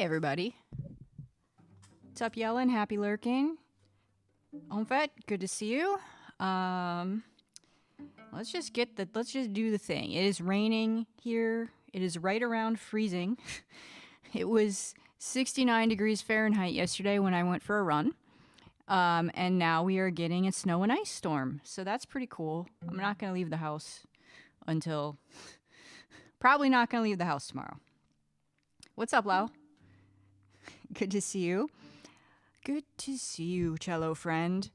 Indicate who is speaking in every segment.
Speaker 1: everybody. What's up, Yellen? Happy lurking. Omfet, good to see you. Let's just do the thing. It is raining here. It is right around freezing. It was 69 degrees Fahrenheit yesterday when I went for a run. And now we are getting a snow and ice storm. So that's pretty cool. I'm not going to leave the house until... Probably not going to leave the house tomorrow. What's up, Lau? Good to see you. Good to see you, cello friend.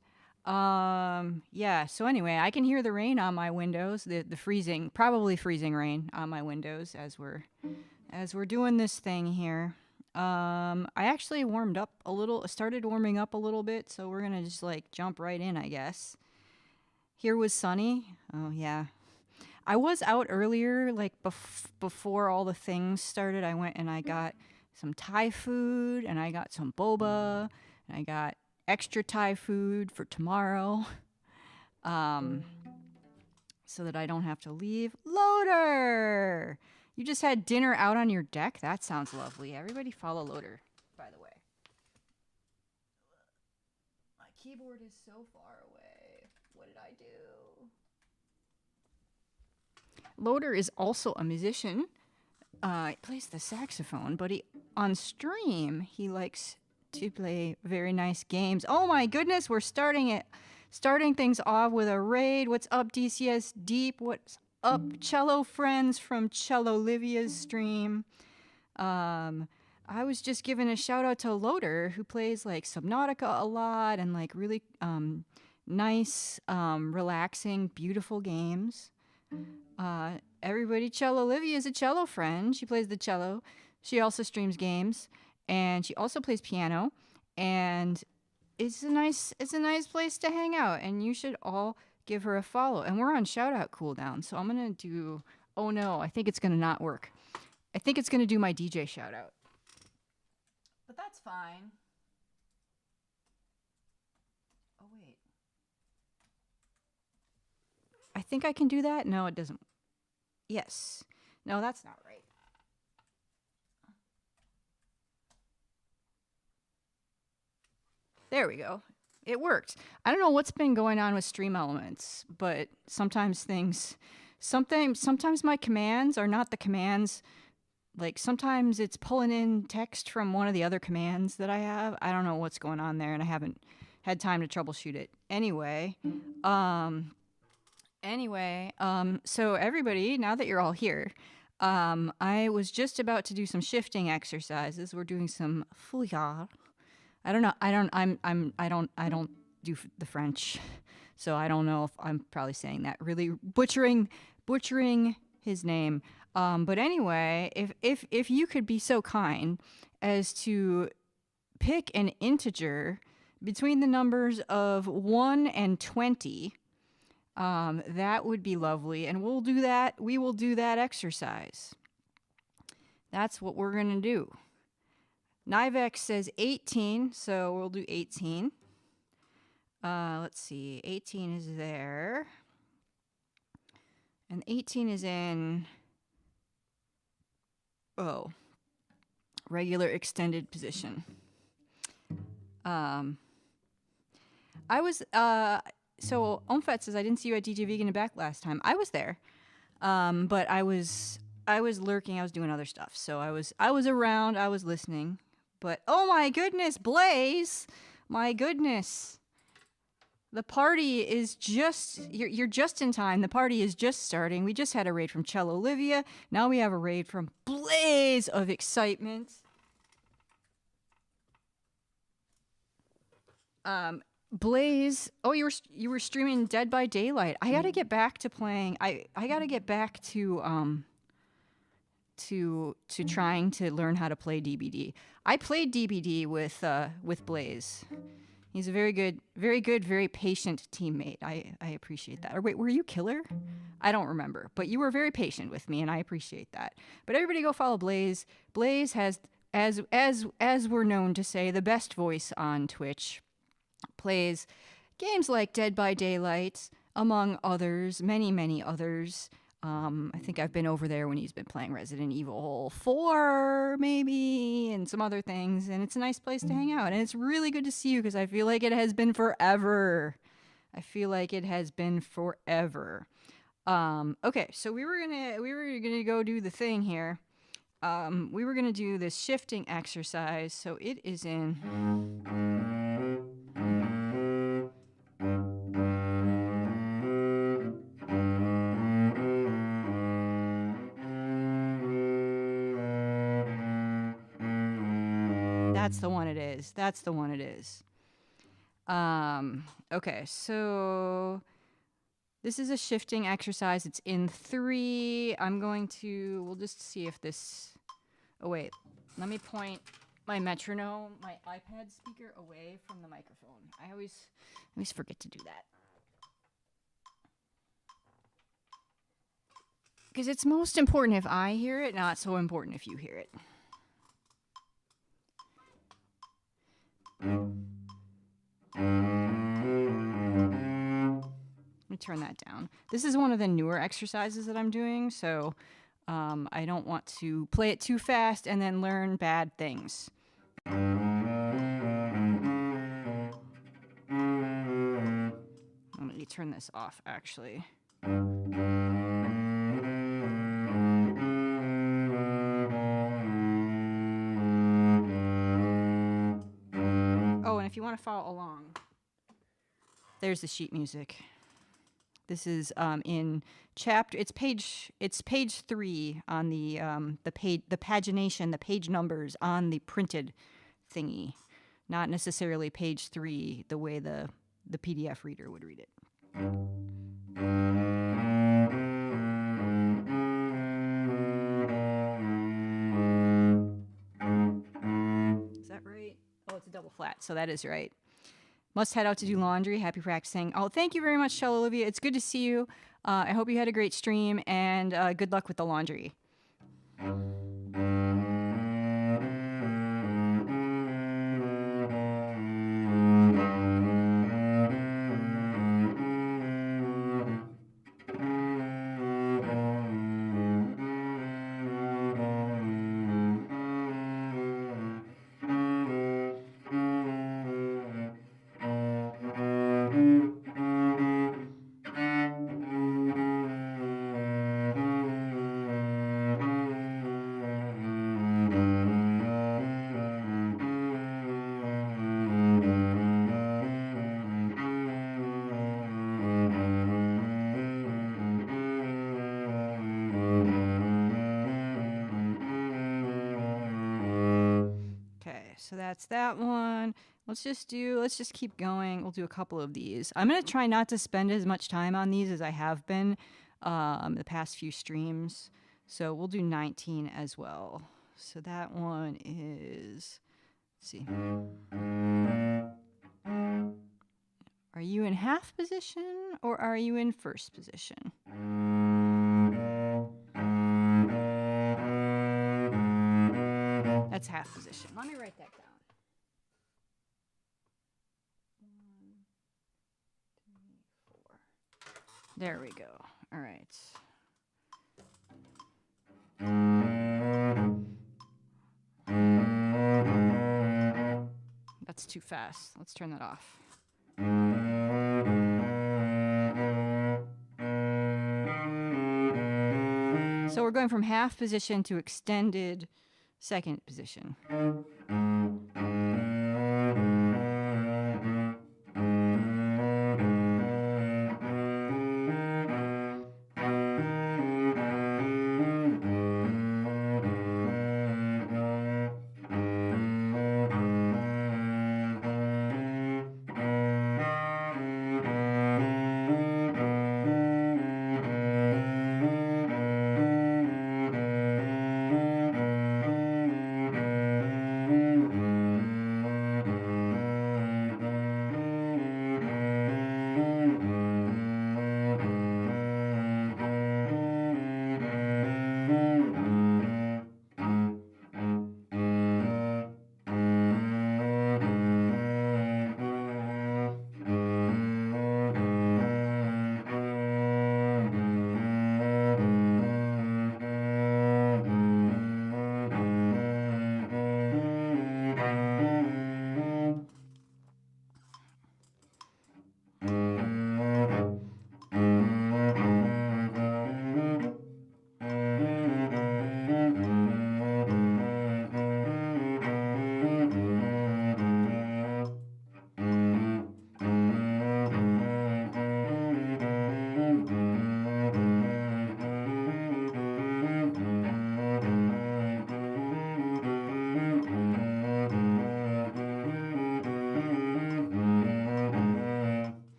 Speaker 1: Yeah, so anyway, I can hear the rain on my windows, the freezing, probably freezing rain on my windows as we're doing this thing here. I actually started warming up a little bit, so we're gonna just like jump right in, I guess. Here was sunny. Oh yeah. I was out earlier, like before all the things started. I went and I got some Thai food, and I got some boba, and I got extra Thai food for tomorrow, so that I don't have to leave. Loader! You just had dinner out on your deck? That sounds lovely. Everybody follow Loader, by the way. My keyboard is so far away. What did I do? Loader is also a musician. He plays the saxophone, but on stream, he likes to play very nice games. Oh my goodness, we're starting things off with a raid. What's up, DCS Deep? What's up, cello friends from Cello Livia's stream? I was just giving a shout out to Loader, who plays like Subnautica a lot and like really nice, relaxing, beautiful games. Everybody, Cello Livia is a cello friend. She plays the cello. She also streams games, and she also plays piano. And it's a nice place to hang out. And you should all give her a follow. And we're on shout out cooldown, so I'm gonna do. Oh no, I think it's gonna not work. I think it's gonna do my DJ shout out, but that's fine. Oh wait, I think I can do that. No, it doesn't. Yes. No, that's not right. There we go. It worked. I don't know what's been going on with Stream Elements, but sometimes my commands are not the commands. Like sometimes it's pulling in text from one of the other commands that I have. I don't know what's going on there, and I haven't had time to troubleshoot it. So everybody, now that you're all here, I was just about to do some shifting exercises. We're doing some Feuillard. I don't do the French, so I don't know if I'm probably saying that really butchering his name. But anyway, if you could be so kind as to pick an integer between the numbers of 1 and 20. That would be lovely, and we'll do that. We will do that exercise. That's what we're gonna do. Nivex says 18, so we'll do 18. Let's see, 18 is there, and 18 is in regular extended position. So Omfet says, I didn't see you at DJ Vegan and Back last time. I was there, but I was lurking. I was doing other stuff. So I was around. I was listening. But oh my goodness, Blaze! My goodness, the party is you're just in time. The party is just starting. We just had a raid from Cello Livia. Now we have a raid from Blaze of excitement. Blaze, oh, you were streaming Dead by Daylight. I gotta get back to playing. I gotta get back to trying to learn how to play DBD. I played DBD with Blaze. He's a very good, very patient teammate. I appreciate that. Or wait, were you killer? I don't remember, but you were very patient with me, and I appreciate that. But everybody go follow Blaze. Blaze has, as we're known to say, the best voice on Twitch. Plays games like Dead by Daylight, among others, many others. I think I've been over there when he's been playing Resident Evil 4, maybe, and some other things. And it's a nice place to hang out. And it's really good to see you because I feel like it has been forever. I feel like it has been forever. Okay, so we were gonna go do the thing here. We were gonna do this shifting exercise. So it is in. That's the one it is. That's the one it is. Okay, so this is a shifting exercise. It's in 3. We'll just see if this, oh wait, let me point my metronome, my iPad speaker away from the microphone. I always forget to do that. Because it's most important if I hear it, not so important if you hear it. Let me turn that down. This is one of the newer exercises that I'm doing, so I don't want to play it too fast and then learn bad things. Let me turn this off, actually. Oh, and if you want to follow along, there's the sheet music. This is in chapter. It's page 3 on the pagination, the page numbers on the printed thingy, not necessarily page 3 the way the PDF reader would read it. Is that right? Oh, it's a double flat, so that is right. Must head out to do laundry. Happy practicing. Oh, thank you very much, Cello Olivia. It's good to see you. I hope you had a great stream, and good luck with the laundry. So that's that one. Let's just keep going. We'll do a couple of these. I'm going to try not to spend as much time on these as I have been the past few streams. So we'll do 19 as well. So that one is, let's see. Are you in half position or are you in first position? That's half position. Let me write that down. 1, 2, 3, 4. There we go. All right. That's too fast. Let's turn that off. So we're going from half position to extended second position.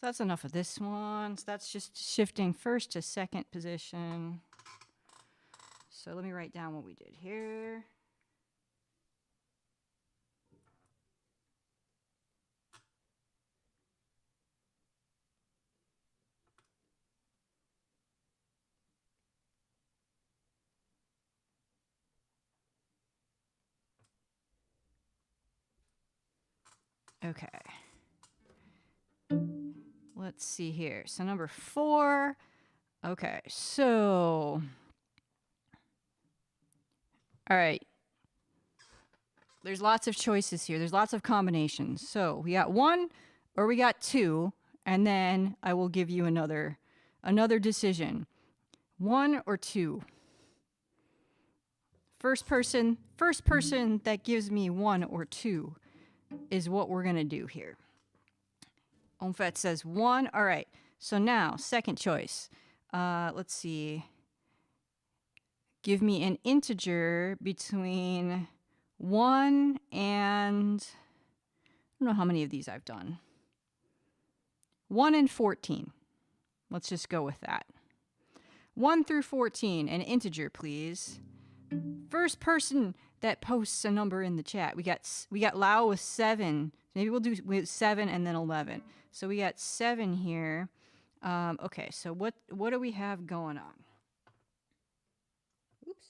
Speaker 1: that's enough of this one. So that's just shifting first to second position. So let me write down what we did here. Okay. Let's see here. So number 4. Okay, so all right. There's lots of choices here. There's lots of combinations. So we got 1 or we got 2, and then I will give you another decision. 1 or 2. First person that gives me 1 or 2 is what we're gonna do here. Onfet says 1. All right. So now, second choice. Let's see. Give me an integer between 1 and, I don't know how many of these I've done. 1 and 14. Let's just go with that. 1 through 14, an integer, please. First person that posts a number in the chat. We got Lao with 7. Maybe we'll do with 7 and then 11. So we got 7 here. Okay, so what do we have going on? Oops.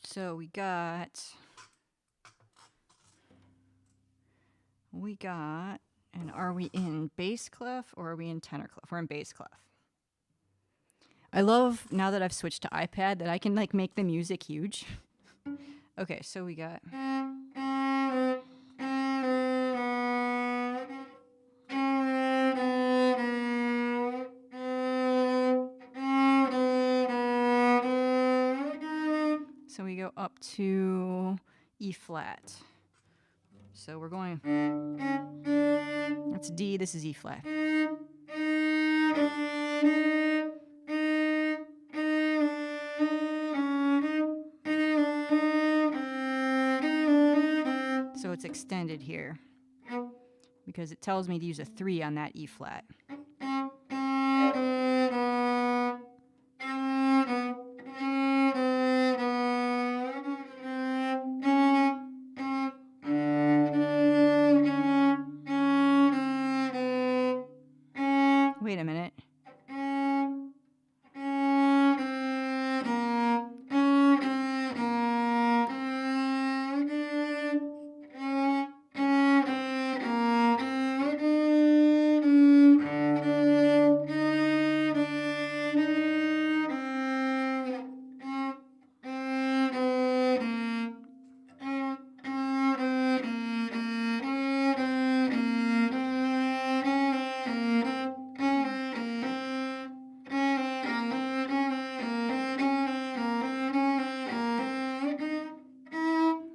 Speaker 1: So we got, and are we in bass clef or are we in tenor clef? We're in bass clef. I love, now that I've switched to iPad, that I can like make the music huge. Okay, so we got. So we go up to E flat. So we're going, that's D, this is E flat. So it's extended here because it tells me to use a 3 on that E flat. Wait a minute.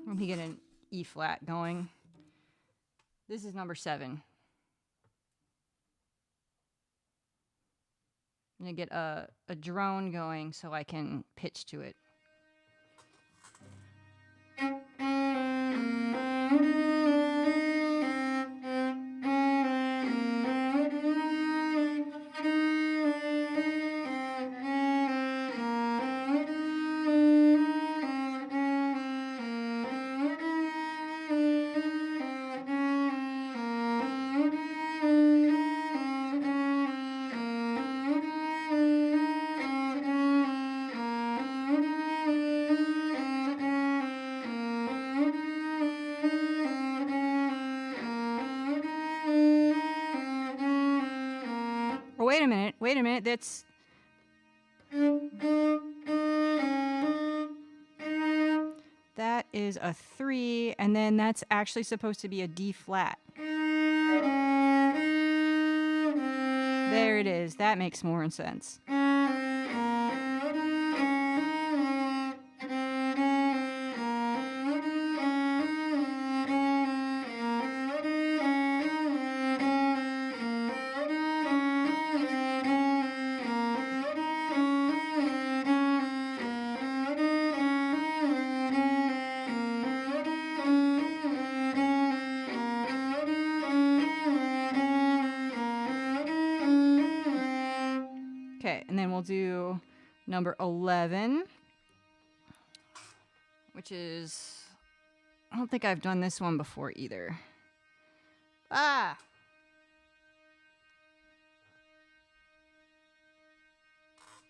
Speaker 1: Let me get an E flat going. This is number 7. I'm going to get a drone going so I can pitch to it. Wait a minute, that's... That is a 3, and then that's actually supposed to be a D flat. There it is. That makes more sense. Okay, and then we'll do number 11, which is, I don't think I've done this one before either. Ah!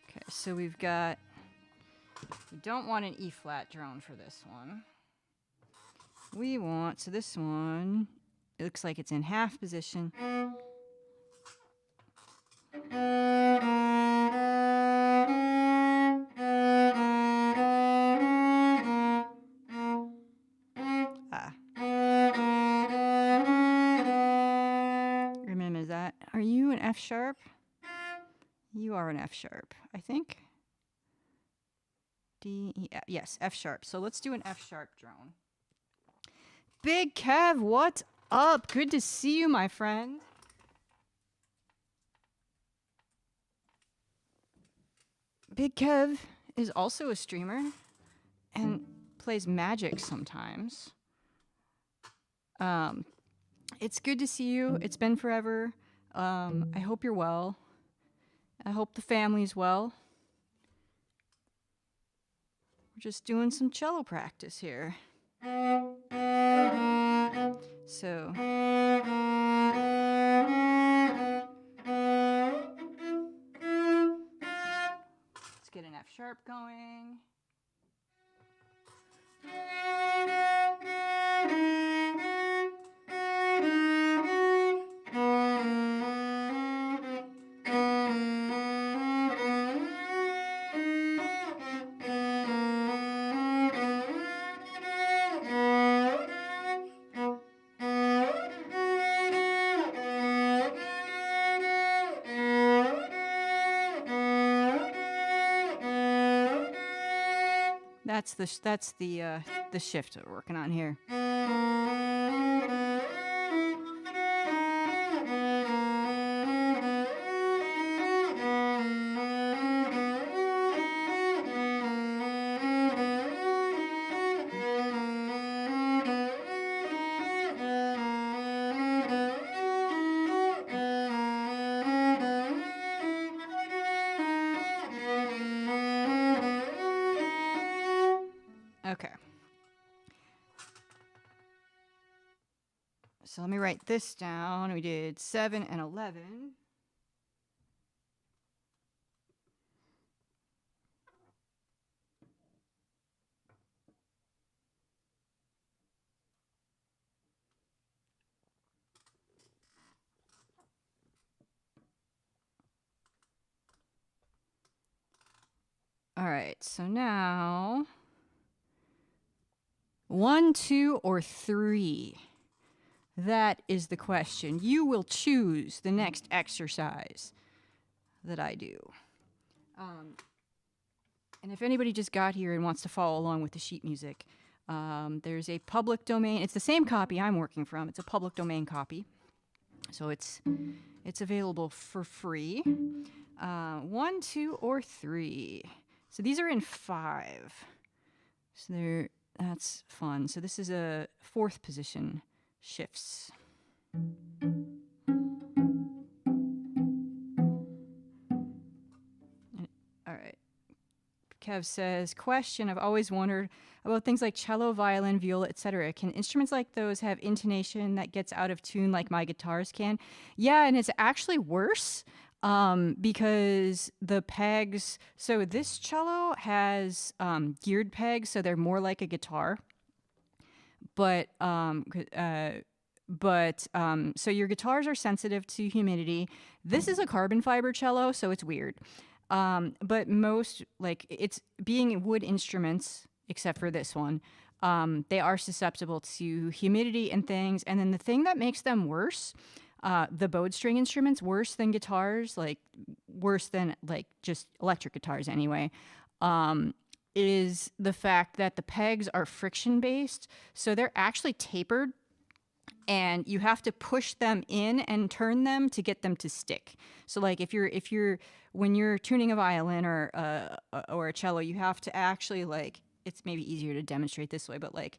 Speaker 1: Okay, so we don't want an E flat drone for this one. We want, so this one, it looks like it's in half position. Remember that. Are you an F sharp? You are an F sharp, I think. D, E, F. Yes, F sharp. So let's do an F sharp drone. Big Kev, what's up? Good to see you, my friend. Big Kev is also a streamer and plays Magic sometimes. It's good to see you. It's been forever. I hope you're well. I hope the family's well. We're just doing some cello practice here. So let's get an F sharp going. That's the shift that we're working on here. Okay. So let me write this down. We did 7 and 11. All right, so now 1, 2, or 3. That is the question. You will choose the next exercise that I do. And if anybody just got here and wants to follow along with the sheet music, there's a public domain. It's the same copy I'm working from. It's a public domain copy. So it's available for free. 1, 2, or 3. So these are in 5. So that's fun. So this is a 4th position shifts. All right. Kev says, question, I've always wondered about things like cello, violin, viola, etc. Can instruments like those have intonation that gets out of tune like my guitars can? Yeah, and it's actually worse. Because the pegs, so this cello has geared pegs, so they're more like a guitar. But so your guitars are sensitive to humidity. This is a carbon fiber cello, so it's weird. But most, like, it's being wood instruments, except for this one, they are susceptible to humidity and things. And then the thing that makes them worse, the bowed string instruments, worse than guitars, like worse than like just electric guitars anyway, is the fact that the pegs are friction based. So they're actually tapered and you have to push them in and turn them to get them to stick. So like when you're tuning a violin or a cello, you have to actually, like, it's maybe easier to demonstrate this way, but like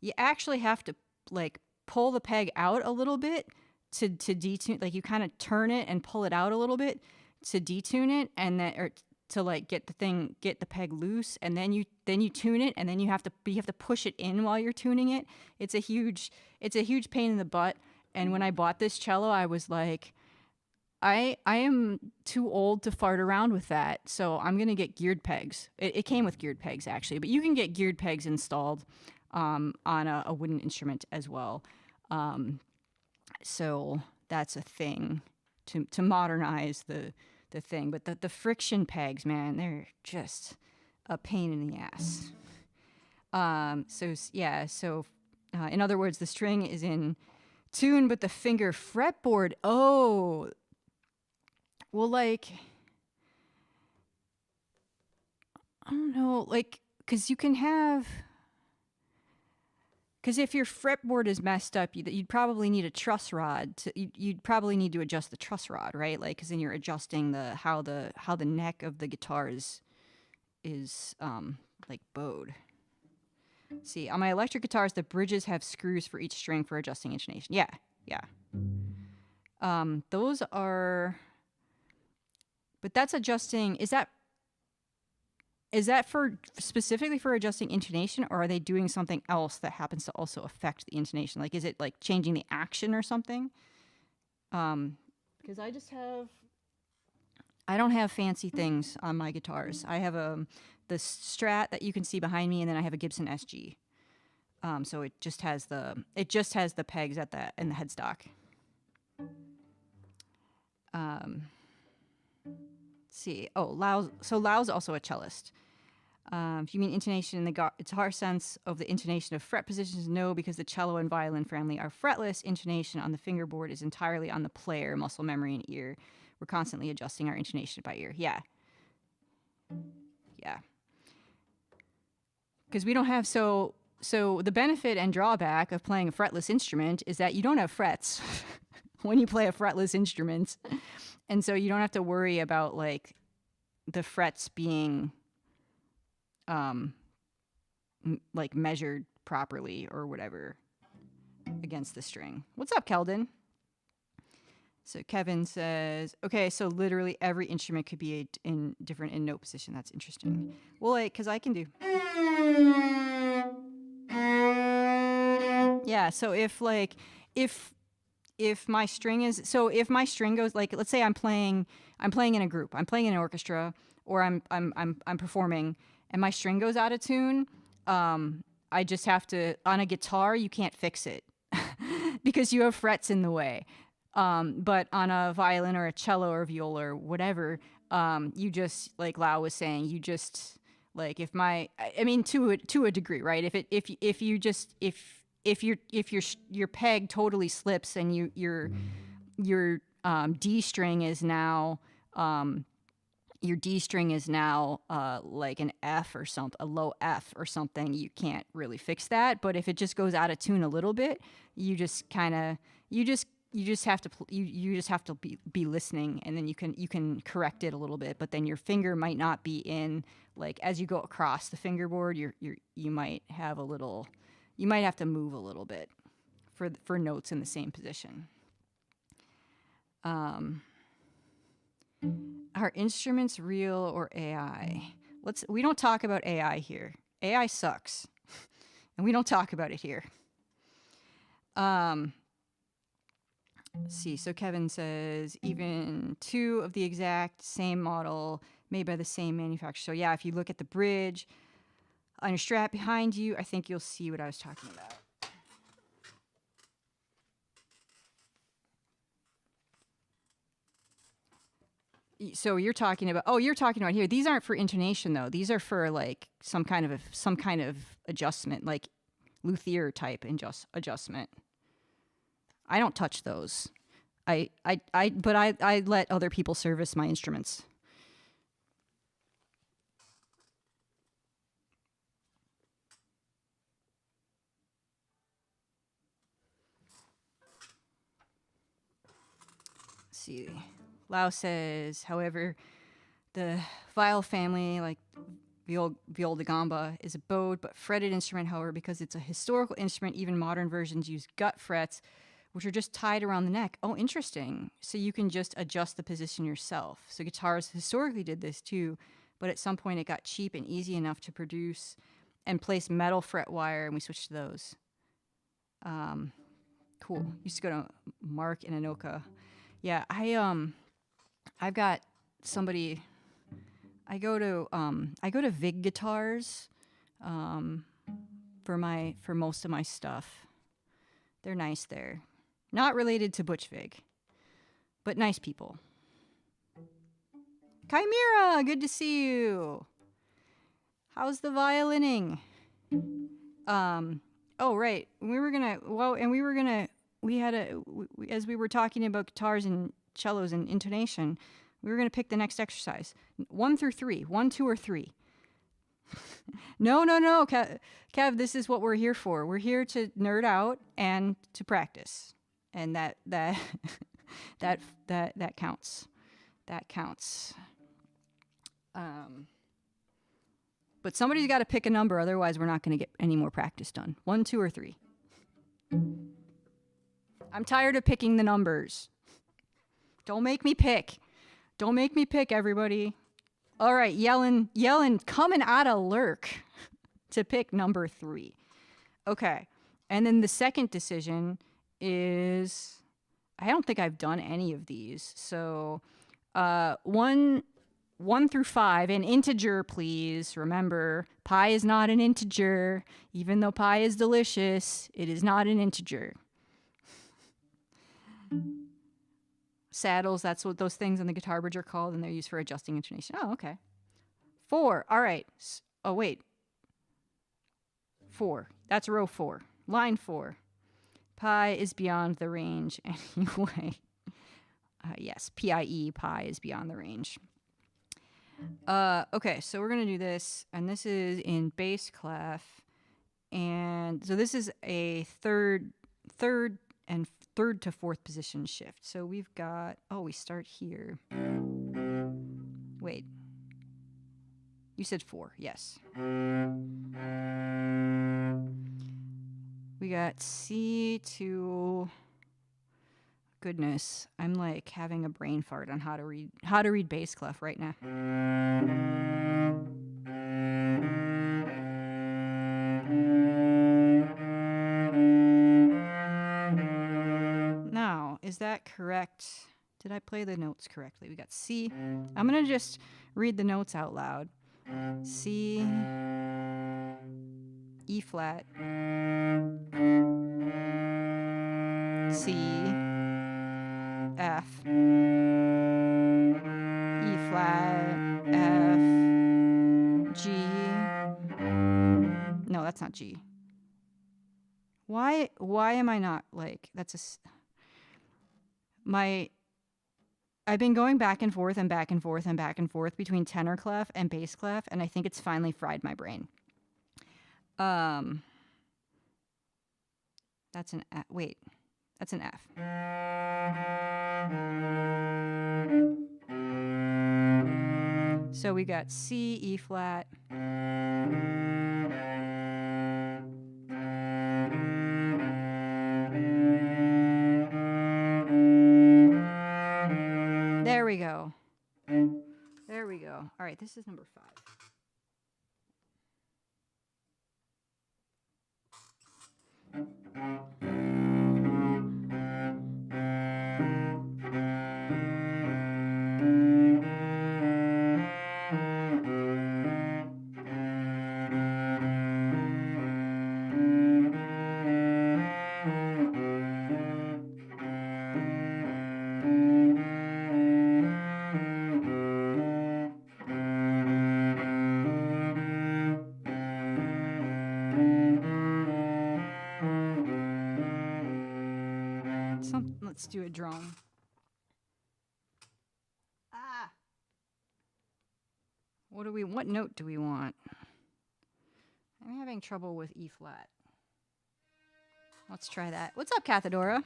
Speaker 1: you actually have to like pull the peg out a little bit to detune, like you kind of turn it and pull it out a little bit to detune it, and then or to like get the peg loose, and then you tune it, and then you have to push it in while you're tuning it. It's a huge pain in the butt. And when I bought this cello, I was like, I am too old to fart around with that, so I'm gonna get geared pegs. It came with geared pegs actually, but you can get geared pegs installed on a wooden instrument as well. So that's a thing to modernize the thing. But the friction pegs, man, they're just a pain in the ass. So in other words, the string is in tune, but the finger fretboard, oh, well, like, I don't know, like, because if your fretboard is messed up, you'd probably need a truss rod. You'd probably need to adjust the truss rod, right? Like, because then you're adjusting how the neck of the guitar is like bowed. See, on my electric guitars, the bridges have screws for each string for adjusting intonation. Yeah. Those are, but that's adjusting. Is that for specifically for adjusting intonation, or are they doing something else that happens to also affect the intonation? Like, is it like changing the action or something? Because I don't have fancy things on my guitars. I have the Strat that you can see behind me, and then I have a Gibson SG. So it just has the pegs in the headstock. See, Lau's also a cellist. If you mean intonation in the guitar sense of the intonation of fret positions, no, because the cello and violin family are fretless. Intonation on the fingerboard is entirely on the player, muscle memory, and ear. We're constantly adjusting our intonation by ear. Yeah. Because we don't have so the benefit and drawback of playing a fretless instrument is that you don't have frets when you play a fretless instrument, and so you don't have to worry about like the frets being like measured properly or whatever against the string. What's up, Keldon? So Kevin says, okay, so literally every instrument could be in different in note position. That's interesting. Well, like, because I can do. Yeah, so if my string goes, like, let's say I'm playing in a group, I'm playing in an orchestra, or I'm performing, and my string goes out of tune, I just have to, on a guitar, you can't fix it because you have frets in the way. But on a violin or a cello or viola or whatever, you just, like Lau was saying, you just, like, to a degree, right? If your peg totally slips and your D string is now like an F or something, a low F or something, you can't really fix that. But if it just goes out of tune a little bit, you just have to be listening, and then you can correct it a little bit. But then your finger might not be in, like, as you go across the fingerboard, you might have to move a little bit for notes in the same position. Are instruments real or AI? We don't talk about AI here. AI sucks, and we don't talk about it here. Let's see. So Kevin says even two of the exact same model made by the same manufacturer. So yeah, if you look at the bridge on your Strat behind you, I think you'll see what I was talking about. So you're talking about here. These aren't for intonation though. These are for like some kind of adjustment, like luthier type adjustment. I don't touch those. But I let other people service my instruments. Let's see. Lau says, however, the viol family, like viol da gamba, is a bowed but fretted instrument. However, because it's a historical instrument, even modern versions use gut frets, which are just tied around the neck. Oh, interesting. So you can just adjust the position yourself. So guitars historically did this too, but at some point it got cheap and easy enough to produce and place metal fret wire, and we switched to those. Cool. Used to go to Mark in Anoka. Yeah, I've got somebody. I go to Vig Guitars, for most of my stuff. They're nice there. Not related to Butch Vig, but nice people. Chimera, good to see you. How's the violining? Oh, right. As we were talking about guitars and cellos and intonation, we were going to pick the next exercise. 1 through 3. 1, 2, or 3. No, Kev, this is what we're here for. We're here to nerd out and to practice. And that counts. That counts. But somebody's got to pick a number, otherwise we're not going to get any more practice done. 1, 2, or 3. I'm tired of picking the numbers. Don't make me pick. Don't make me pick, everybody. All right, yelling, coming out of lurk to pick number 3. Okay, and then the second decision is, I don't think I've done any of these. So 1 through 5, an integer, please. Remember, pi is not an integer. Even though pi is delicious, it is not an integer. Saddles, that's what those things on the guitar bridge are called, and they're used for adjusting intonation. Oh, okay. 4, all right. Oh, wait. 4, that's row 4. Line 4. Pi is beyond the range anyway. Yes, PIE, pi is beyond the range. Okay, so we're going to do this, and this is in bass clef. And so this is a third to fourth position shift. So we've got, we start here. Wait. You said 4, yes. We got C to, goodness, I'm like having a brain fart on how to read bass clef right now. Now, is that correct? Did I play the notes correctly? We got C. I'm going to just read the notes out loud. C, E flat, C, F, E flat, F, G. No, that's not G. Why am I not like, I've been going back and forth and back and forth and back and forth between tenor clef and bass clef, and I think it's finally fried my brain. That's an F. Wait, that's an F. So we got C, E flat. There we go. There we go. All right, this is number 5. Let's do a drone. What note do we want? I'm having trouble with E flat. Let's try that. What's up, Cathedora?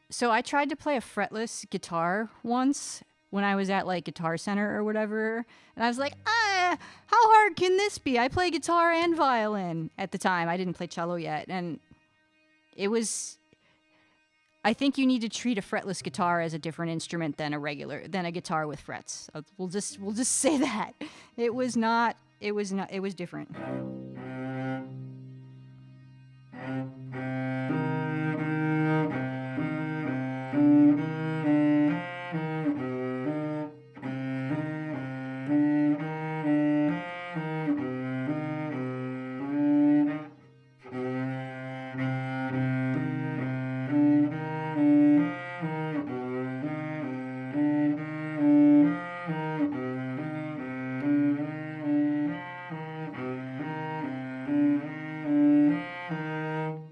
Speaker 1: So I tried to play a fretless guitar once when I was at like Guitar Center or whatever, and I was like, how hard can this be? I play guitar and violin at the time. I didn't play cello yet, and it was. I think you need to treat a fretless guitar as a different instrument than a guitar with frets. We'll just say that. It was not. It was different.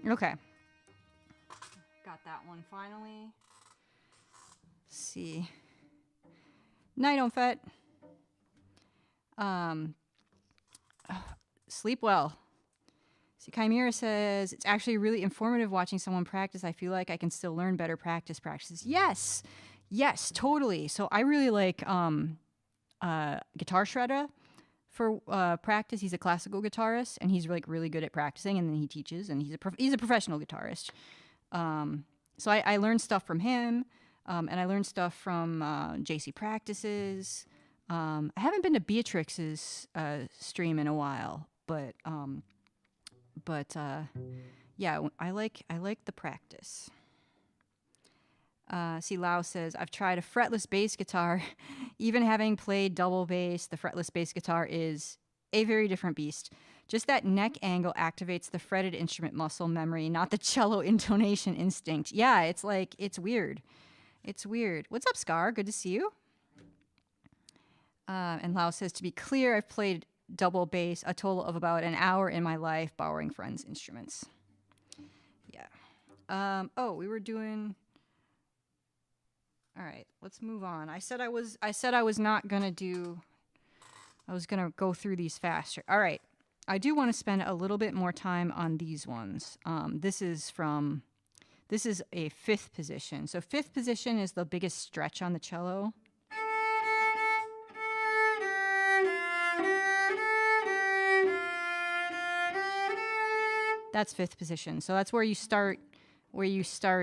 Speaker 1: Okay. Got that one finally. Let's see. Night on Fet. Sleep well. See, Chimera says, it's actually really informative watching someone practice. I feel like I can still learn better practices. Yes, totally. So I really like Guitar Schroeder for practice. He's a classical guitarist, and he's like really good at practicing, and then he teaches, and he's a professional guitarist. So I learned stuff from him, and I learned stuff from JC Practices. I haven't been to Beatrix's stream in a while, but yeah, I like the practice. See, Lau says, I've tried a fretless bass guitar. Even having played double bass, the fretless bass guitar is a very different beast. Just that neck angle activates the fretted instrument muscle memory, not the cello intonation instinct. Yeah, it's weird. It's weird. What's up, Scar? Good to see you. And Lau says, to be clear, I've played double bass a total of about an hour in my life, borrowing friends' instruments. Yeah. We were doing... All right, let's move on. I said I was not gonna do. I was gonna go through these faster. All right, I do want to spend a little bit more time on these ones. This is a fifth position. So fifth position is the biggest stretch on the cello. That's fifth position. So that's where you start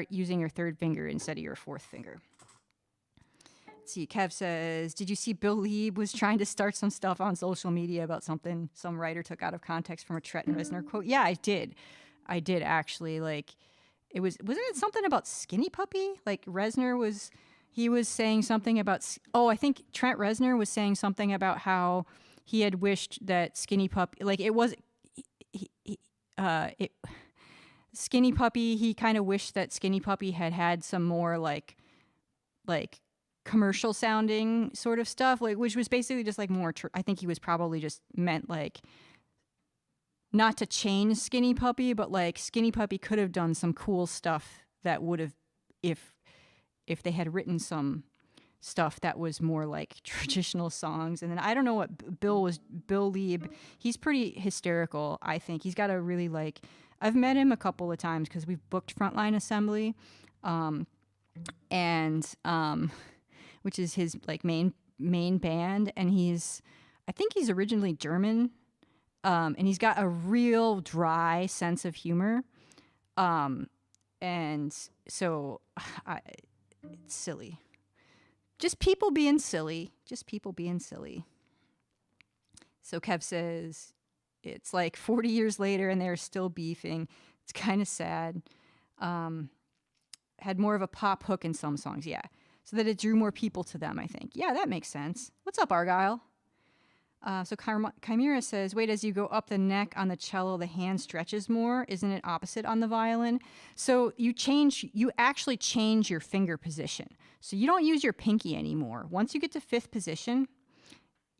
Speaker 1: using your third finger instead of your fourth finger. See, Kev says, did you see Bill Lieb was trying to start some stuff on social media about something some writer took out of context from a Tret and Reznor quote? Yeah, I did actually. Like, wasn't it something about Skinny Puppy? Like Reznor was saying something about, I think Trent Reznor was saying something about how he had wished that Skinny Puppy, like it was, Skinny Puppy, he kind of wished that Skinny Puppy had some more like commercial sounding sort of stuff, like, which was basically just like more I think he was probably just meant like not to change Skinny Puppy, but like Skinny Puppy could have done some cool stuff that would have, if they had written some stuff that was more like traditional songs. And then I don't know what Bill Lieb, he's pretty hysterical. I think he's got a really like, I've met him a couple of times because we've booked Frontline Assembly, which is his like main band, and I think he's originally German, and he's got a real dry sense of humor, and so it's silly. Just people being silly. So Kev says, it's like 40 years later and they're still beefing. It's kind of sad. Had more of a pop hook in some songs, yeah. So that it drew more people to them, I think. Yeah, that makes sense. What's up, Argyle? So Chimera says, wait, as you go up the neck on the cello, the hand stretches more. Isn't it opposite on the violin? So you actually change your finger position. So you don't use your pinky anymore. Once you get to fifth position,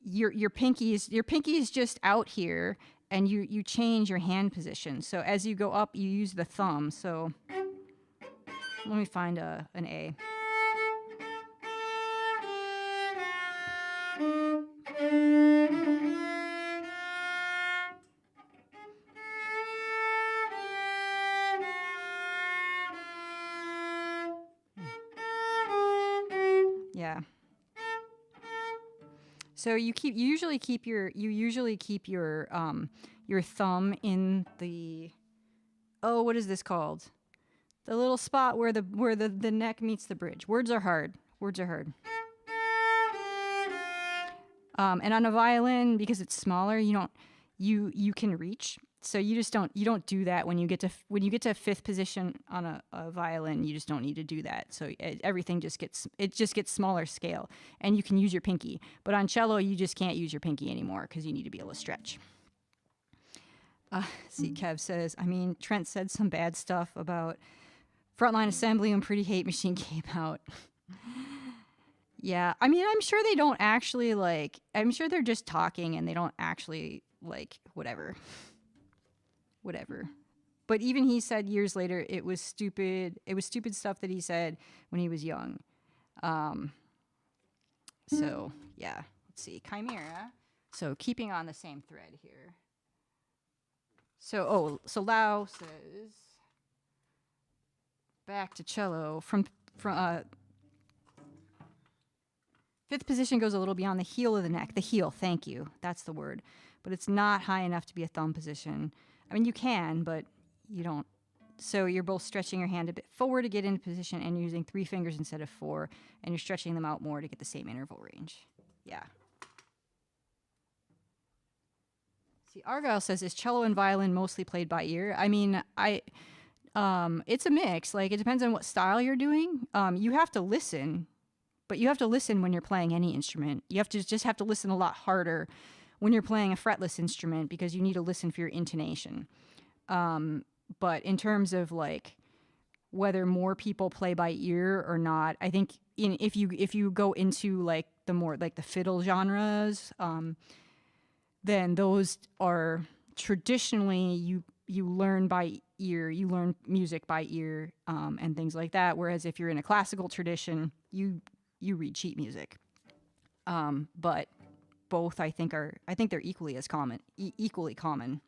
Speaker 1: your pinky is just out here, and you change your hand position. So as you go up, you use the thumb. So let me find an A. Yeah. So you usually keep your thumb in the, oh, what is this called? The little spot where the neck meets the bridge. Words are hard. And on a violin, because it's smaller, you can reach. So you don't do that when you get to fifth position on a violin. You just don't need to do that. So everything just gets smaller scale, and you can use your pinky. But on cello, you just can't use your pinky anymore because you need to be able to stretch. See, Kev says, I mean, Trent said some bad stuff about Frontline Assembly when Pretty Hate Machine came out. Yeah, I mean, I'm sure they don't actually I'm sure they're just talking and they don't actually whatever. But even he said years later it was stupid. It was stupid stuff that he said when he was young. So yeah, let's see, Chimera. So keeping on the same thread here. So Lau says back to cello from fifth position goes a little beyond the heel of the neck. The heel, thank you. That's the word. But it's not high enough to be a thumb position. I mean, you can, but you don't. So you're both stretching your hand a bit forward to get into position and you're using 3 fingers instead of 4, and you're stretching them out more to get the same interval range. Yeah. See, Argyle says, is cello and violin mostly played by ear? I mean, it's a mix. It depends on what style you're doing. You have to listen, but you have to listen when you're playing any instrument. You have to listen a lot harder when you're playing a fretless instrument because you need to listen for your intonation. But in terms of whether more people play by ear or not, I think if you go into the more the fiddle genres, then those are traditionally you learn by ear, you learn music by ear, and things like that. Whereas if you're in a classical tradition, you read sheet music. But both I think they're equally as common, equally common.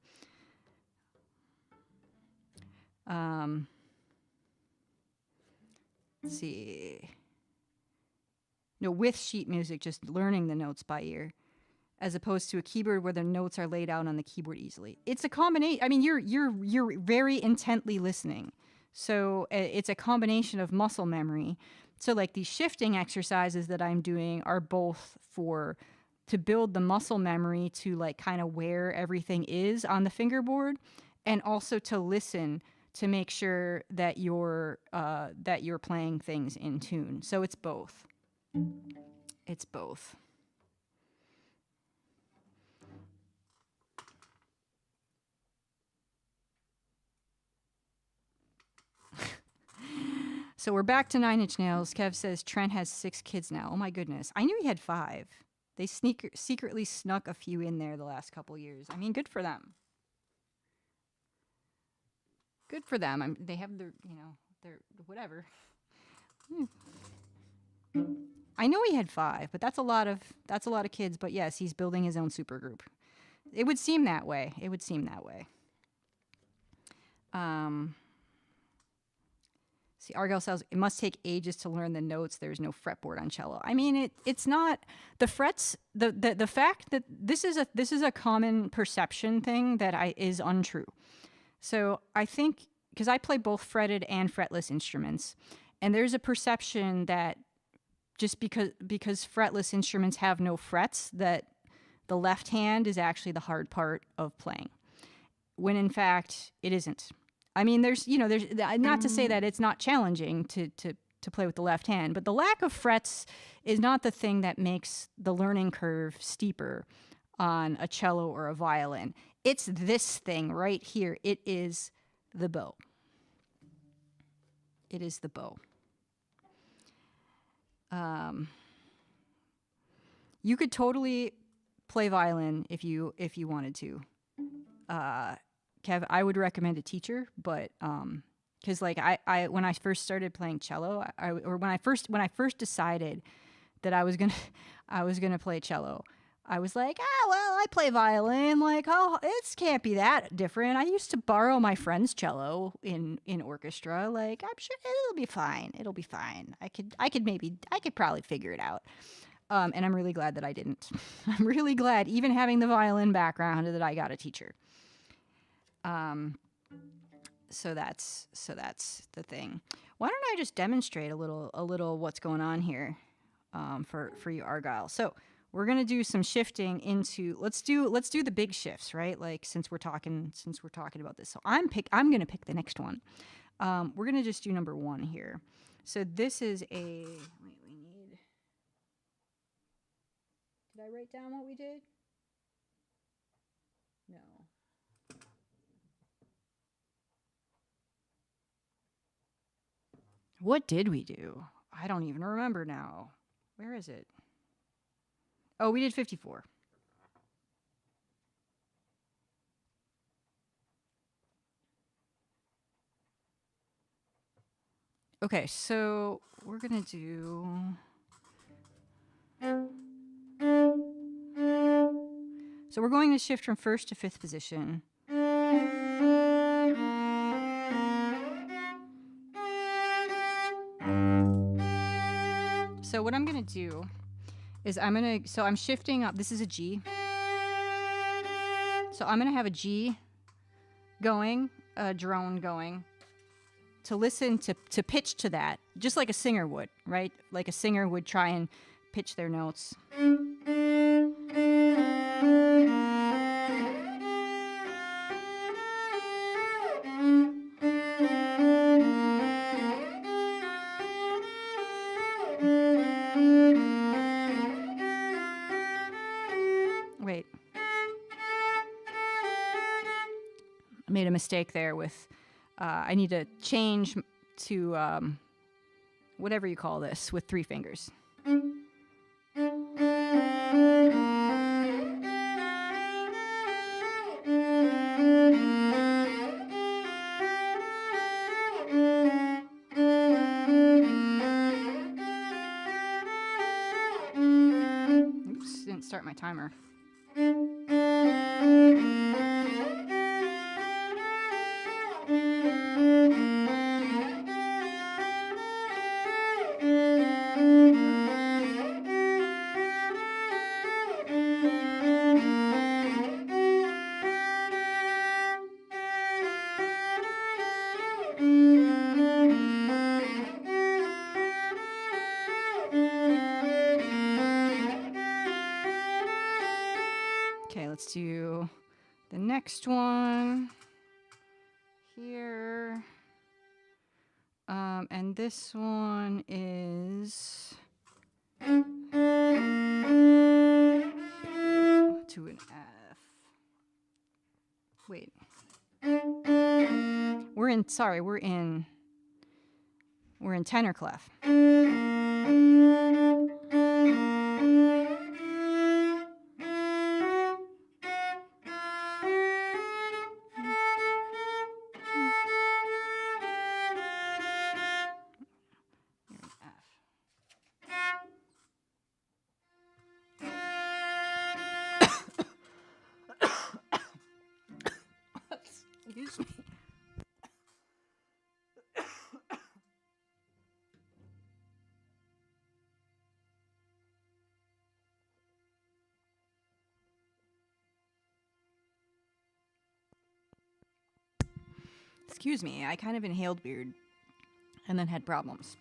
Speaker 1: Let's see. No, with sheet music, just learning the notes by ear, as opposed to a keyboard where the notes are laid out on the keyboard easily. It's a combination. I mean, you're very intently listening, so it's a combination of muscle memory. So these shifting exercises that I'm doing are both to build the muscle memory to kind of where everything is on the fingerboard, and also to listen to make sure that you're playing things in tune. So it's both. It's both. So we're back to 9 Inch Nails. Kev says Trent has 6 kids now. Oh my goodness. I knew he had 5. They secretly snuck a few in there the last couple years. I mean, good for them. Good for them. They have their whatever. I know he had 5, but that's a lot of kids. But yes, he's building his own supergroup. It would seem that way. See, Argyle says it must take ages to learn the notes. There's no fretboard on cello. I mean, it's not the frets. The fact that this is a common perception thing that is untrue. So I think, because I play both fretted and fretless instruments, and there's a perception that just because fretless instruments have no frets, that the left hand is actually the hard part of playing, when in fact it isn't. I mean, there's not to say that it's not challenging to play with the left hand, but the lack of frets is not the thing that makes the learning curve steeper on a cello or a violin. It's this thing right here. It is the bow. You could totally play violin if you wanted to. Kev, I would recommend a teacher, but because I when I first started playing cello, when I first decided that I was gonna play cello, I was like, well, I play violin. It can't be that different. I used to borrow my friend's cello in orchestra. I'm sure it'll be fine. I could probably figure it out. And I'm really glad that I didn't. I'm really glad, even having the violin background, that I got a teacher. So that's the thing. Why don't I just demonstrate a little what's going on here, for you Argyle. So we're gonna do some shifting into, let's do the big shifts, right? Like since we're talking about this. So I'm gonna pick the next one. We're gonna just do number 1 here. So this is a, wait, we need, did I write down what we did? No. What did we do? I don't even remember now. Where is it? Oh, we did 54. Okay, so we're gonna do, so we're going to shift from 1st to 5th position. So what I'm gonna do is I'm shifting up. This is a G. So I'm gonna have a G going, a drone going, to listen to pitch to that, just like a singer would, right? Like a singer would try and pitch their notes. Wait. I made a mistake there with, I need to change to whatever you call this with 3 fingers. Oops, didn't start my timer. Okay, let's do the next one here. And this one is to an F. Wait. We're in tenor clef. Excuse me. Excuse me, I kind of inhaled weird and then had problems.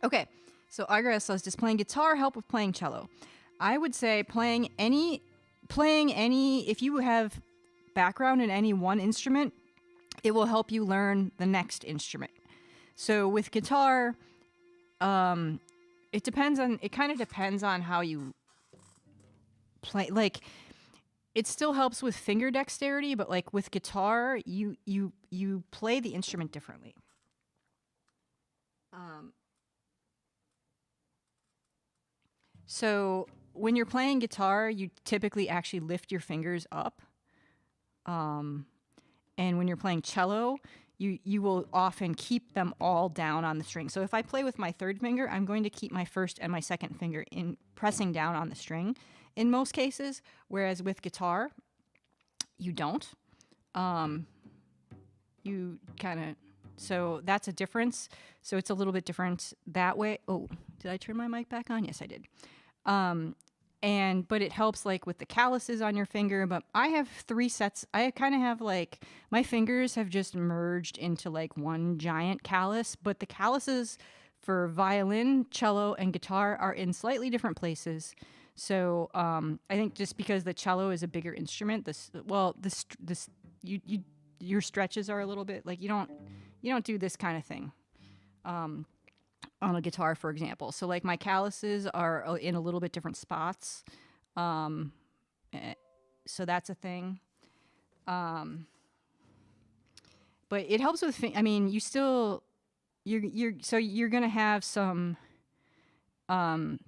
Speaker 1: Okay, so Agra says, does playing guitar help with playing cello? I would say playing any, if you have background in any one instrument, it will help you learn the next instrument. So with guitar, it kind of depends on how you play. Like, it still helps with finger dexterity, but like with guitar, you play the instrument differently. So when you're playing guitar, you typically actually lift your fingers up. And when you're playing cello, you will often keep them all down on the string. So if I play with my 3rd finger, I'm going to keep my 1st and my 2nd finger in pressing down on the string in most cases, whereas with guitar, you don't. You kind of, so that's a difference. So it's a little bit different that way. Oh, did I turn my mic back on? Yes, I did. But it helps like with the calluses on your finger. But I have 3 sets. I kind of have like my fingers have just merged into like one giant callus, but the calluses for violin, cello, and guitar are in slightly different places. So I think just because the cello is a bigger instrument, your stretches are a little bit like you don't do this kind of thing. On a guitar, for example. So like my calluses are in a little bit different spots. So that's a thing. But it helps with, I mean, you still, so you're going to have some,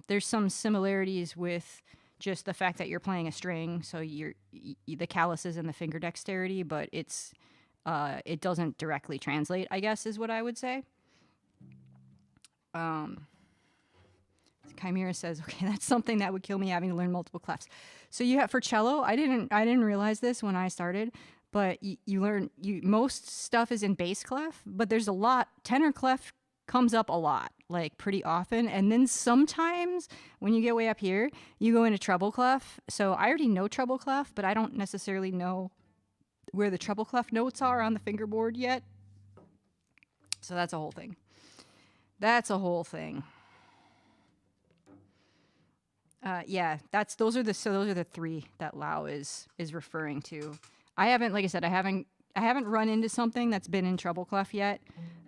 Speaker 1: there's some similarities with just the fact that you're playing a string. So the calluses and the finger dexterity, but it doesn't directly translate, I guess is what I would say. Chimera says, okay, that's something that would kill me, having to learn multiple clefs. So you have for cello, I didn't realize this when I started, but most stuff is in bass clef, but there's a lot, tenor clef comes up a lot, like pretty often. And then sometimes when you get way up here, you go into treble clef. So I already know treble clef, but I don't necessarily know where the treble clef notes are on the fingerboard yet. So that's a whole thing. That's a whole thing. Yeah, those are the 3 that Lau is referring to. I haven't, like I said, I haven't run into something that's been in treble clef yet.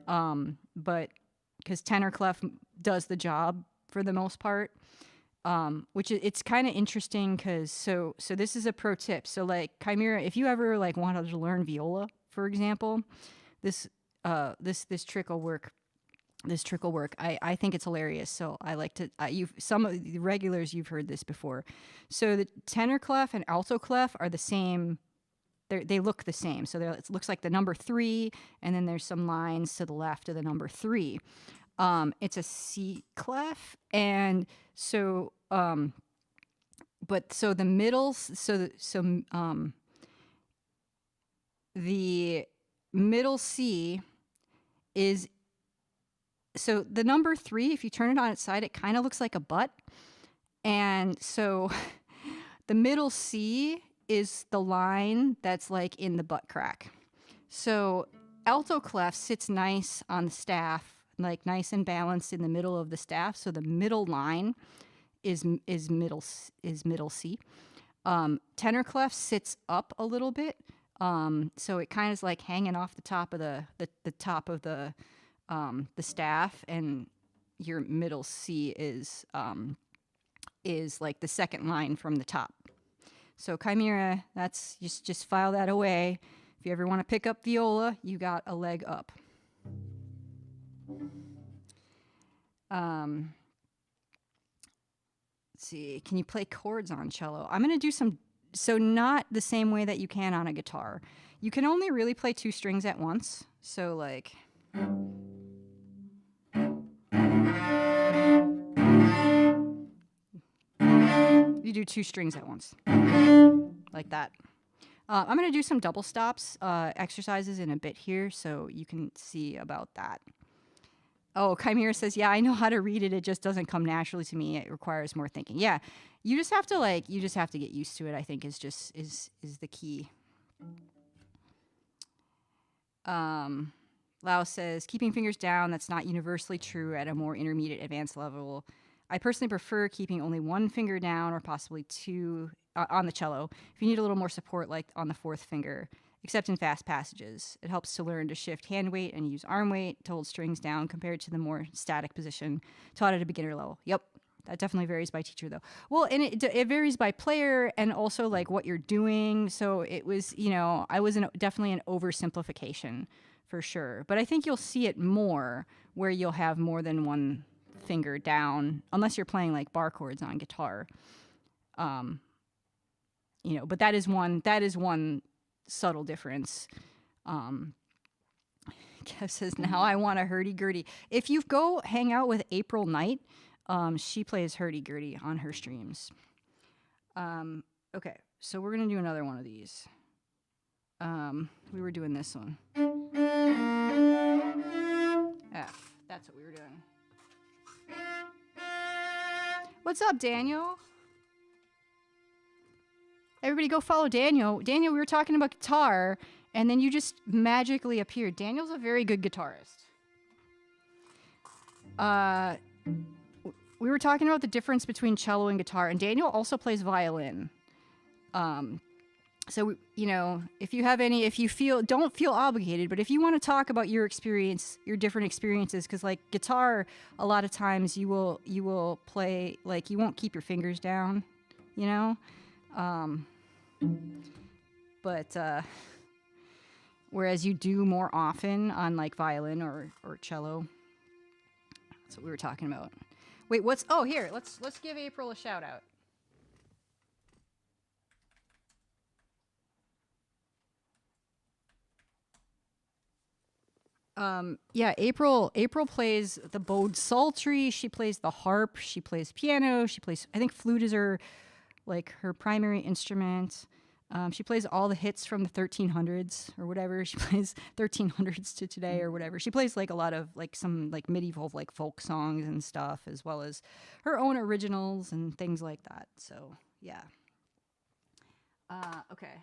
Speaker 1: But because tenor clef does the job for the most part. Which it's kind of interesting because so this is a pro tip. So like Chimera, if you ever like wanted to learn viola, for example, this trick will work. This trick will work. I think it's hilarious. So I like to, some of the regulars, you've heard this before. So the tenor clef and alto clef are the same. They look the same. So it looks like the number 3, and then there's some lines to the left of the number 3. It's a C clef. And so, so the middle, the middle C is, so the number 3, if you turn it on its side, it kind of looks like a butt. And so the middle C is the line that's like in the butt crack. So alto clef sits nice on the staff, like nice and balanced in the middle of the staff. So the middle line is middle C. Tenor clef sits up a little bit. So it kind of is like hanging off the top of the top of the staff, and your middle C is like the second line from the top. So Chimera, that's just file that away. If you ever want to pick up viola, you got a leg up. Let's see, can you play chords on cello? I'm going to do some, so not the same way that you can on a guitar. You can only really play 2 strings at once. So like, you do 2 strings at once, like that. I'm going to do some double stops exercises in a bit here, so you can see about that. Oh, Chimera says, yeah, I know how to read it. It just doesn't come naturally to me. It requires more thinking. Yeah, you just have to get used to it, I think, is the key. Lau says, keeping fingers down, that's not universally true at a more intermediate advanced level. I personally prefer keeping only 1 finger down, or possibly 2 on the cello, if you need a little more support, like on the 4th finger, except in fast passages. It helps to learn to shift hand weight and use arm weight to hold strings down compared to the more static position taught at a beginner level. Yep, that definitely varies by teacher, though. Well, and it varies by player and also like what you're doing. So it was, I was definitely an oversimplification for sure. But I think you'll see it more where you'll have more than 1 finger down, unless you're playing like bar chords on guitar. But that is one subtle difference. Kev says, now I want a hurdy-gurdy. If you go hang out with April Knight, she plays hurdy-gurdy on her streams. Okay, so we're going to do another one of these. We were doing this one. F, that's what we were doing. what's up, Daniel? Everybody go follow Daniel. Daniel, we were talking about guitar, and then you just magically appeared. Daniel's a very good guitarist. We were talking about the difference between cello and guitar, and Daniel also plays violin. So, you know, if you have any, if you feel, don't feel obligated, but if you want to talk about your experience, your different experiences, because like guitar, a lot of times you will play, like you won't keep your fingers down, you know? Whereas you do more often on like violin or cello. That's what we were talking about. Wait, here, let's give April a shout out. Yeah, April plays the bowed psaltery, she plays the harp, she plays piano, she plays, I think flute is her primary instrument. She plays all the hits from the 1300s or whatever. She plays 1300s to today or whatever. She plays like a lot of like some like medieval like folk songs and stuff, as well as her own originals and things like that. So yeah. Okay.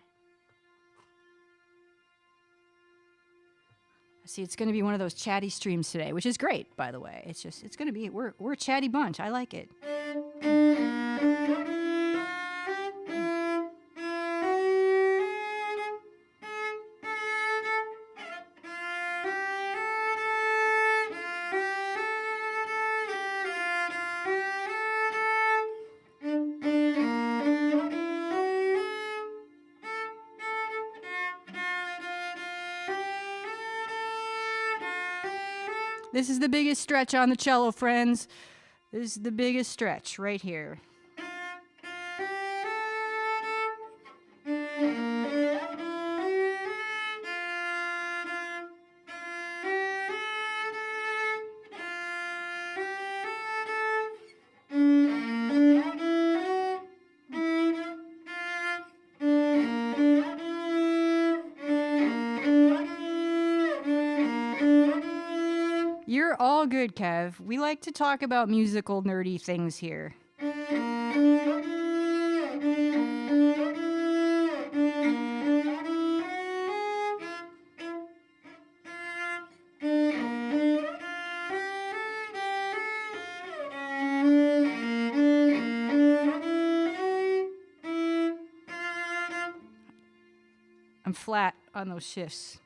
Speaker 1: See, it's going to be one of those chatty streams today, which is great, by the way. It's going to be, we're a chatty bunch. I like it. This is the biggest stretch on the cello, friends. This is the biggest stretch right here. You're all good, Kev. We like to talk about musical nerdy things here. I'm flat on those shifts.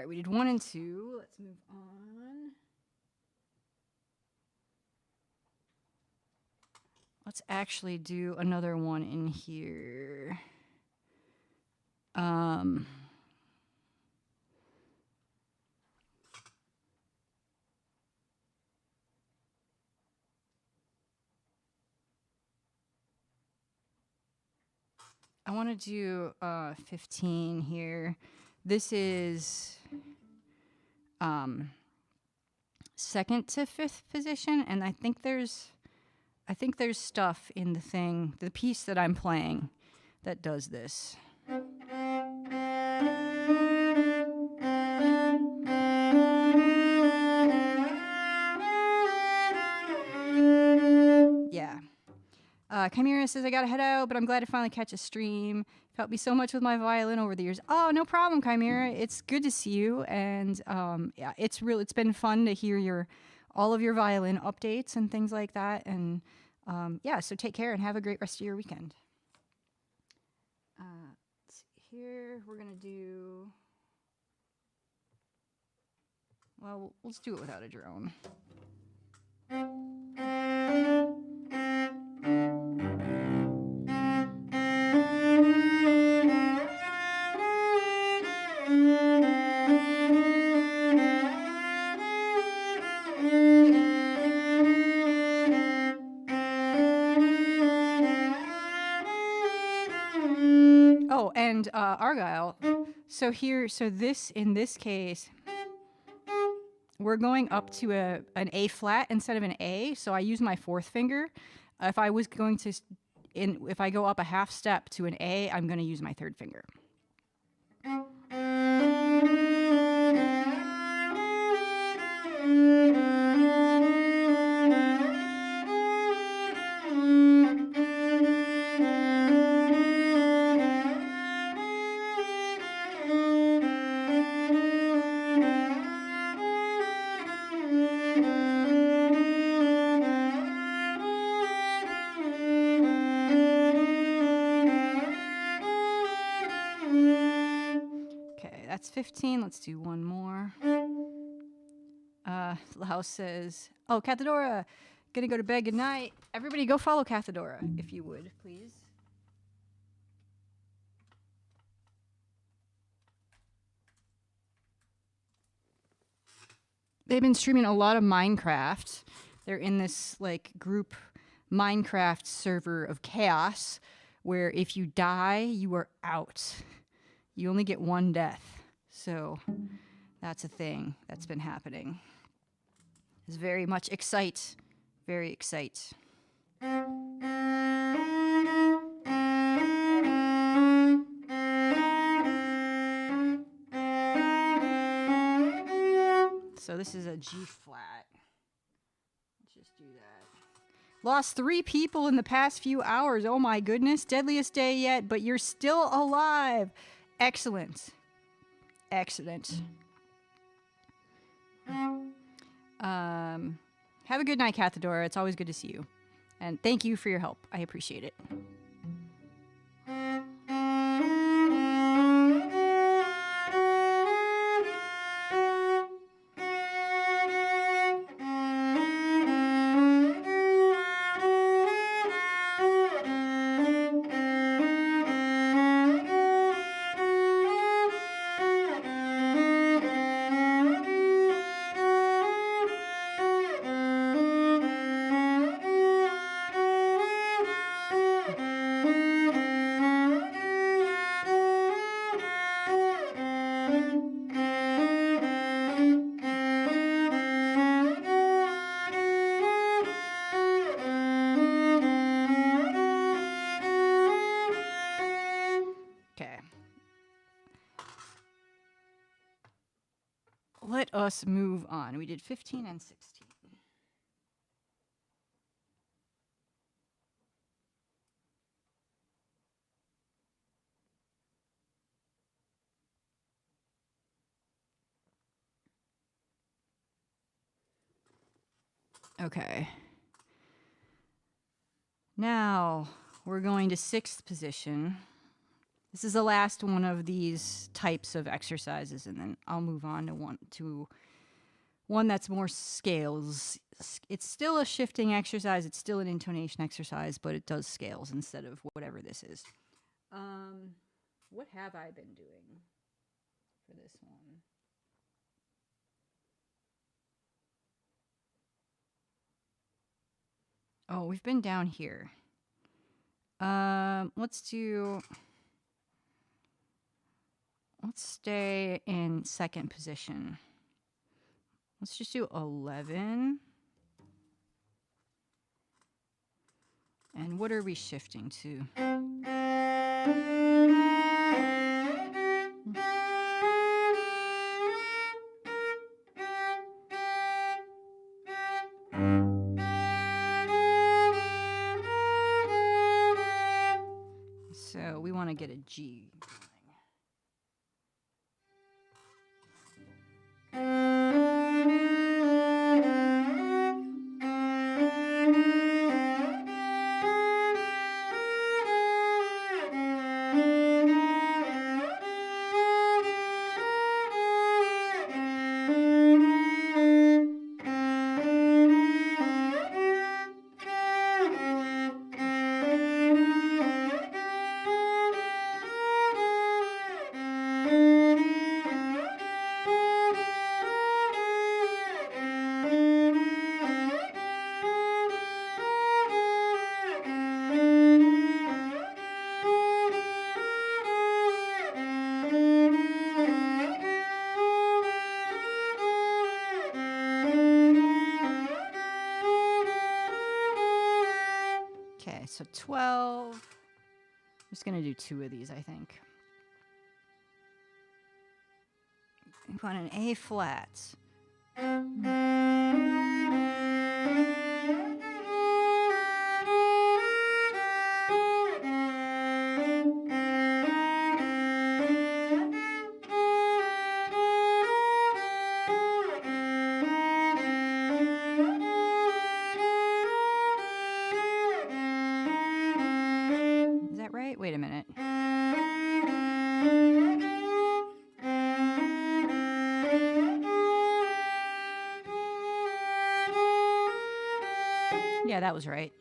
Speaker 1: We did 1 and 2. Let's move on. Let's actually do another one in here. I want to do 15 here. This is second to fifth position, and I think there's stuff in the piece that I'm playing that does this. Yeah. Chimera says, I gotta head out, but I'm glad to finally catch a stream. You've helped me so much with my violin over the years. Oh, no problem, Chimera. It's good to see you. And yeah, it's been fun to hear all of your violin updates and things like that. And yeah, so take care and have a great rest of your weekend. Let's see here. We're gonna do, well, let's do it without a drone. Oh, and Argyle. So in this case, we're going up to an A flat instead of an A. So I use my fourth finger. If I was going to, if I go up a half step to an A, I'm going to use my third finger. That's 15. Let's do one more. Laos says, oh, Cathedora, gonna go to bed. Good night. Everybody go follow Cathedora, if you would, please. They've been streaming a lot of Minecraft. They're in this like group Minecraft server of chaos where if you die, you are out. You only get one death. So that's a thing that's been happening. It's very much excite. Very excite. So this is a G flat. Let's just do that. Lost 3 people in the past few hours. Oh my goodness. Deadliest day yet, but you're still alive. Excellent. Excellent. Have a good night, Cathedora. It's always good to see you. And thank you for your help. I appreciate it. Let us move on. We did 15 and 16. Okay. Now we're going to 6th position. This is the last one of these types of exercises, and then I'll move on to one that's more scales. It's still a shifting exercise. It's still an intonation exercise, but it does scales instead of whatever this is. What have I been doing for this one? Oh, we've been down here. Let's stay in 2nd position. Let's just do 11. And what are we shifting to? to get a G Okay, so 12. I'm just going to do 2 of these, I think. I'm on an A flat. Is that right? Wait a minute. Yeah, that was right.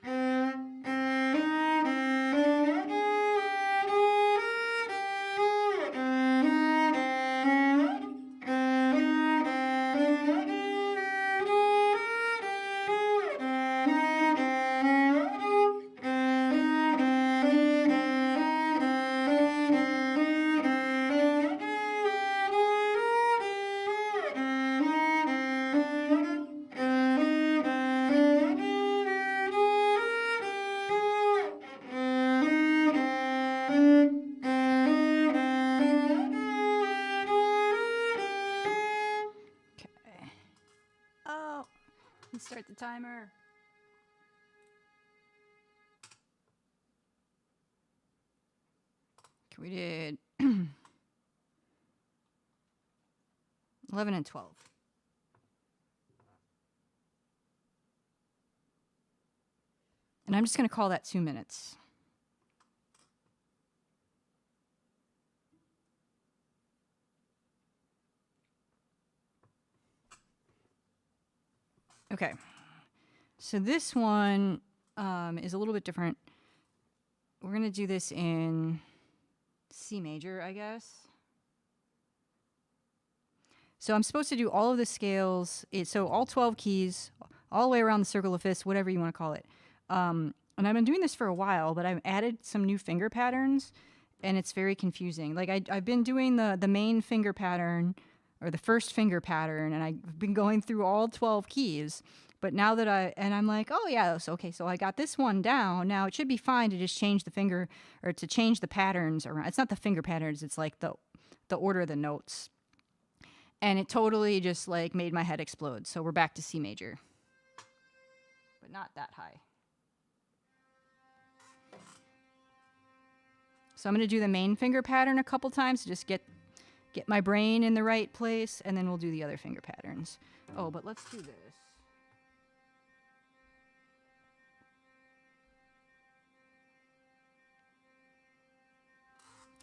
Speaker 1: Start the timer. Okay, we did 11 and 12. And I'm just going to call that 2 minutes. Okay, so this one is a little bit different. We're going to do this in C major, I guess. So I'm supposed to do all of the scales, so all 12 keys, all the way around the circle of fifths, whatever you want to call it. And I've been doing this for a while, but I've added some new finger patterns, and it's very confusing. Like I've been doing the main finger pattern, or the first finger pattern, and I've been going through all 12 keys. But now that I'm like, oh yeah, so, okay, so I got this one down. Now it should be fine to just change the finger, or to change the patterns around. It's not the finger patterns, it's like the order of the notes. And it totally just like made my head explode. So we're back to C major, but not that high. So I'm going to do the main finger pattern a couple times to just get my brain in the right place, and then we'll do the other finger patterns. Oh, but let's do this.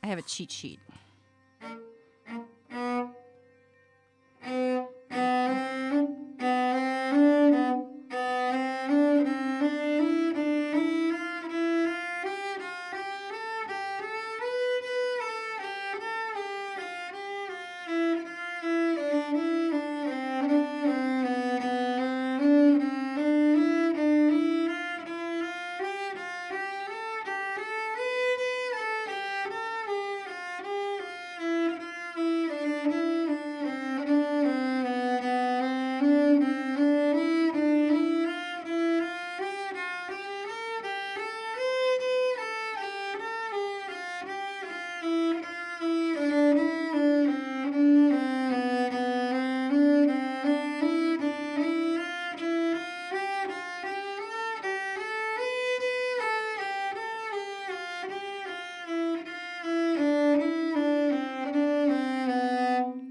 Speaker 1: I have a cheat sheet.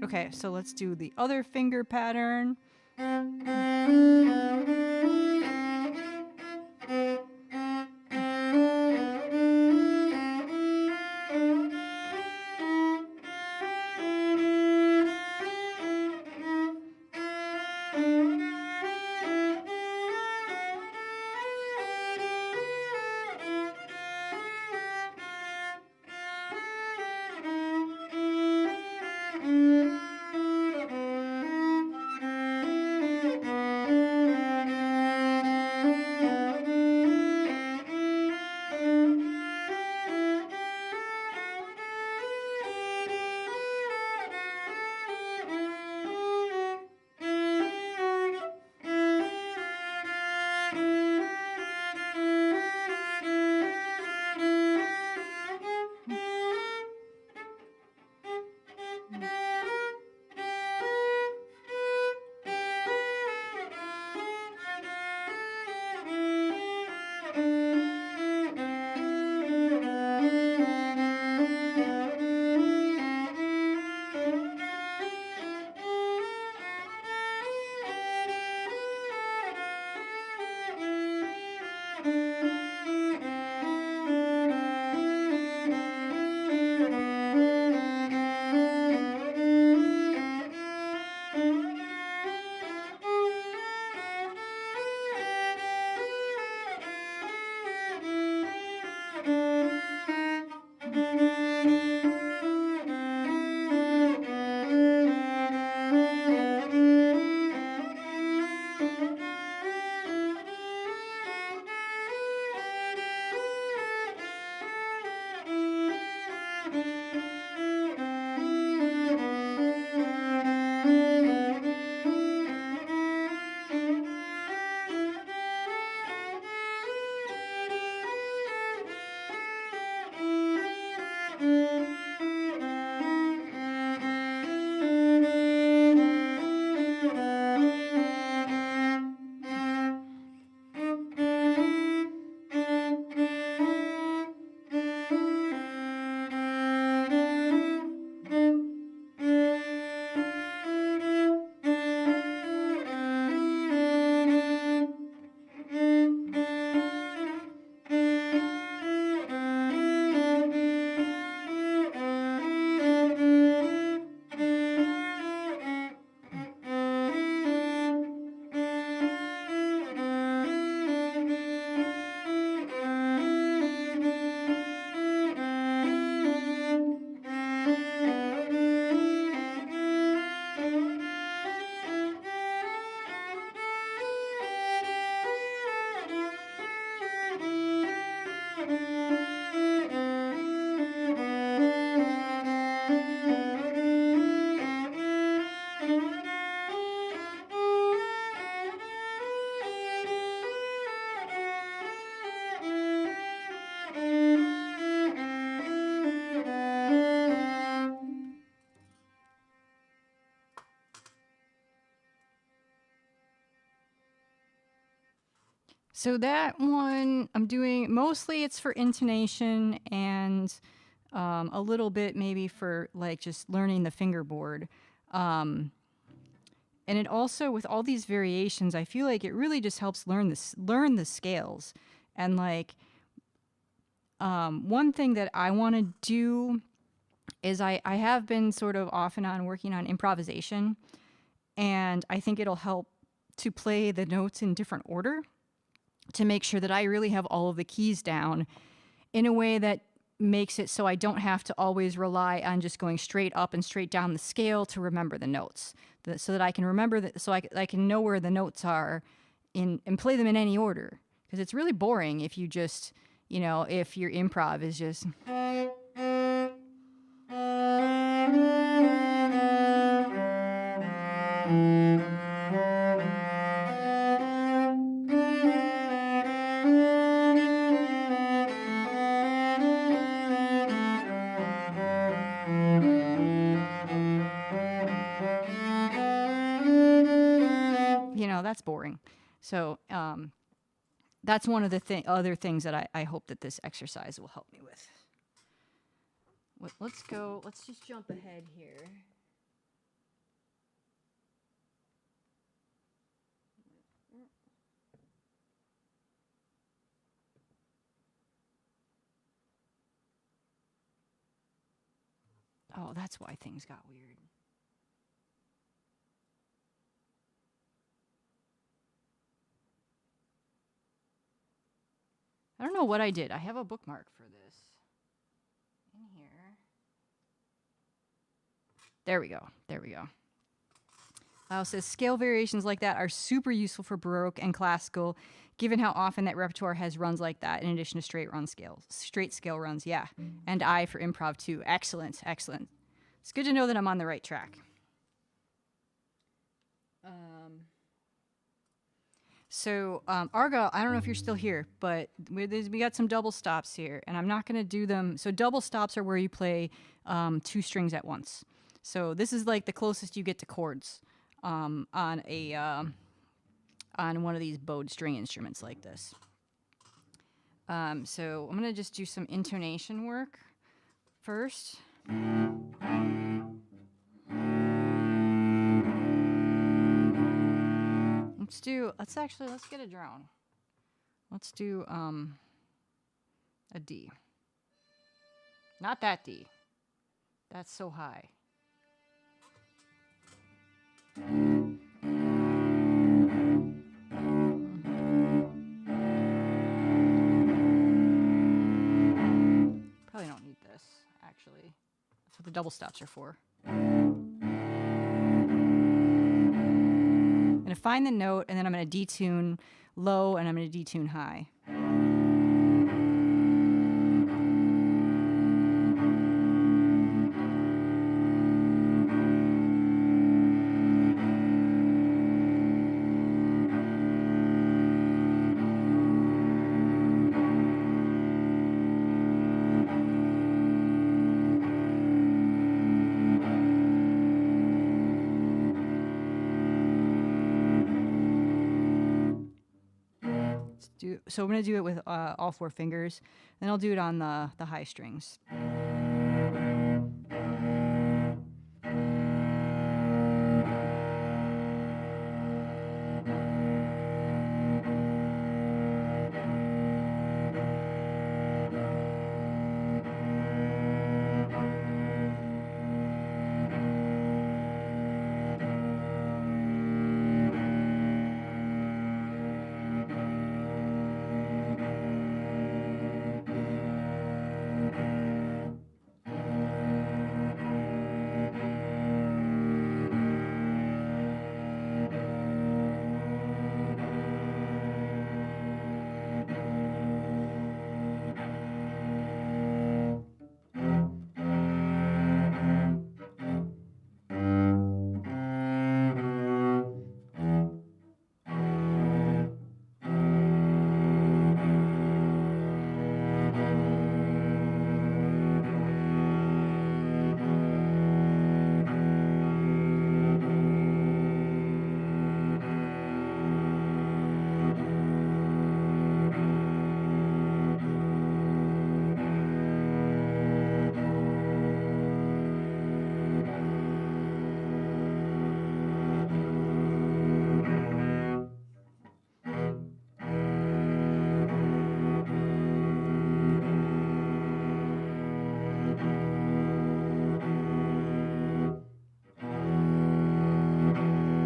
Speaker 1: Okay, so let's do the other finger pattern. So that one I'm doing mostly it's for intonation and a little bit maybe for like just learning the fingerboard. And it also with all these variations, I feel like it really just helps learn the scales. And like one thing that I want to do is I have been sort of off and on working on improvisation, and I think it'll help to play the notes in different order to make sure that I really have all of the keys down in a way that makes it so I don't have to always rely on just going straight up and straight down the scale to remember the notes, so that I can remember that, so I can know where the notes are and play them in any order. Because it's really boring if you just, if your improv is just. That's boring. So that's one of the other things that I hope that this exercise will help me with. Let's just jump ahead here. Oh, that's why things got weird. I don't know what I did. I have a bookmark for this in here. There we go. There we go. It says scale variations like that are super useful for Baroque and classical, given how often that repertoire has runs like that in addition to straight scale runs. Yeah. And I for improv too. Excellent. Excellent. It's good to know that I'm on the right track. Argo, I don't know if you're still here, but we got some double stops here, and I'm not going to do them. So double stops are where you play 2 strings at once. So this is like the closest you get to chords on one of these bowed string instruments like this. So I'm going to just do some intonation work first. Let's get a drone. Let's do a D. Not that D. That's so high. Probably don't need this, actually. That's what the double stops are for. I'm going to find the note, and then I'm going to detune low, and I'm going to detune high. So I'm going to do it with all 4 fingers. Then I'll do it on the high strings.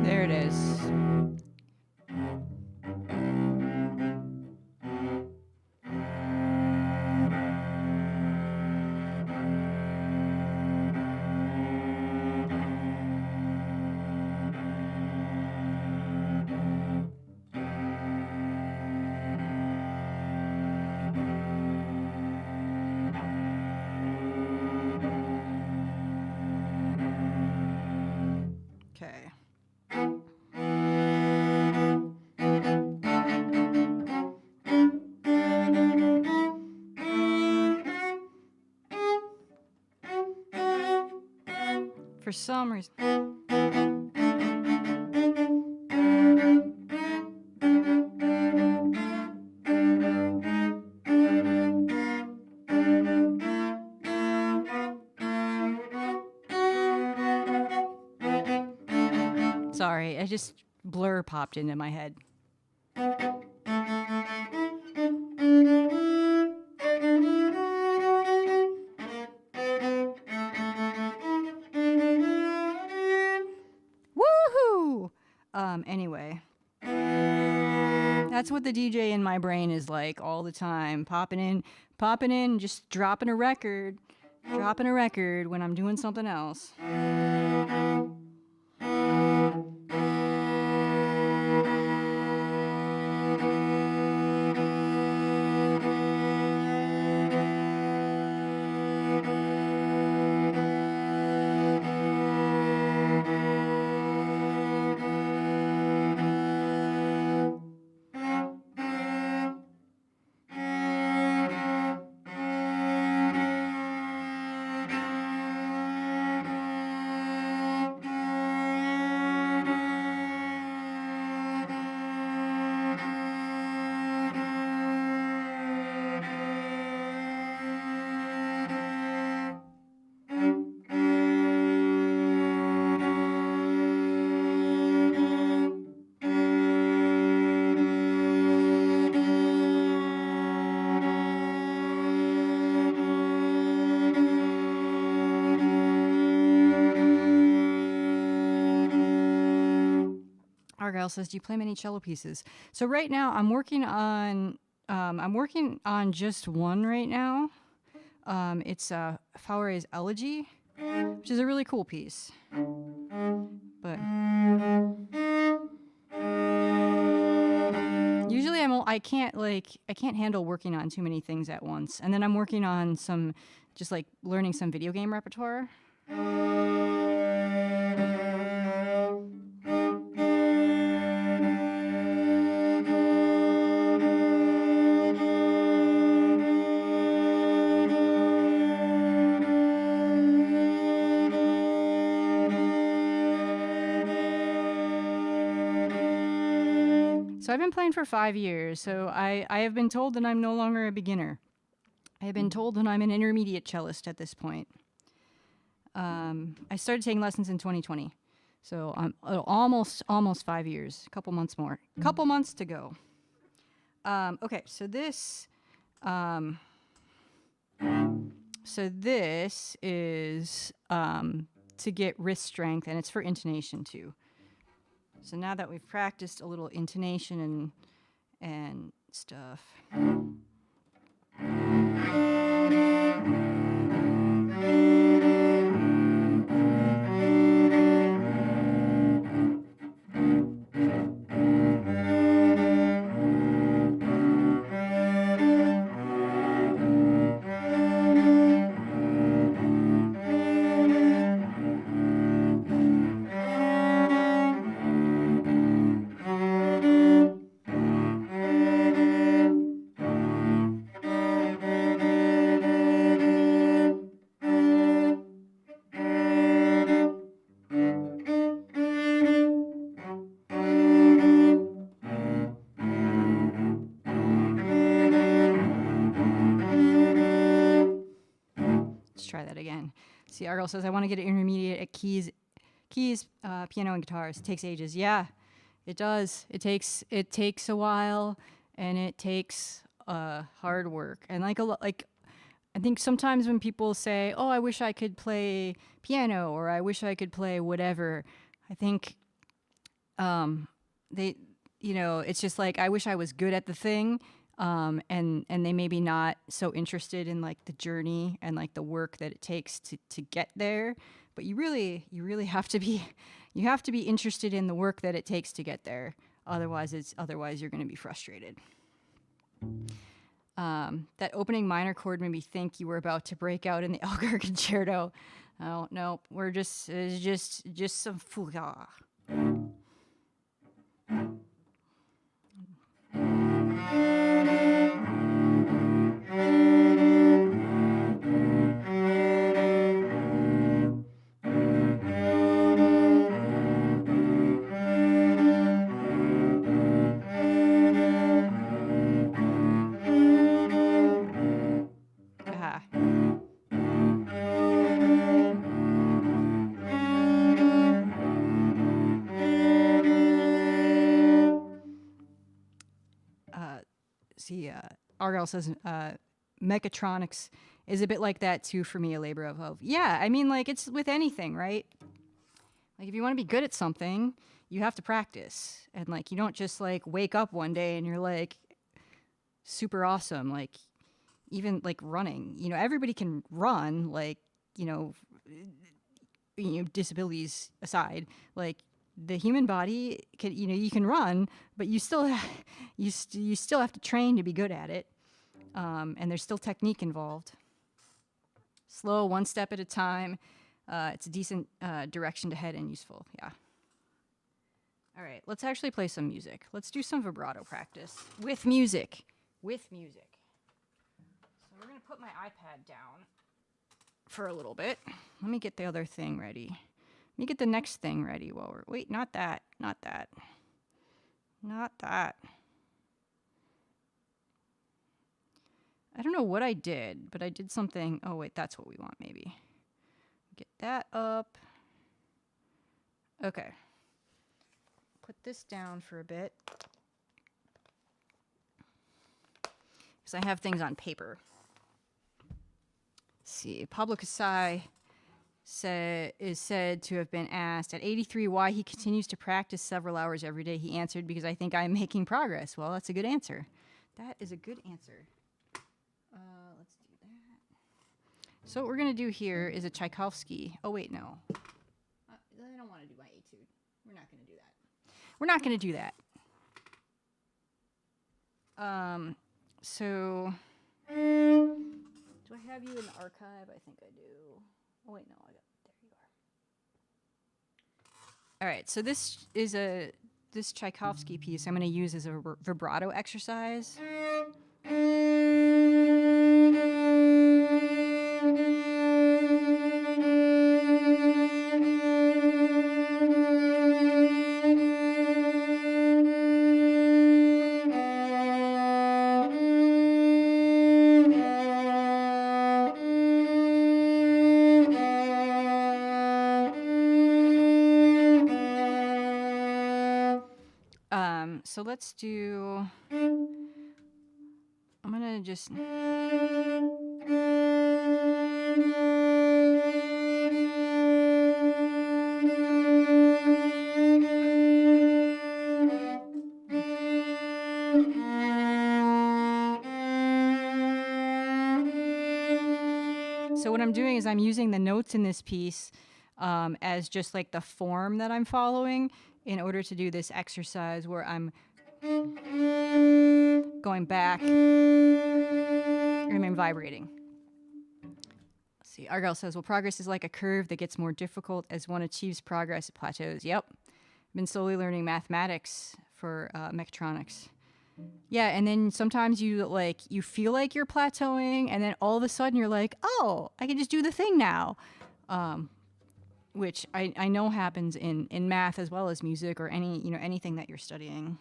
Speaker 1: There it is. Okay. For some reason. Sorry, I just blur popped into my head. Anyway, that's what the DJ in my brain is like all the time. Popping in, just dropping a record when I'm doing something else. Argyle says, "Do you play many cello pieces?" So right now, I'm working on just one right now. It's Faure's Elegie, which is a really cool piece. But usually I can't handle working on too many things at once. And then I'm working on just like learning some video game repertoire. So I've been playing for 5 years, so I have been told that I'm no longer a beginner. I have been told that I'm an intermediate cellist at this point. I started taking lessons in 2020, so I'm almost 5 years, a couple months more. Couple months to go. Okay, so this is to get wrist strength, and it's for intonation too. So now that we've practiced a little intonation and stuff. Try that again. See, Argyle says, "I want to get an intermediate at keys, piano, and guitars. It takes ages." Yeah, it does. It takes a while, and it takes hard work. And I think sometimes when people say, "Oh, I wish I could play piano," or "I wish I could play whatever," I think it's just like, I wish I was good at the thing. And they maybe not so interested in like the journey and like the work that it takes to get there. But you really have to be interested in the work that it takes to get there. Otherwise you're going to be frustrated. That opening minor chord made me think you were about to break out in the Elgar concerto. Oh no, it's just some Feuillard. Argyle says mechatronics is a bit like that too for me, a labor of love. Yeah, I mean, like, it's with anything, right? Like if you want to be good at something, you have to practice. And like you don't just like wake up one day and you're like super awesome. Like even like running, you know, everybody can run, like, disabilities aside, like the human body can, you can run, but you still you still have to train to be good at it. And there's still technique involved. Slow, one step at a time. It's a decent direction to head and useful. Yeah. All right, let's actually play some music. Let's do some vibrato practice with music. With music. So we're going to put my iPad down for a little bit. Let me get the other thing ready. Let me get the next thing ready while we're... Wait, not that. Not that. Not that. I don't know what I did, but I did something. Oh, wait, that's what we want, maybe. Get that up. Okay. Put this down for a bit. Because I have things on paper. Let's see. Pablo Casai is said to have been asked at 83 why he continues to practice several hours every day. He answered, because I think I'm making progress. Well, that's a good answer. That is a good answer. Let's do that. So what we're going to do here is a Tchaikovsky. Oh, wait, no. I don't want to do my etude. We're not going to do that. We're not going to do that. So, do I have you in the archive? I think I do. Oh, wait, no. There you are. All right, so this is this Tchaikovsky piece I'm going to use as a vibrato exercise. So let's do, I'm gonna just, so what I'm doing is I'm using the notes in this piece as just like the form that I'm following in order to do this exercise where I'm going back and I'm vibrating. Let's see, Argyle says, well, progress is like a curve that gets more difficult as one achieves progress, it plateaus. Yep. I've been slowly learning mathematics for mechatronics. Yeah, and then sometimes you feel like you're plateauing, and then all of a sudden you're like, oh, I can just do the thing now. Which I know happens in math as well as music or anything that you're studying.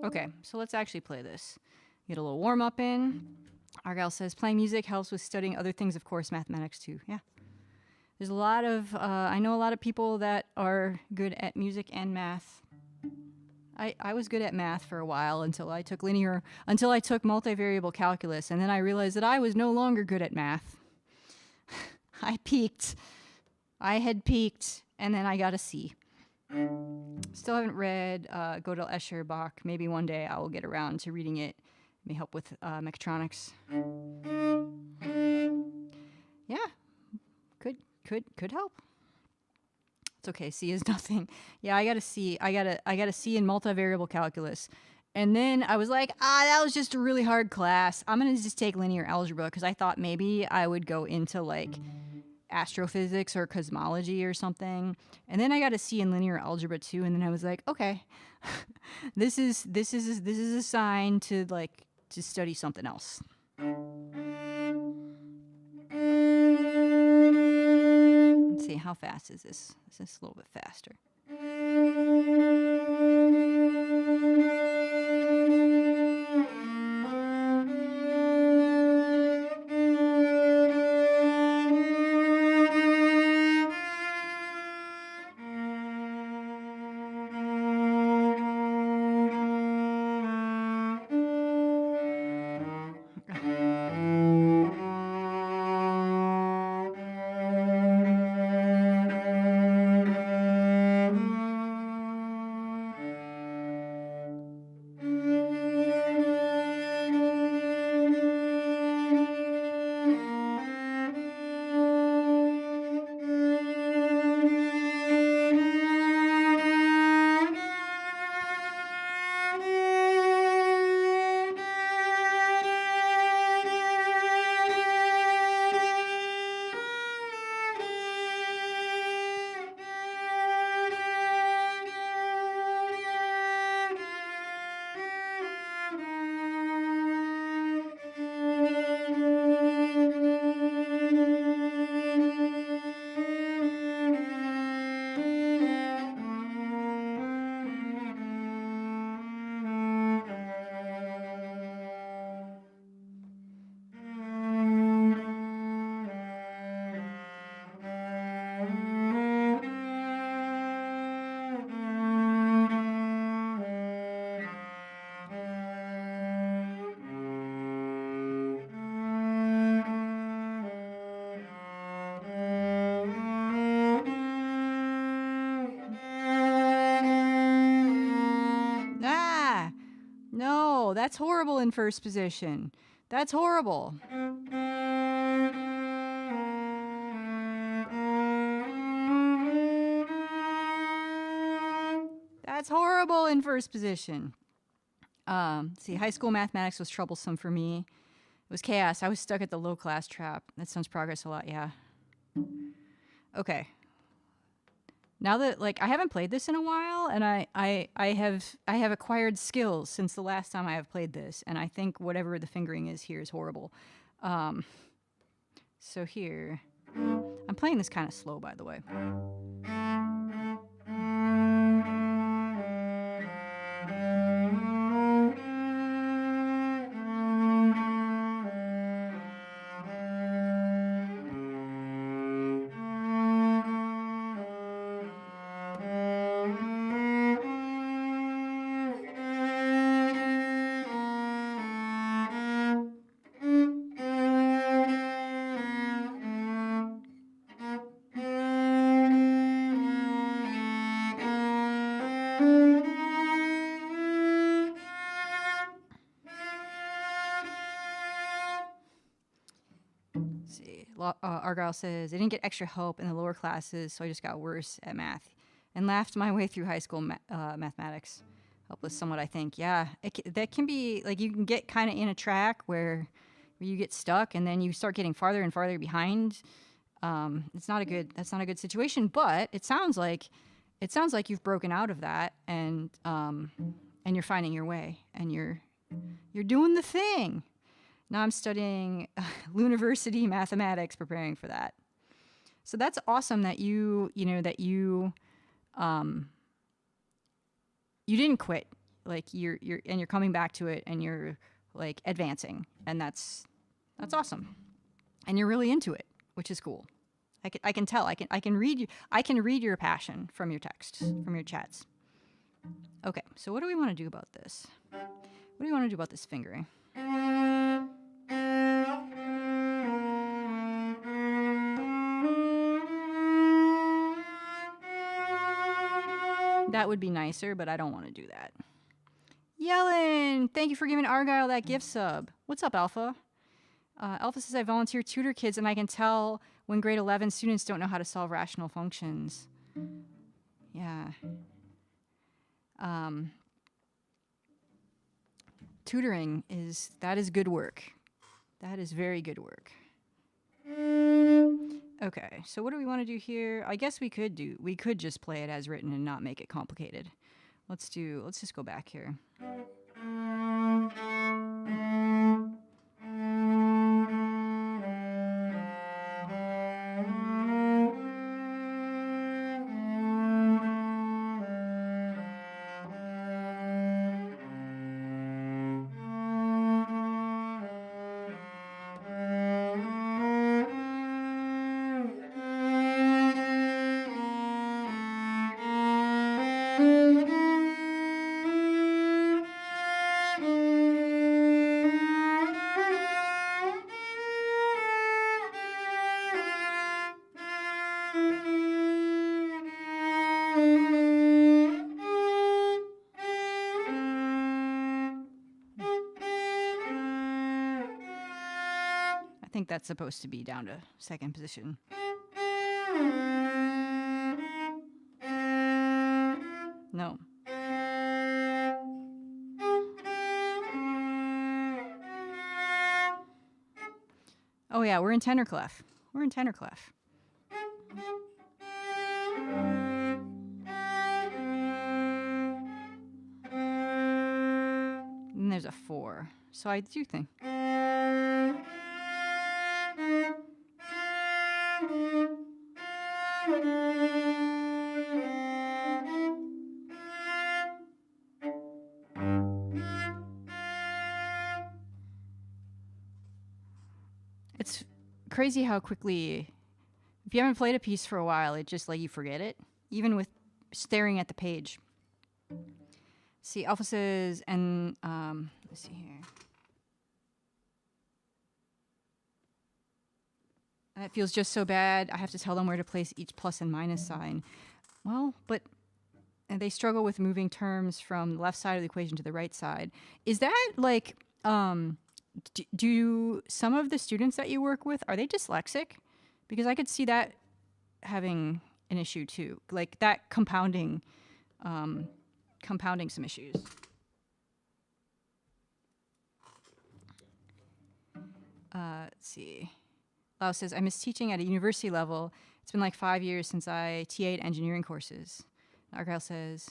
Speaker 1: Okay, so let's actually play this. Get a little warm up in. Argyle says, playing music helps with studying other things, of course, mathematics too. Yeah. There's a lot of, I know a lot of people that are good at music and math. I was good at math for a while until I took multivariable calculus, and then I realized that I was no longer good at math. I had peaked, and then I got a C. Still haven't read Gödel, Escher, Bach. Maybe one day I will get around to reading it. May help with mechatronics. Yeah, could help. It's okay. C is nothing. Yeah, I got a C. I got a C in multivariable calculus. And then I was like, that was just a really hard class. I'm going to just take linear algebra because I thought maybe I would go into like astrophysics or cosmology or something. And then I got a C in linear algebra too. And then I was like, okay, this is a sign to like to study something else. Let's see, how fast is this? Is this a little bit faster? No, that's horrible in first position. That's horrible. That's horrible in first position. See, high school mathematics was troublesome for me. It was chaos. I was stuck at the low class trap. That sounds progress a lot, yeah. Okay. Now that like I haven't played this in a while, and I have acquired skills since the last time I have played this, and I think whatever the fingering is here is horrible. So here, I'm playing this kind of slow, by the way. Argyle says, I didn't get extra help in the lower classes, so I just got worse at math and laughed my way through high school mathematics. Helpless somewhat, I think. Yeah, that can be, like, you can get kind of in a track where you get stuck and then you start getting farther and farther behind. That's not a good situation, but it sounds like you've broken out of that and you're finding your way and you're doing the thing. Now I'm studying university mathematics, preparing for that. So that's awesome that you didn't quit. Like you're coming back to it and you're like advancing, and that's awesome. And you're really into it, which is cool. I can tell. I can read you. I can read your passion from your texts, from your chats. Okay, so what do we want to do about this? What do you want to do about this fingering? That would be nicer, but I don't want to do that. Yellen, thank you for giving Argyle that gift sub. What's up, Alpha? Alpha says, I volunteer tutor kids, and I can tell when grade 11 students don't know how to solve rational functions. Yeah. Tutoring is good work. That is very good work. Okay, so what do we want to do here? I guess we could just play it as written and not make it complicated. Let's just go back here. I think that's supposed to be down to second position. No. Oh yeah, we're in tenor clef. We're in tenor clef. And there's a 4. So I do think. It's crazy how quickly, if you haven't played a piece for a while, it just like you forget it, even with staring at the page. See, Alpha says, and let's see here. And it feels just so bad. I have to tell them where to place each plus and minus sign. Well, but and they struggle with moving terms from the left side of the equation to the right side. Is that like, do some of the students that you work with, are they dyslexic? Because I could see that having an issue too, like that compounding some issues. Let's see. Lau says, I miss teaching at a university level. It's been like 5 years since I TA'd engineering courses. Argyle says,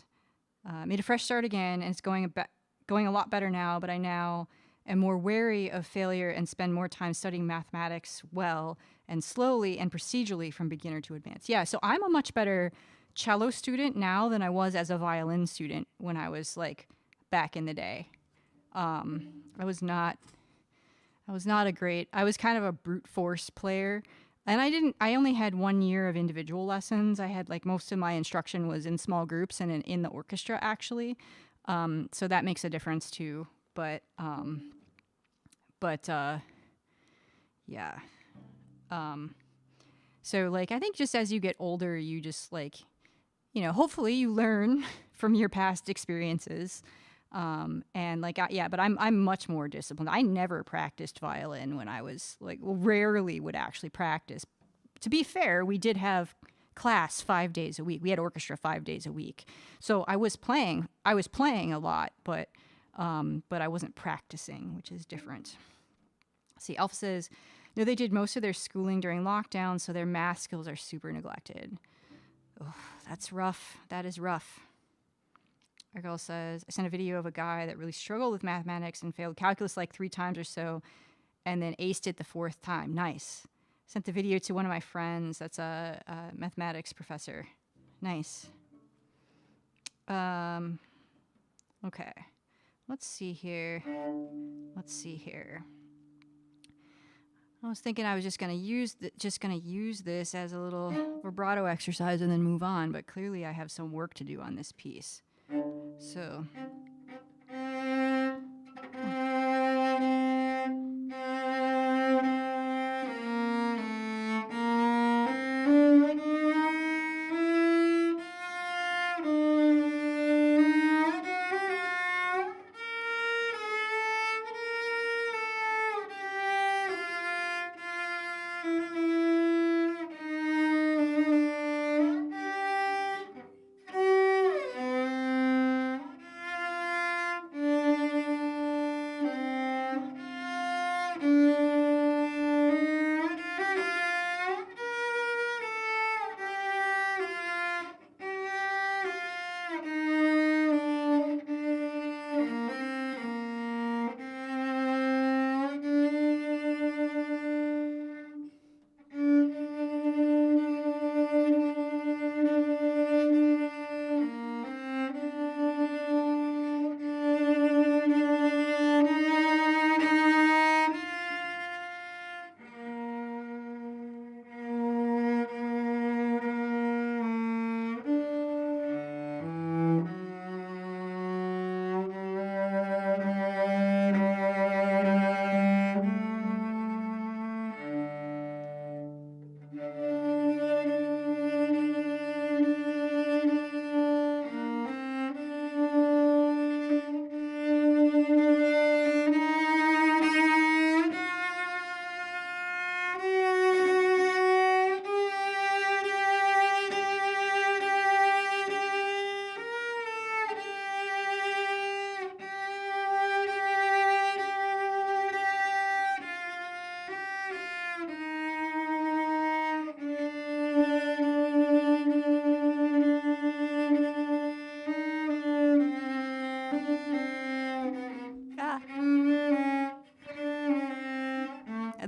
Speaker 1: made a fresh start again, and it's going a lot better now, but I now am more wary of failure and spend more time studying mathematics well and slowly and procedurally from beginner to advanced. Yeah, so I'm a much better cello student now than I was as a violin student when I was like back in the day. I was kind of a brute force player. And I only had 1 year of individual lessons. I had like most of my instruction was in small groups and in the orchestra actually. So that makes a difference too. But yeah. So like, I think just as you get older, you just like, you know, hopefully you learn from your past experiences. And like, but I'm much more disciplined. I never practiced violin when I was like, rarely would actually practice. To be fair, we did have class 5 days a week. We had orchestra 5 days a week. So I was playing a lot, but I wasn't practicing, which is different. See, Alpha says, no, they did most of their schooling during lockdown, so their math skills are super neglected. Oh, that's rough. That is rough. Our girl says, I sent a video of a guy that really struggled with mathematics and failed calculus like 3 times or so, and then aced it the 4th time. Nice. Sent the video to one of my friends that's a mathematics professor. Nice. Okay. Let's see here. I was thinking I was just gonna use this as a little vibrato exercise and then move on, but clearly I have some work to do on this piece. So.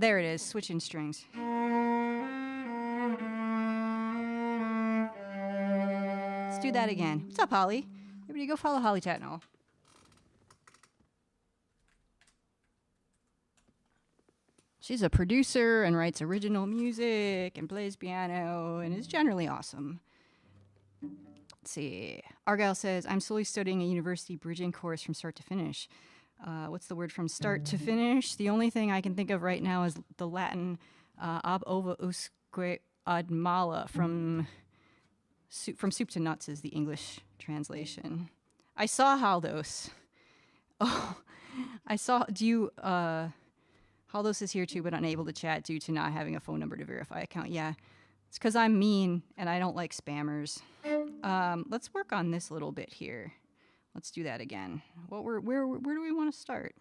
Speaker 1: There it is, switching strings. Let's do that again. What's up, Holly? Everybody go follow Holly Tatnall. She's a producer and writes original music and plays piano and is generally awesome. Let's see. Argyle says, I'm slowly studying a university bridging course from start to finish. What's the word from start to finish? The only thing I can think of right now is the Latin ab ova usque ad mala from Soup to Nuts is the English translation. I saw Haldos. Oh, I saw, Haldos is here too, but unable to chat due to not having a phone number to verify account. Yeah, it's because I'm mean and I don't like spammers. Let's work on this little bit here. Let's do that again. Where do we want to start?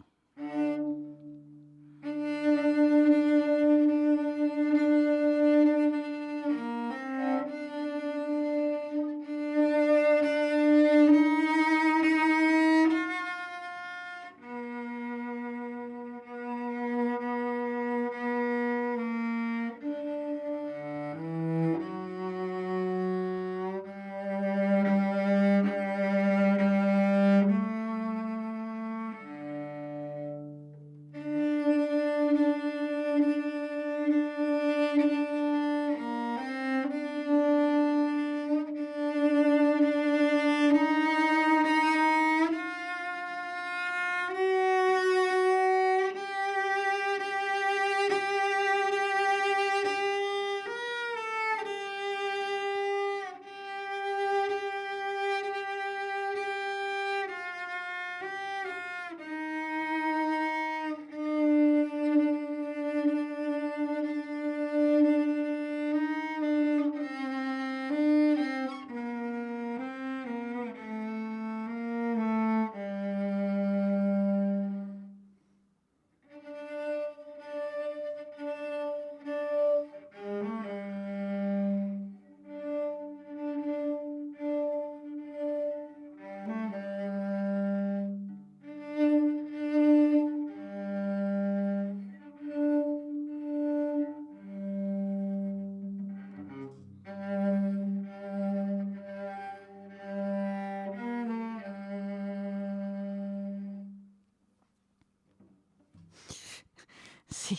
Speaker 1: See,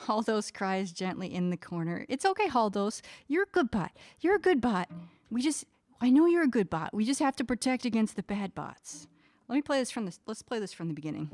Speaker 1: Haldos cries gently in the corner. It's okay, Haldos. You're a good bot. You're a good bot. I know you're a good bot. We just have to protect against the bad bots. Let's play this from the beginning.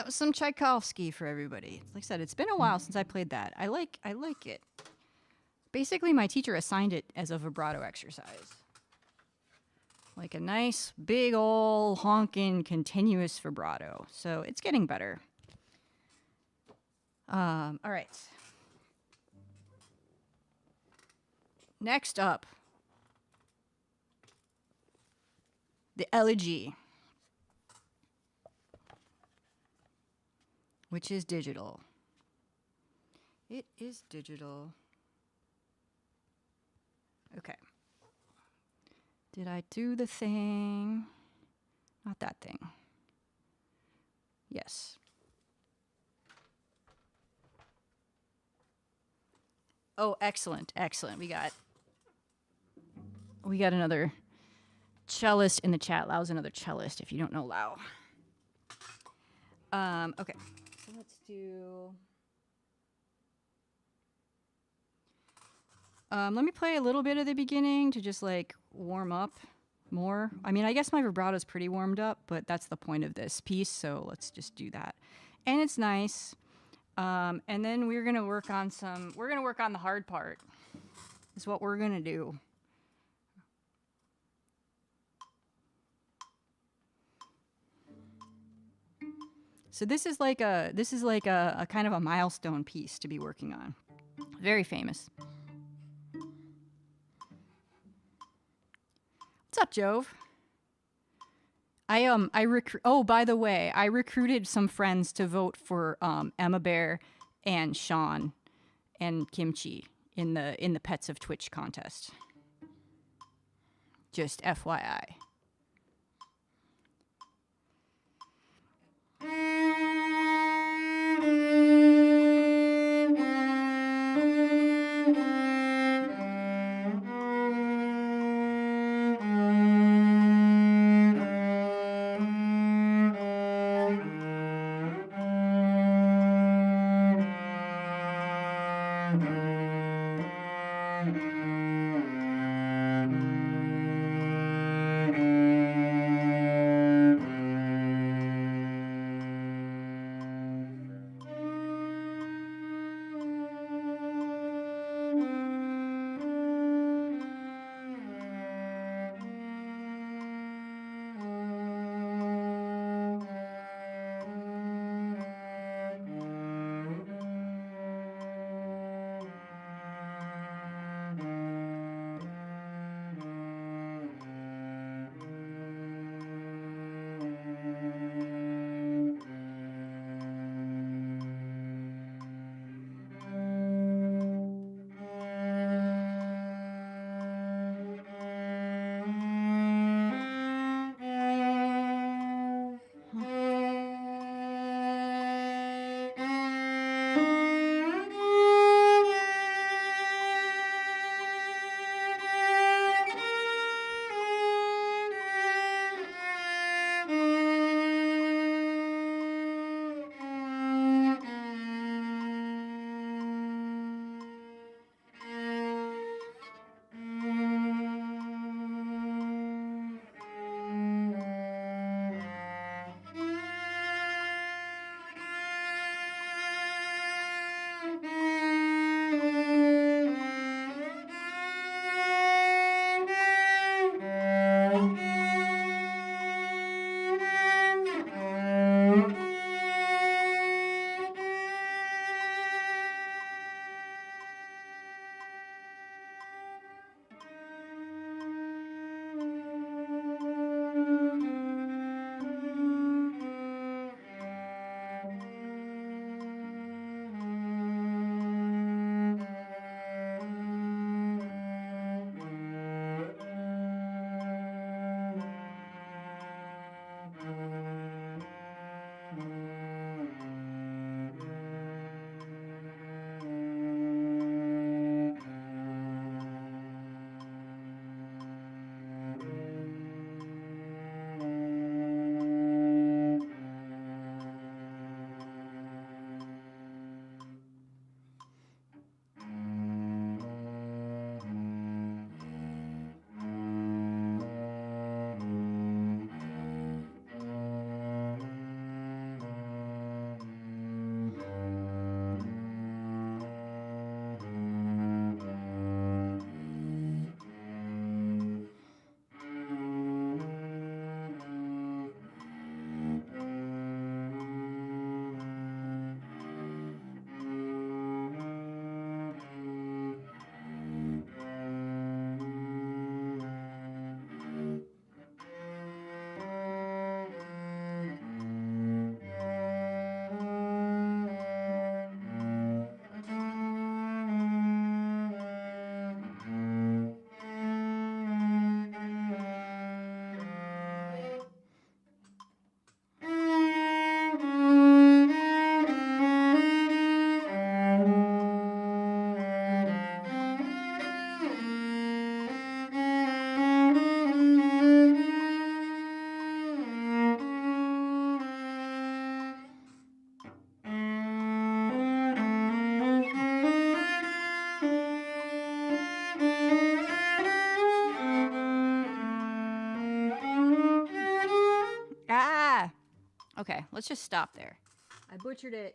Speaker 1: That was some Tchaikovsky for everybody. Like I said, it's been a while since I played that. I like it. Basically, my teacher assigned it as a vibrato exercise. Like a nice, big ol' honking, continuous vibrato. So it's getting better. All right. Next up, the Elegie, which is digital. It is digital. Okay. Did I do the thing? Not that thing. Yes. Oh, excellent, excellent. We got another cellist in the chat. Lau's another cellist if you don't know Lau. Okay. So let's do let me play a little bit of the beginning to just like warm up more. I mean, I guess my vibrato is pretty warmed up, but that's the point of this piece, so let's just do that. And it's nice. And then we're gonna work on the hard part. Is what we're gonna do. So this is like a kind of a milestone piece to be working on. Very famous. What's up, Jove? Oh, by the way, I recruited some friends to vote for Emma Bear and Sean and Kimchi in the Pets of Twitch contest. Just FYI. let's just stop there. I butchered it.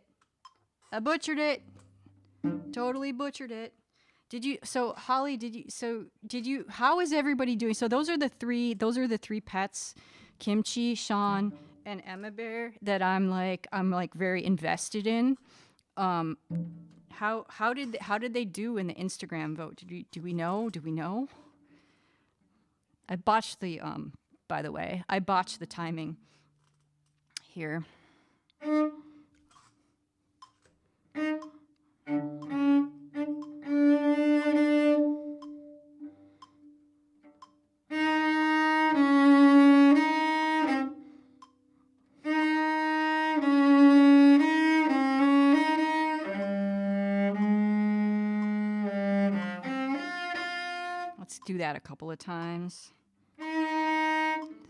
Speaker 1: I butchered it. Totally butchered it. Holly, how is everybody doing? So those are the three pets, Kimchi, Sean, and Emma Bear, that I'm very invested in. How did they do in the Instagram vote? Do we know? I botched the by the way, I botched the timing here. Let's do that a couple of times.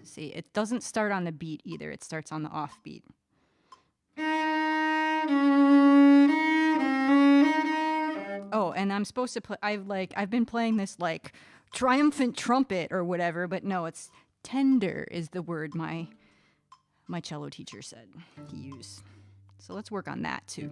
Speaker 1: See, it doesn't start on the beat either. It starts on the off beat. Oh, and I'm supposed to play. I've been playing this like triumphant trumpet or whatever, but no, it's tender is the word my cello teacher said he used. So let's work on that too.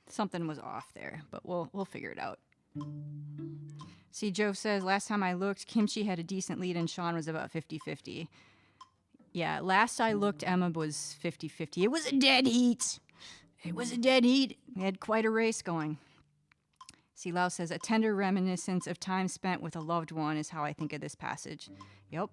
Speaker 1: Something was off there, but we'll figure it out. See, Joe says, last time I looked, Kimchi had a decent lead and Sean was about 50-50. Yeah, last I looked, Emma was 50-50. It was a dead heat. We had quite a race going. See, Lau says, a tender reminiscence of time spent with a loved one is how I think of this passage. Yep.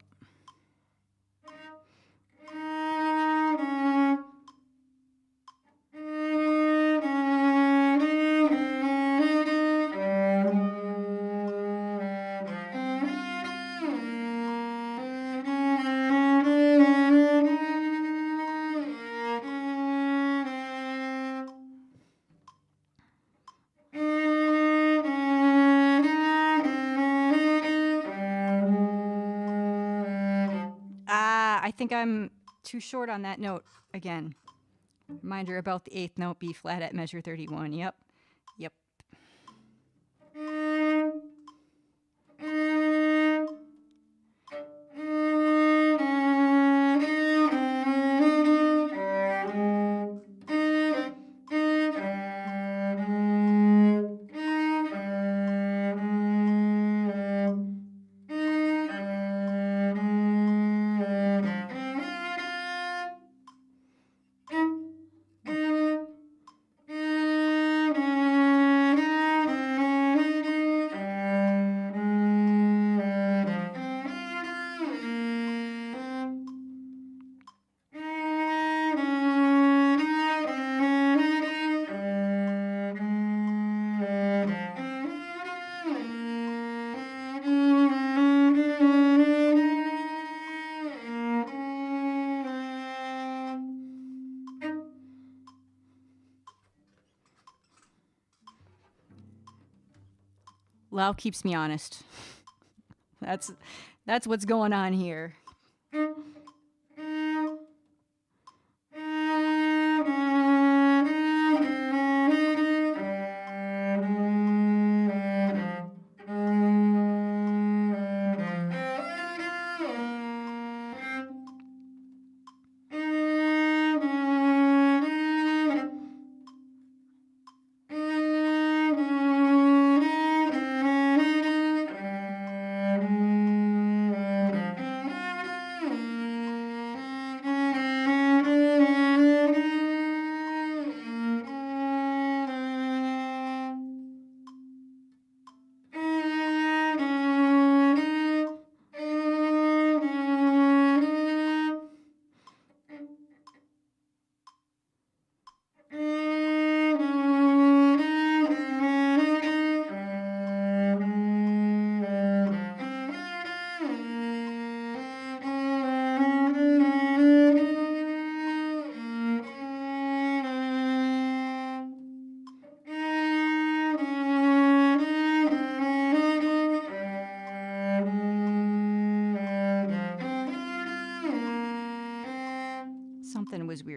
Speaker 1: I think I'm too short on that note again. Reminder about the eighth note, B flat at measure 31. Yep. Lau keeps me honest. That's what's going on here.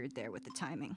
Speaker 1: weird there with the timing.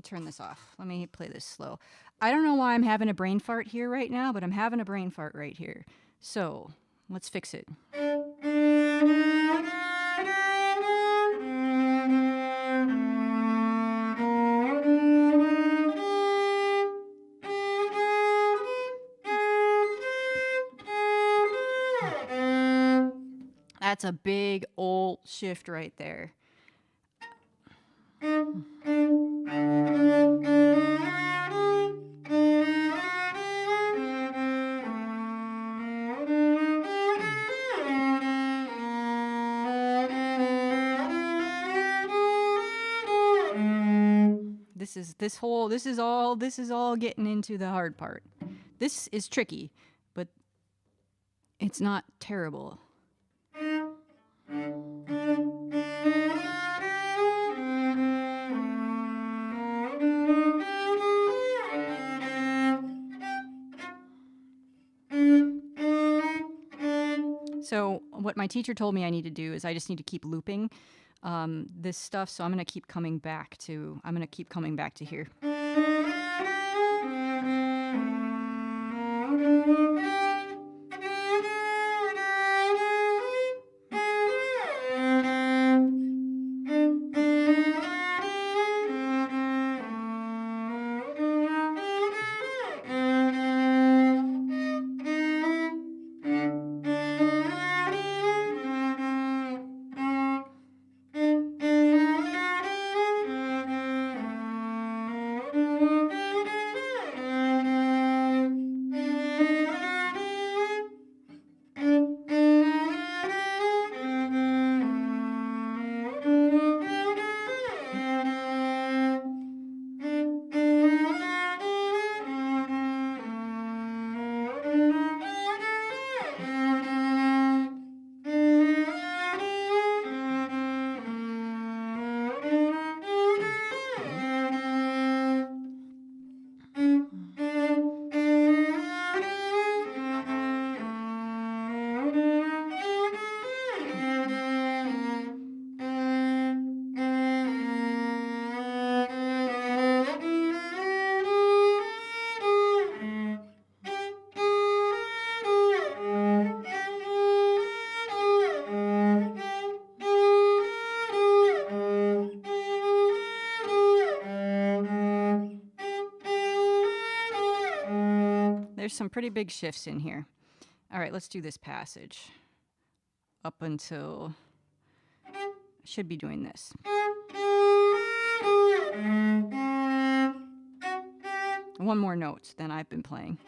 Speaker 1: Turn this off. Let me play this slow. I don't know why I'm having a brain fart here right now, but I'm having a brain fart right here. So let's fix it. That's a big old shift right there. This is all getting into the hard part. This is tricky, but it's not terrible. So what my teacher told me I need to do is I just need to keep looping this stuff. So I'm going to keep coming back to here. There's some pretty big shifts in here. All right, let's do this passage. Up until, I should be doing this. One more note than I've been playing.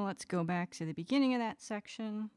Speaker 1: Let's go back to the beginning of that section.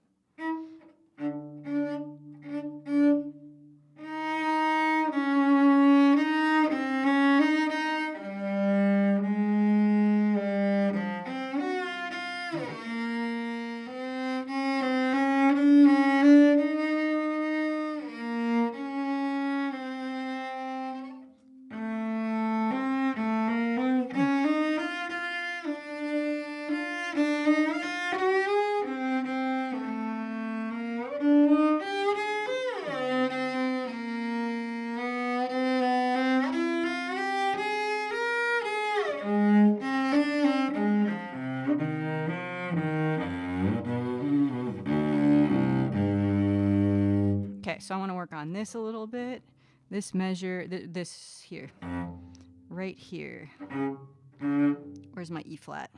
Speaker 1: so I want to work on this a little bit. This measure, this here, right here. Where's my E flat?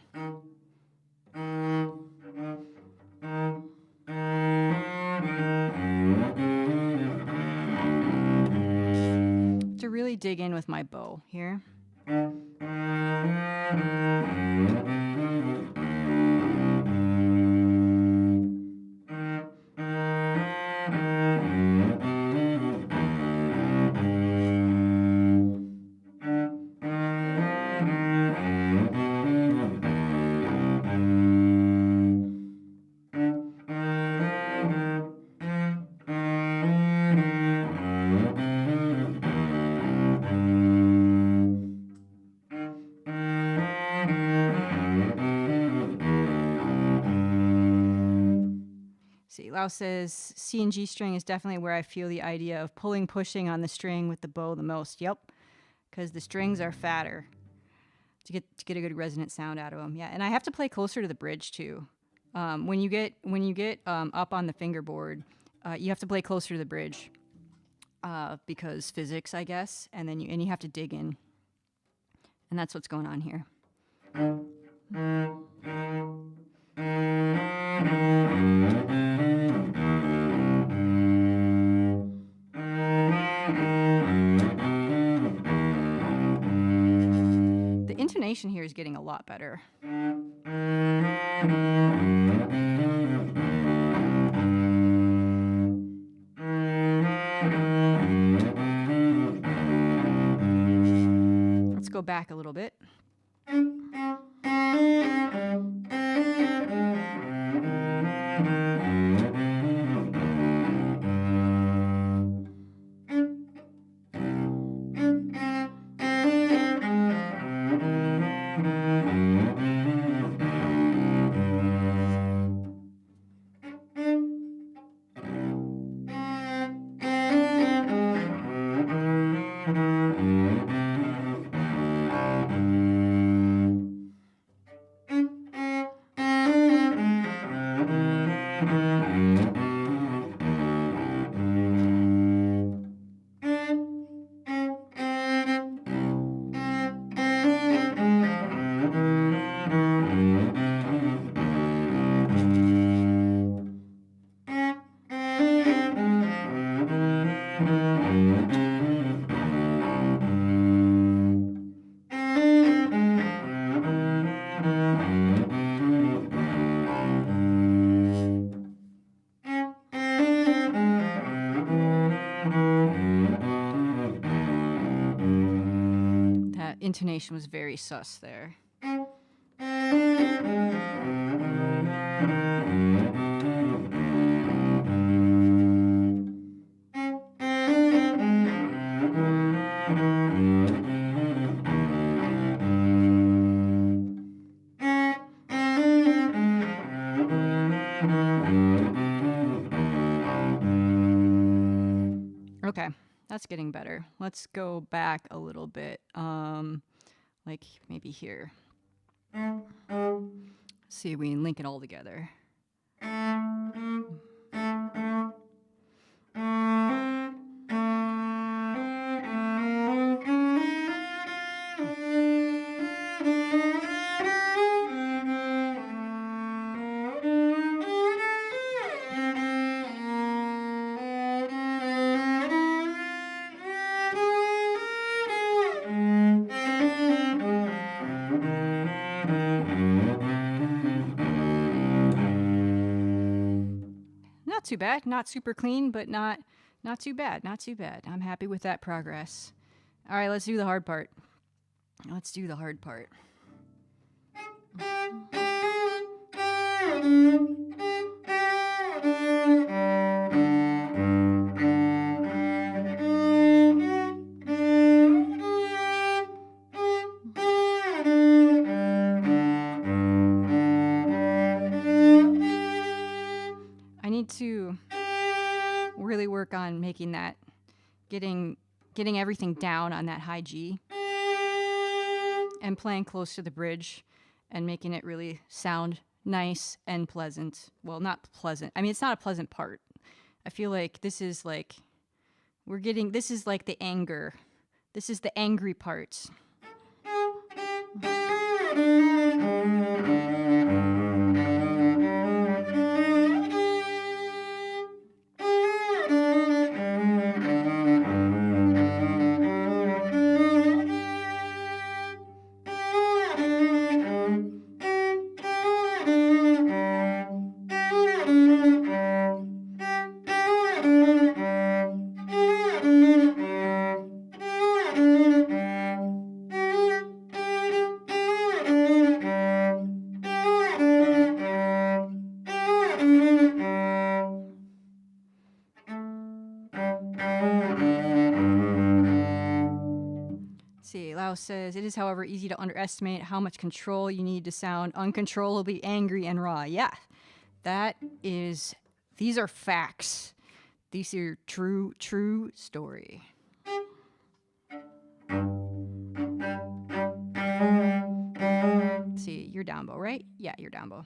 Speaker 1: To really dig in with my bow here. See, Lau says C and G string is definitely where I feel the idea of pulling, pushing on the string with the bow the most. Yep, because the strings are fatter to get a good resonant sound out of them. Yeah, and I have to play closer to the bridge too. When you get up on the fingerboard, you have to play closer to the bridge because physics, I guess. And then you have to dig in, and that's what's going on here. The intonation here is getting a lot better. Let's go back a little bit. Intonation was very sus there. Okay, that's getting better. Let's go back a little bit. Like maybe here. See if we can link it all together. Not too bad. Not super clean, but not too bad. Not too bad. I'm happy with that progress. All right, let's do the hard part. Let's do the hard part. To really work on making that, getting everything down on that high G and playing close to the bridge and making it really sound nice and pleasant. Well, not pleasant. I mean, it's not a pleasant part. I feel like this is like this is like the anger. This is the angry part. Says, it is, however, easy to underestimate how much control you need to sound uncontrollably angry and raw. Yeah, these are facts. These are true story. Let's see, you're down bow, right? Yeah, you're down bow.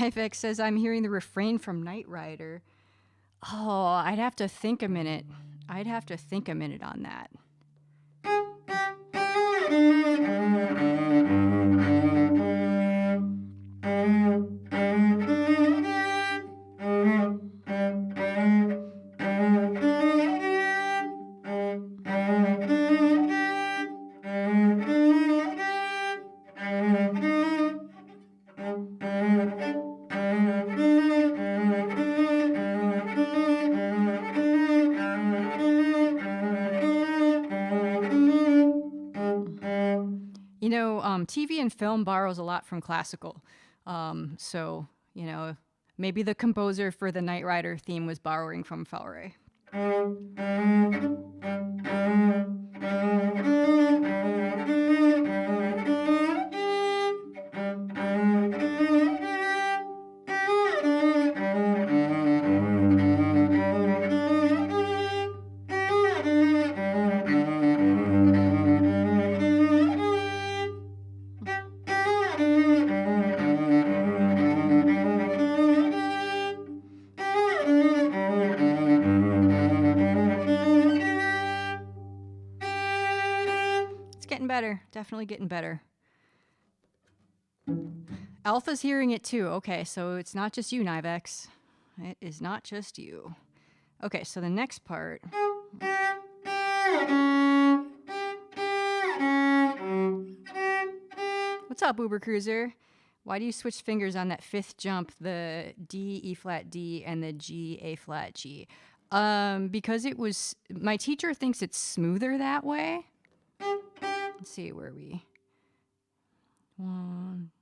Speaker 1: Knifex says, I'm hearing the refrain from Knight Rider. Oh, I'd have to think a minute. On that. TV and film borrows a lot from classical. So, maybe the composer for the Knight Rider theme was borrowing from Faure. Definitely getting better. Alpha's hearing it too. Okay, so it's not just you, Nivex. It is not just you. Okay, so the next part. What's up, Uber Cruiser? Why do you switch fingers on that fifth jump, the D, E flat D, and the G, A flat G? Because it was, my teacher thinks it's smoother that way. Let's see, where are we? One.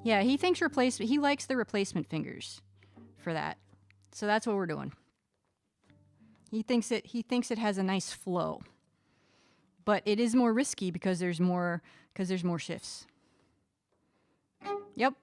Speaker 1: Yeah, he thinks replacement. He likes the replacement fingers for that. So that's what we're doing. He thinks it has a nice flow. But it is more risky because there's more shifts. Yep.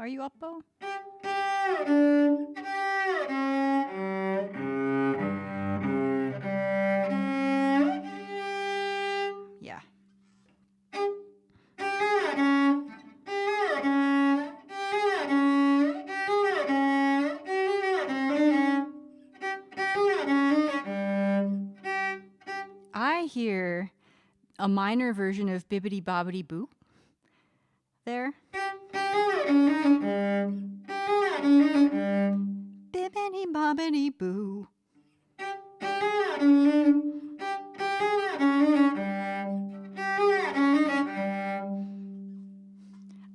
Speaker 1: Are you up, Bo? Yeah. I hear a minor version of Bibbidi Bobbidi Boo there. Bibbidi Bobbidi Boo.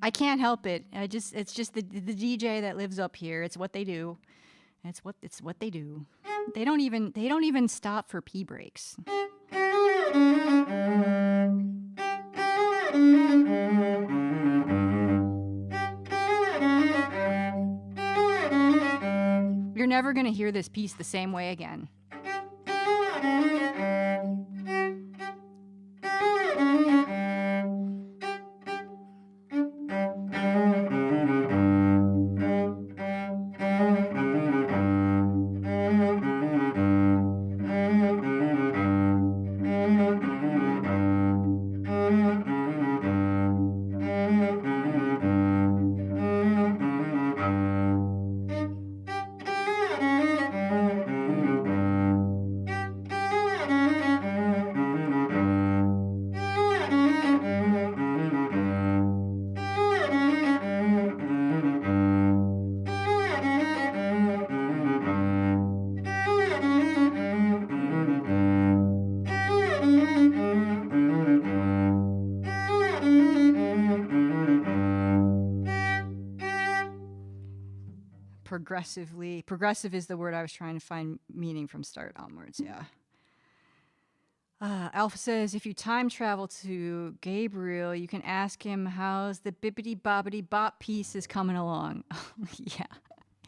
Speaker 1: I can't help it. It's just the DJ that lives up here. It's what they do. It's what they do. They don't even stop for pee breaks. You're never going to hear this piece the same way again. Progressive is the word I was trying to find meaning from start onwards. Yeah. Alpha says, if you time travel to Gabriel, you can ask him how's the bibbidi bobbidi bop piece is coming along. Yeah.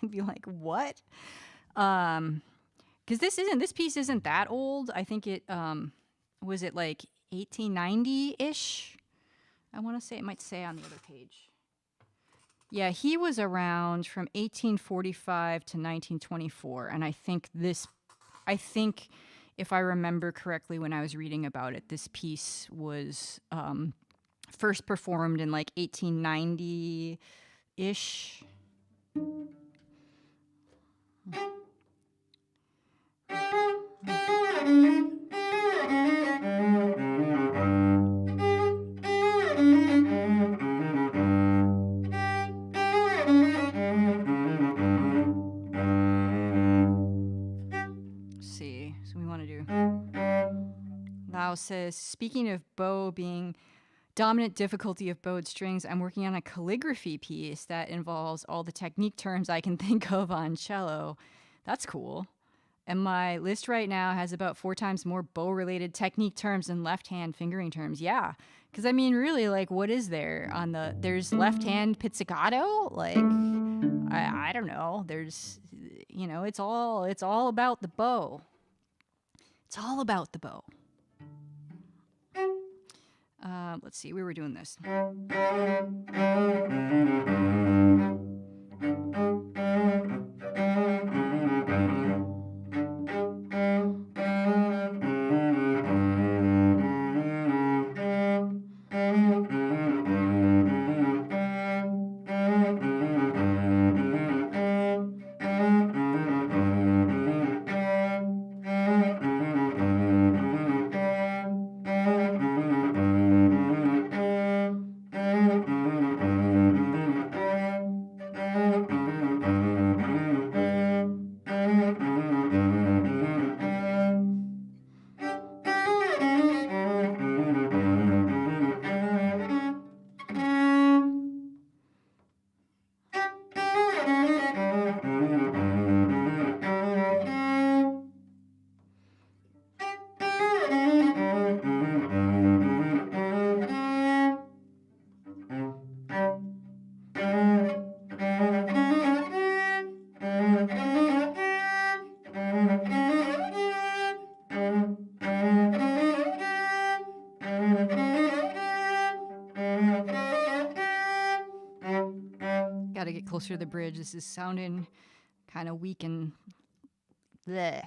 Speaker 1: And be like, what? Because this piece isn't that old. I think it was it like 1890-ish. I want to say it might say on the other page. Yeah, he was around from 1845 to 1924, and I think if I remember correctly when I was reading about it, this piece was first performed in like 1890-ish. Says, speaking of bow being dominant difficulty of bowed strings, I'm working on a calligraphy piece that involves all the technique terms I can think of on cello. That's cool. And my list right now has about 4 times more bow-related technique terms than left-hand fingering terms. Yeah, because I mean, really, like, what is there on there's left-hand pizzicato? Like, I don't know. There's, it's all about the bow. It's all about the bow. Let's see, we were doing this. Got to get closer to the bridge. This is sounding kind of weak and bleh.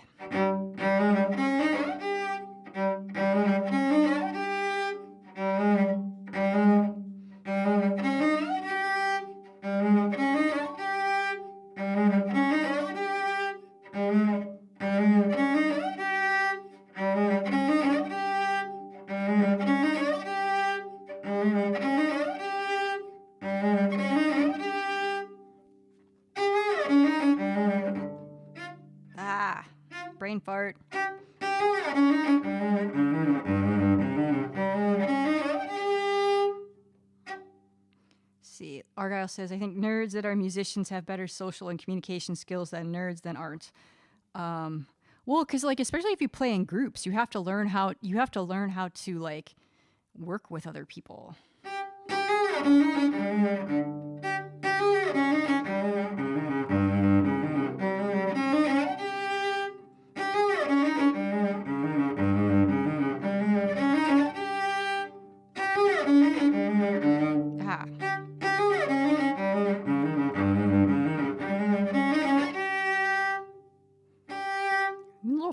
Speaker 1: Brain fart. See, Argyle says, I think nerds that are musicians have better social and communication skills than nerds that aren't. Well, because like especially if you play in groups, you have to learn how to like work with other people.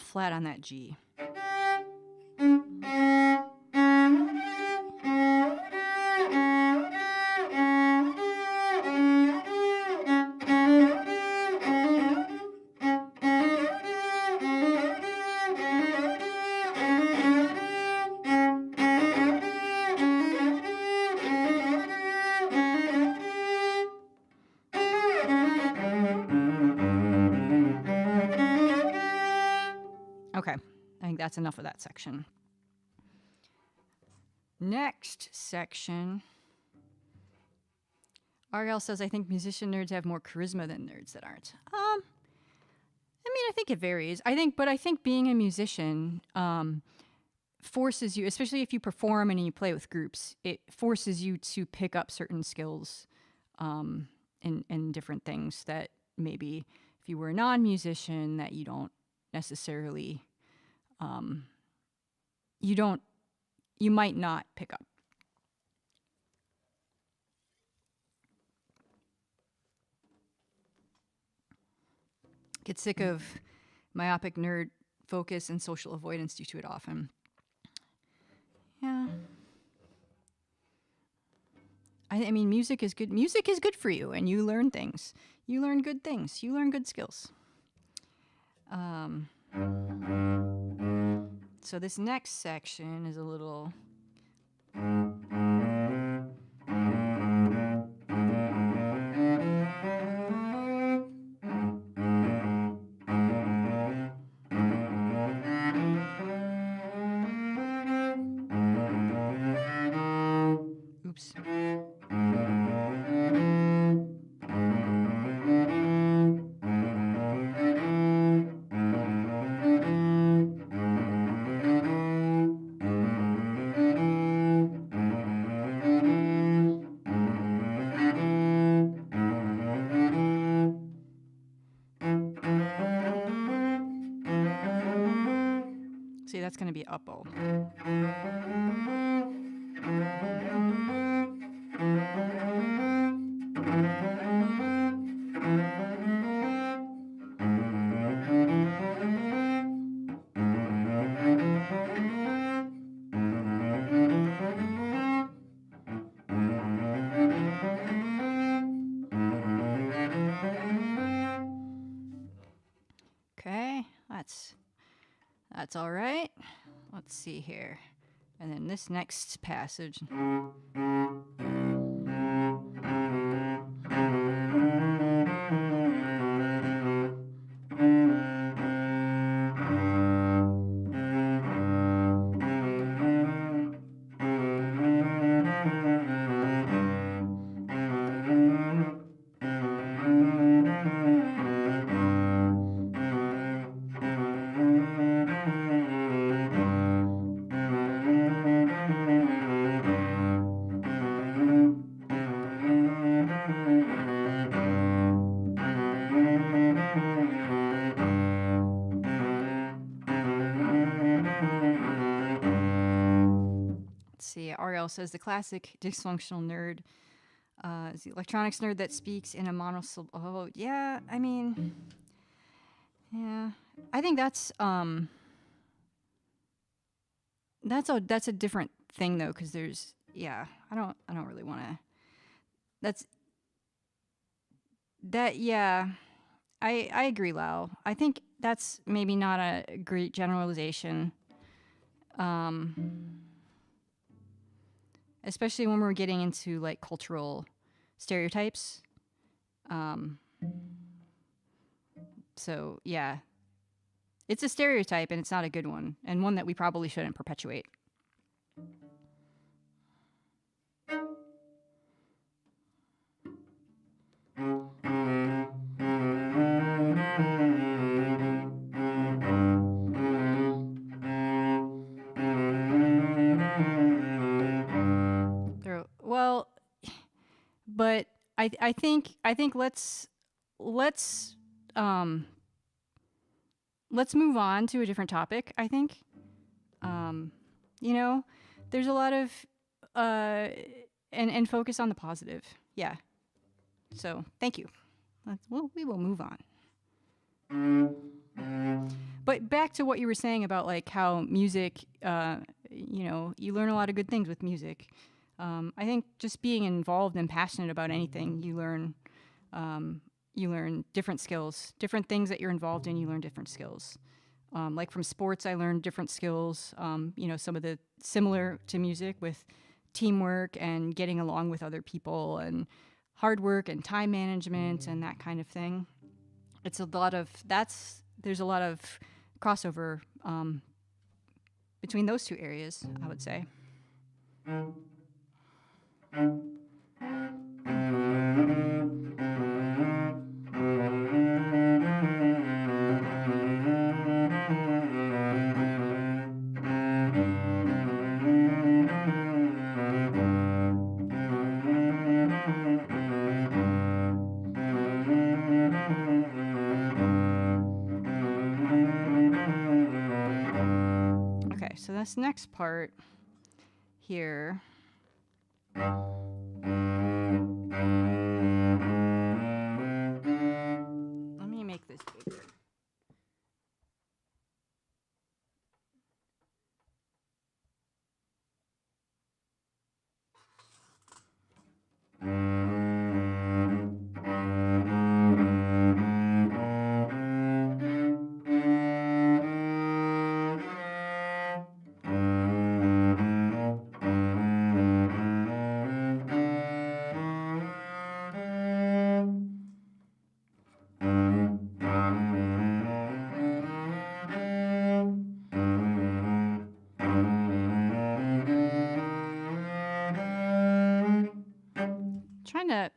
Speaker 1: Flat on that G. Okay, I think that's enough of that section. Next section. Argyle says, I think musician nerds have more charisma than nerds that aren't. I mean, I think it varies. I think being a musician forces you, especially if you perform and you play with groups, it forces you to pick up certain skills and different things that maybe if you were a non-musician that you don't necessarily you might not pick up. Get sick of myopic nerd focus and social avoidance due to it often. Yeah. I mean, music is good. Music is good for you, and you learn things. You learn good things. You learn good skills. So this next section is a little... Oops. See, that's going to be up-o. Okay, that's all right. Let's see here. And then this next passage. See, Ariel says the classic dysfunctional nerd Is the electronics nerd that speaks in a monosyllable. Oh, yeah. I mean, yeah. I think that's a different thing though, because there's yeah. I don't really want to. That's that yeah. I agree, Lau. I think that's maybe not a great generalization, especially when we're getting into like cultural stereotypes. Um, so yeah, it's a stereotype and it's not a good one, and one that we probably shouldn't perpetuate. Well, but I think let's um let's move on to a different topic. I think you know there's a lot of and focus on the positive. Yeah. So thank you. We will move on. But back to what you were saying about like how music, you learn a lot of good things with music. I think just being involved and passionate about anything, you learn different skills, different things that you're involved in. You learn different skills. Like from sports, I learned different skills. Some of the similar to music with teamwork and getting along with other people and hard work and time management and that kind of thing. It's a lot of there's a lot of crossover between those two areas, I would say. Okay, so this next part here. Let me make this bigger.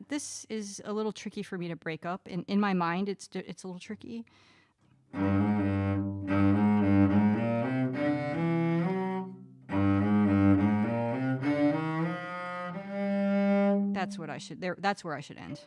Speaker 1: This is a little tricky for me to break up. In my mind, it's a little tricky. That's what I should. That's where I should end.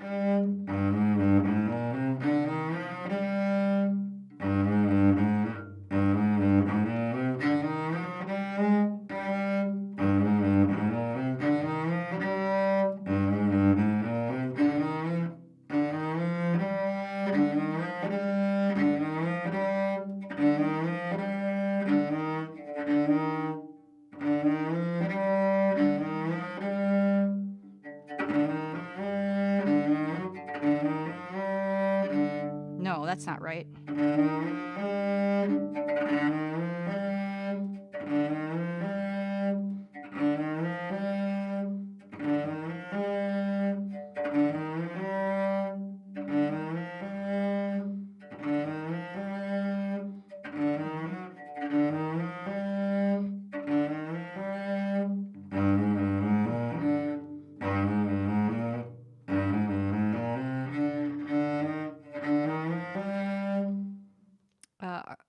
Speaker 1: No, that's not right.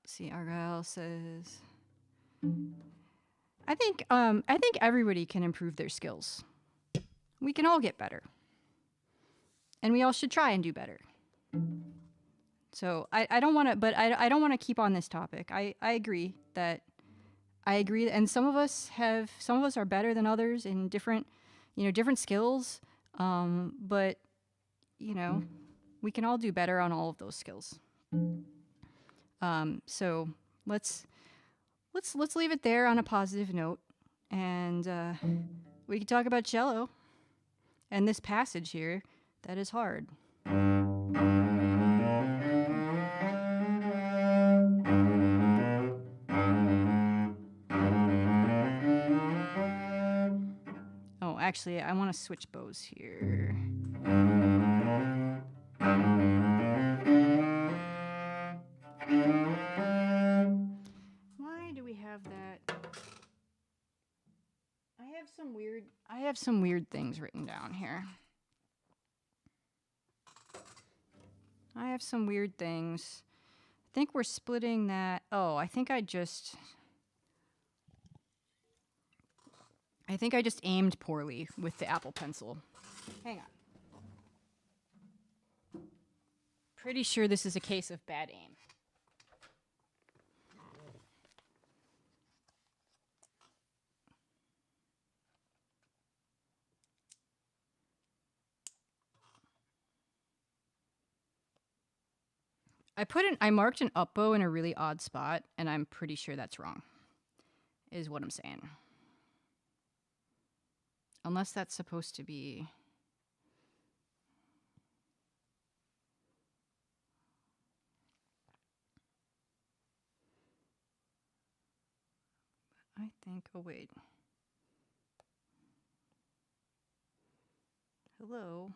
Speaker 1: See, Argyle says, I think everybody can improve their skills. We can all get better, and we all should try and do better. So I don't want to, but I don't want to keep on this topic. I agree, and some of us are better than others in different skills. But, you know, we can all do better on all of those skills. So let's leave it there on a positive note, and we can talk about cello and this passage here that is hard. Oh, actually, I want to switch bows here. Why do we have that? I have some weird things written down here. I have some weird things. I think we're splitting that. Oh, I think I just aimed poorly with the Apple Pencil. Hang on. Pretty sure this is a case of bad aim. I marked an up bow in a really odd spot, and I'm pretty sure that's wrong, is what I'm saying. Unless that's supposed to be... I think, oh wait. Hello?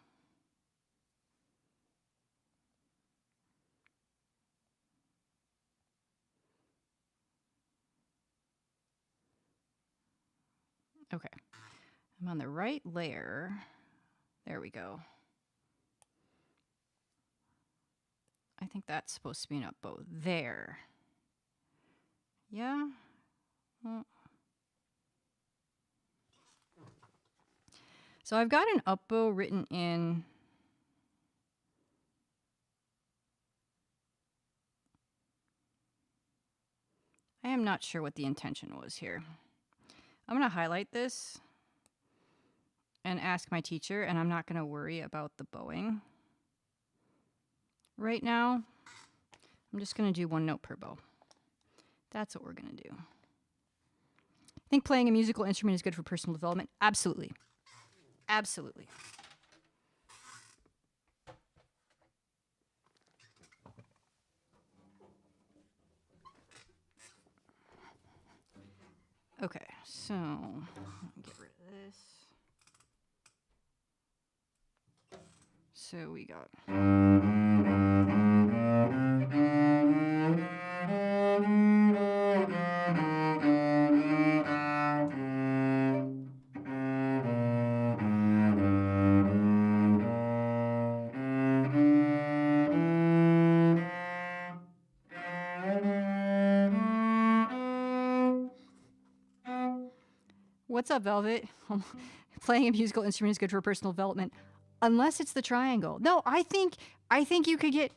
Speaker 1: Okay. I'm on the right layer. There we go. I think that's supposed to be an up bow. There. Yeah? Well. So I've got an up bow written in. I am not sure what the intention was here. I'm going to highlight this and ask my teacher, and I'm not going to worry about the bowing right now. I'm just going to do one note per bow. That's what we're going to do. I think playing a musical instrument is good for personal development. Absolutely. Absolutely. Okay, so get rid of this. So we got. What's up, Velvet? Playing a musical instrument is good for personal development, unless it's the triangle. No, I think you can get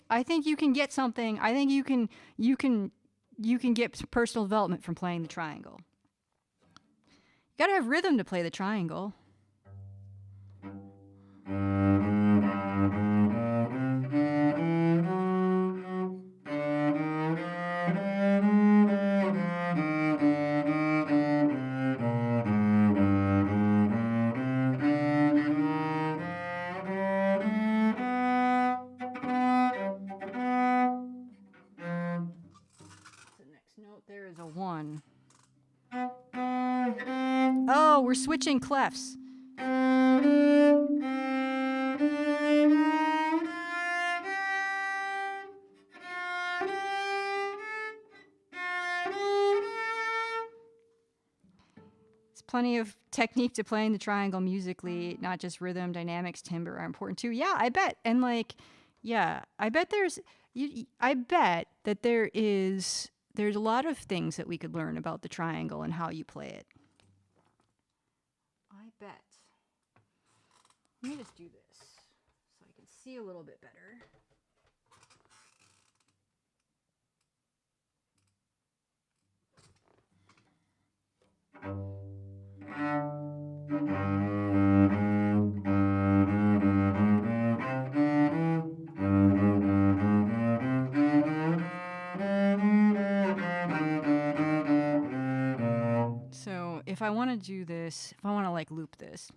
Speaker 1: something. I think you can get personal development from playing the triangle. You gotta have rhythm to play the triangle. There is a 1. Oh, we're switching clefs. There's plenty of technique to playing the triangle musically, not just rhythm, dynamics, timbre are important too. Yeah, I bet. And I bet that there's a lot of things that we could learn about the triangle and how you play it. I bet. Let me just do this so I can see a little bit better. if I want to do this, if I want to like loop this.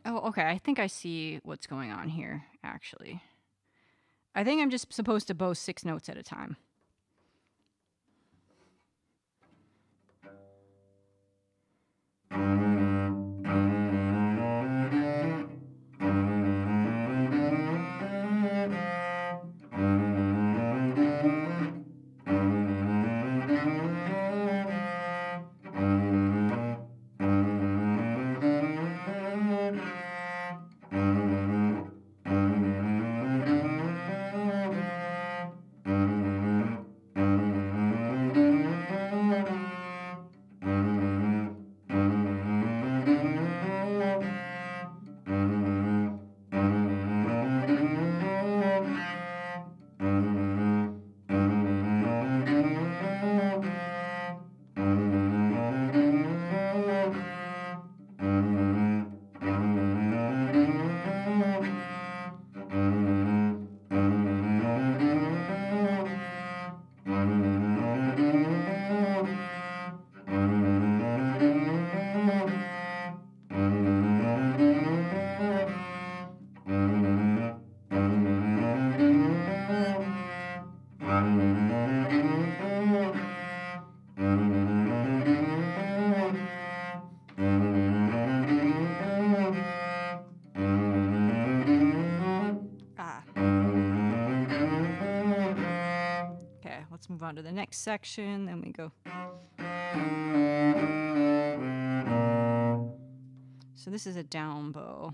Speaker 1: Oh, okay. I think I see what's going on here, actually. I think I'm just supposed to bow 6 notes at a time. Let's move on to the next section. Then we go. So this is a down bow.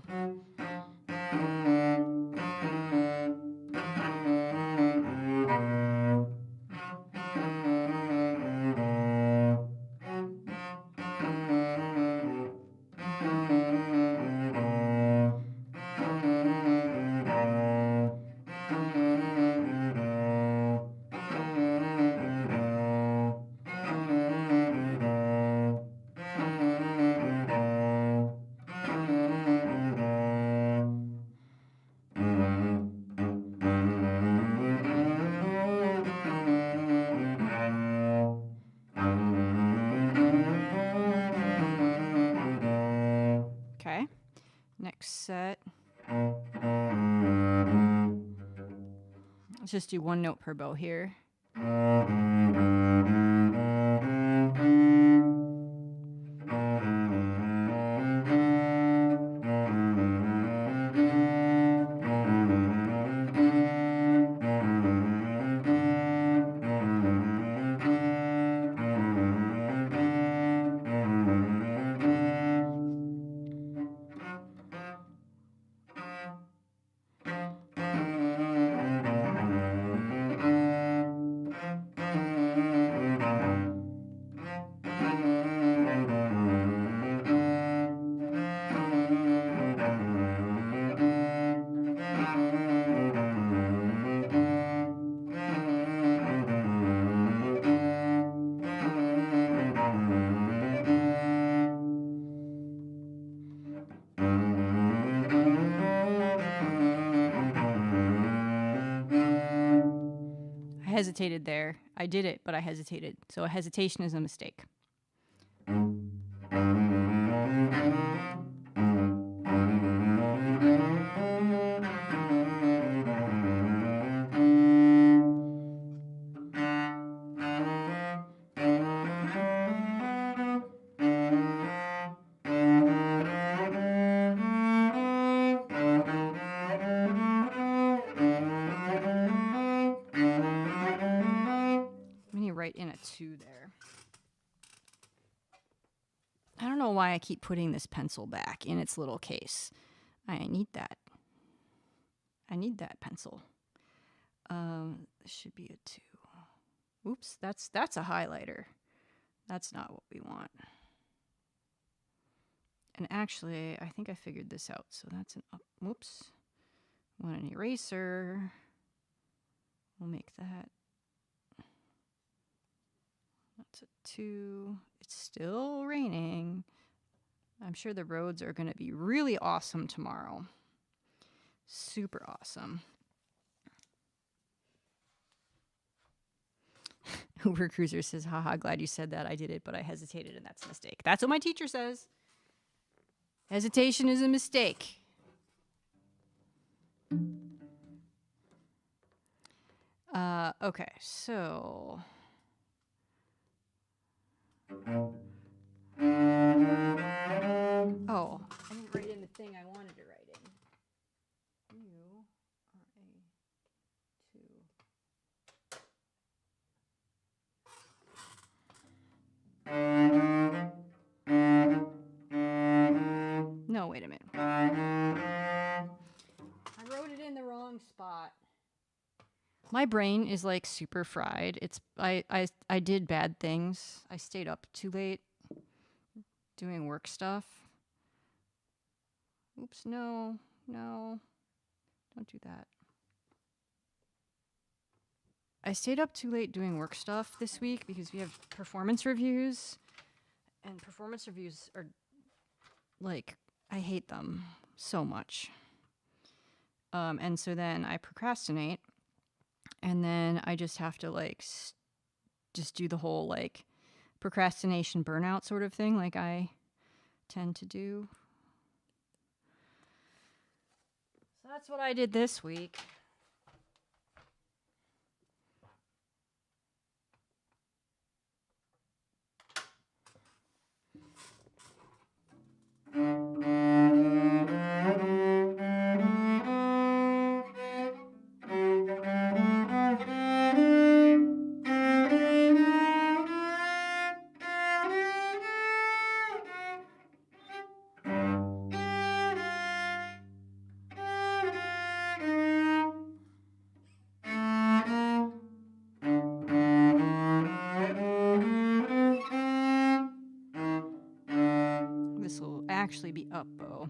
Speaker 1: Okay, next set. Let's just do 1 note per bow here. hesitated there. I did it, but I hesitated. So a hesitation is a mistake. Right in a 2 there. I don't know why I keep putting this pencil back in its little case. I need that. I need that pencil. This should be a 2. Oops, that's a highlighter. That's not what we want. And actually, I think I figured this out. So that's an up. Whoops. Want an eraser. We'll make that. That's a 2. It's still raining. I'm sure the roads are going to be really awesome tomorrow. Super awesome. Uber Cruiser says, haha, glad you said that. I did it, but I hesitated, and that's a mistake. That's what my teacher says. Hesitation is a mistake. Okay, so... Oh, I didn't write in the thing I wanted to write in. You are a 2. No, wait a minute. I wrote it in the wrong spot. My brain is like super fried. I did bad things. I stayed up too late doing work stuff. Oops, no. Don't do that. I stayed up too late doing work stuff this week because we have performance reviews. And performance reviews are like, I hate them so much. And so then I procrastinate. And then I just have to like just do the whole like procrastination burnout sort of thing like I tend to do. So that's what I did this week. This will actually be up bow.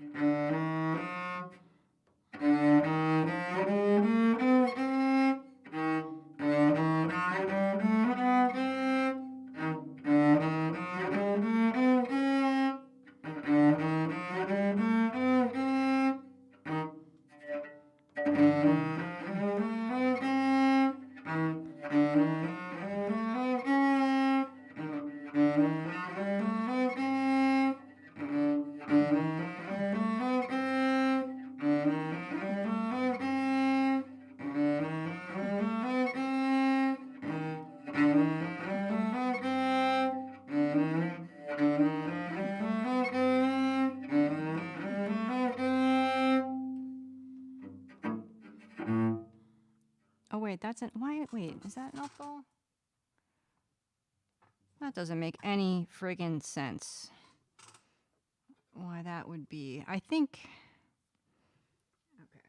Speaker 1: Oh wait, that's an wait, is that an up bow? That doesn't make any friggin' sense. Why that would be. I think. Okay.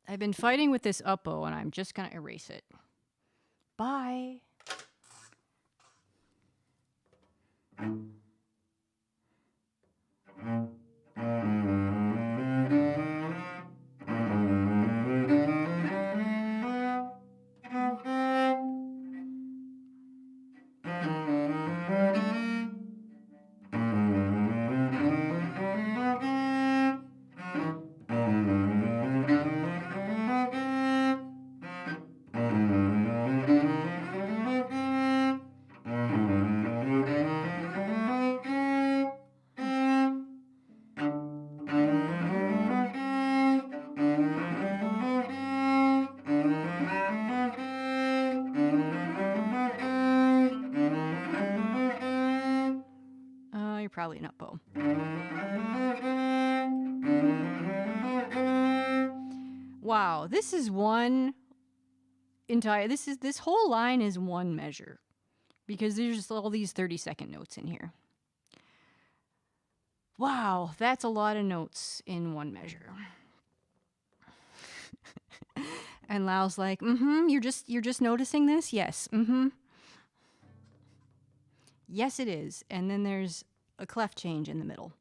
Speaker 1: I've been fighting with this up bow and I'm just gonna erase it. Bye. No, you're probably an up bow. Wow, this is one entire, this whole line is one measure because there's all these 30-second notes in here. Wow, that's a lot of notes in one measure. And Lau's like, you're just noticing this? Yes, Yes, it is. And then there's a clef change in the middle.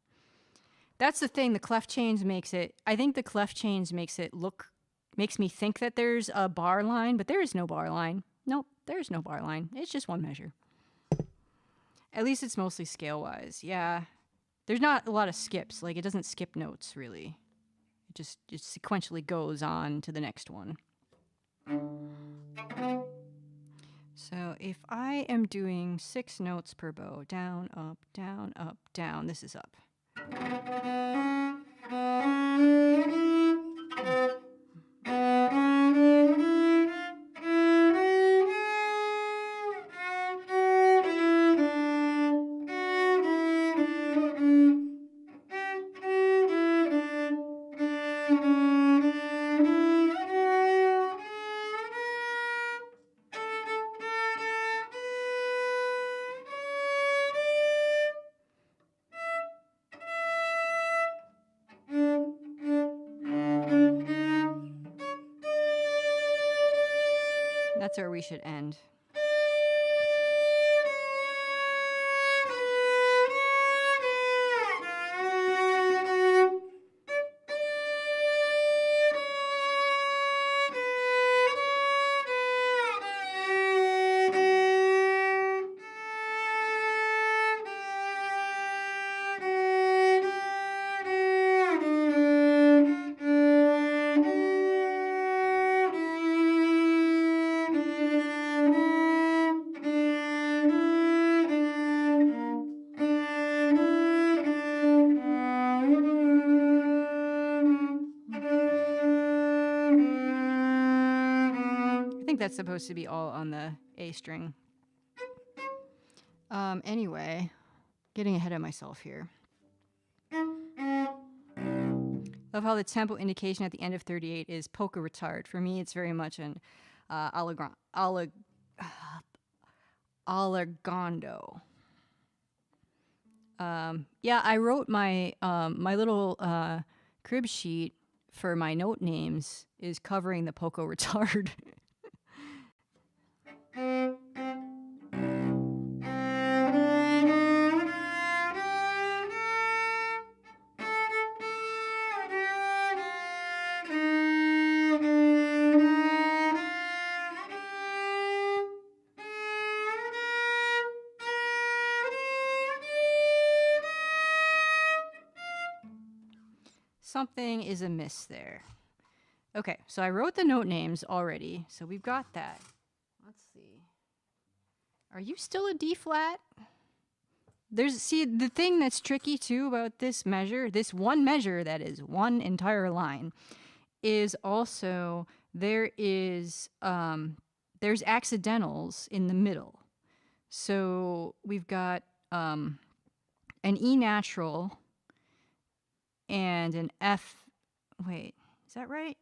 Speaker 1: That's the thing, the clef change makes it, I think the clef change makes me think that there's a bar line, but there is no bar line. Nope, there's no bar line. It's just one measure. At least it's mostly scale-wise, yeah. There's not a lot of skips, like it doesn't skip notes, really. It just sequentially goes on to the next one. So if I am doing 6 notes per bow, down, up, down, this is up. That's where we should end. That's supposed to be all on the A string. Anyway, getting ahead of myself here. Love how the tempo indication at the end of 38 is polka retard. For me, it's very much an allegando. Yeah, I wrote my my little crib sheet for my note names is covering the polka retard. Something is amiss there. Okay, so I wrote the note names already, so we've got that. Let's see. Are you still a D flat? See, the thing that's tricky too about this measure, this one measure that is one entire line, is also there's accidentals in the middle. So we've got an E natural and an F. Wait, is that right?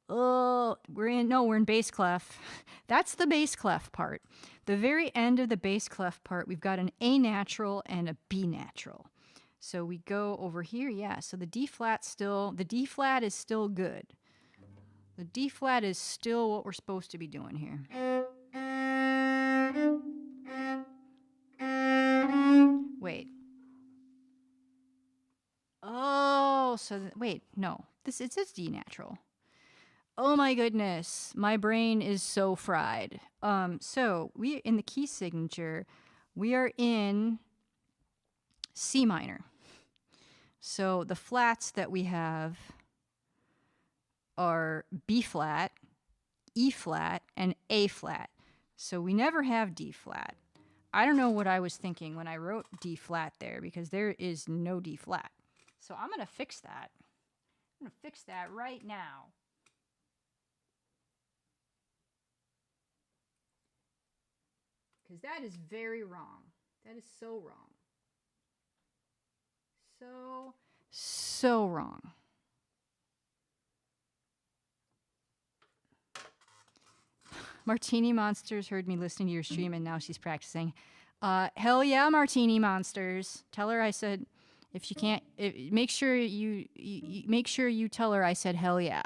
Speaker 1: Oh, we're in bass clef. That's the bass clef part. The very end of the bass clef part, we've got an A natural and a B natural. So we go over here, yeah. So the D flat is still good. The D flat is still what we're supposed to be doing here. Wait. Oh, so wait, no. It says D natural. Oh my goodness, my brain is so fried. So we in the key signature, we are in C minor. So the flats that we have are B flat, E flat, and A flat. So we never have D flat. I don't know what I was thinking when I wrote D flat there because there is no D flat. So I'm going to fix that. I'm going to fix that right now. Because that is very wrong. That is so wrong. So wrong. Martini Monsters heard me listening to your stream and now she's practicing. Hell yeah, Martini Monsters. Tell her I said, if she can't, make sure you tell her I said hell yeah.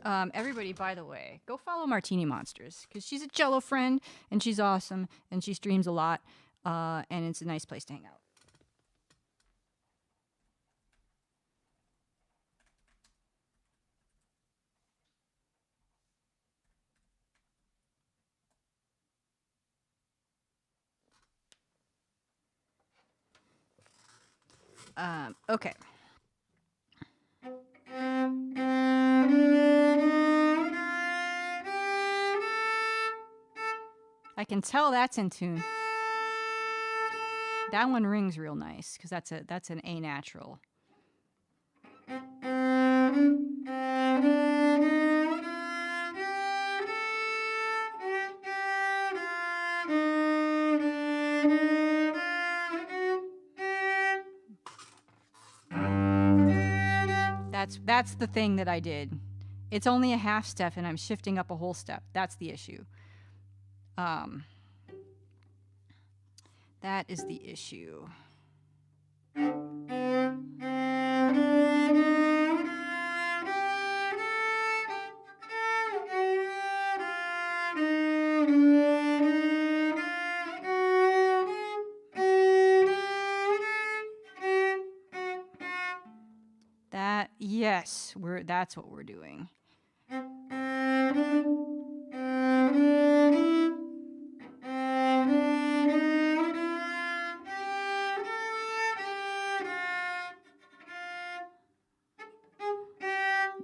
Speaker 1: Everybody, by the way, go follow Martini Monsters because she's a cello friend and she's awesome and she streams a lot and it's a nice place to hang out. Okay. I can tell that's in tune. That one rings real nice because that's an A natural. That's the thing that I did. It's only a half step and I'm shifting up a whole step. That's the issue. That is the issue. Yes, that's what we're doing.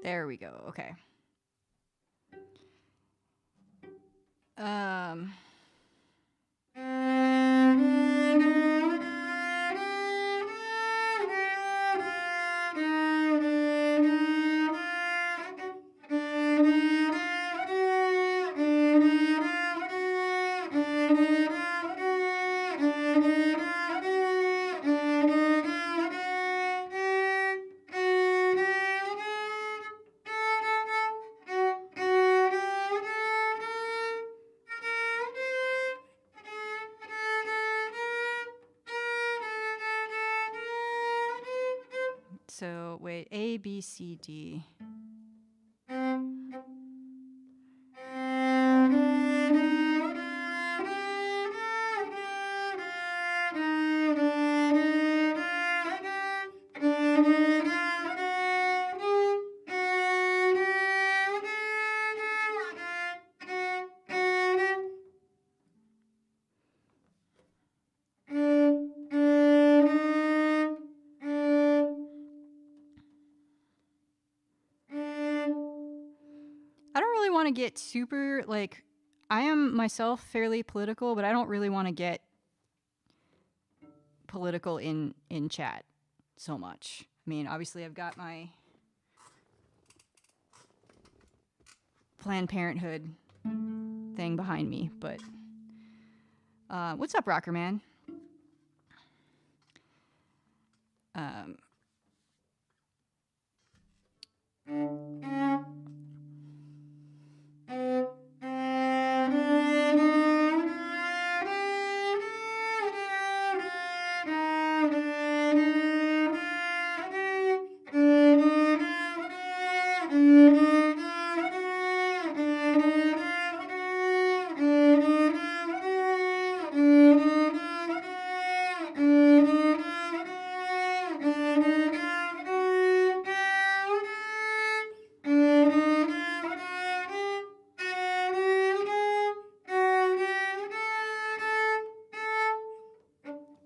Speaker 1: There we go. Okay. So wait, A, B, C, D. Get super like I am myself fairly political, but I don't really want to get political in chat so much. I mean, obviously I've got my Planned Parenthood thing behind me, but what's up, Rocker Man?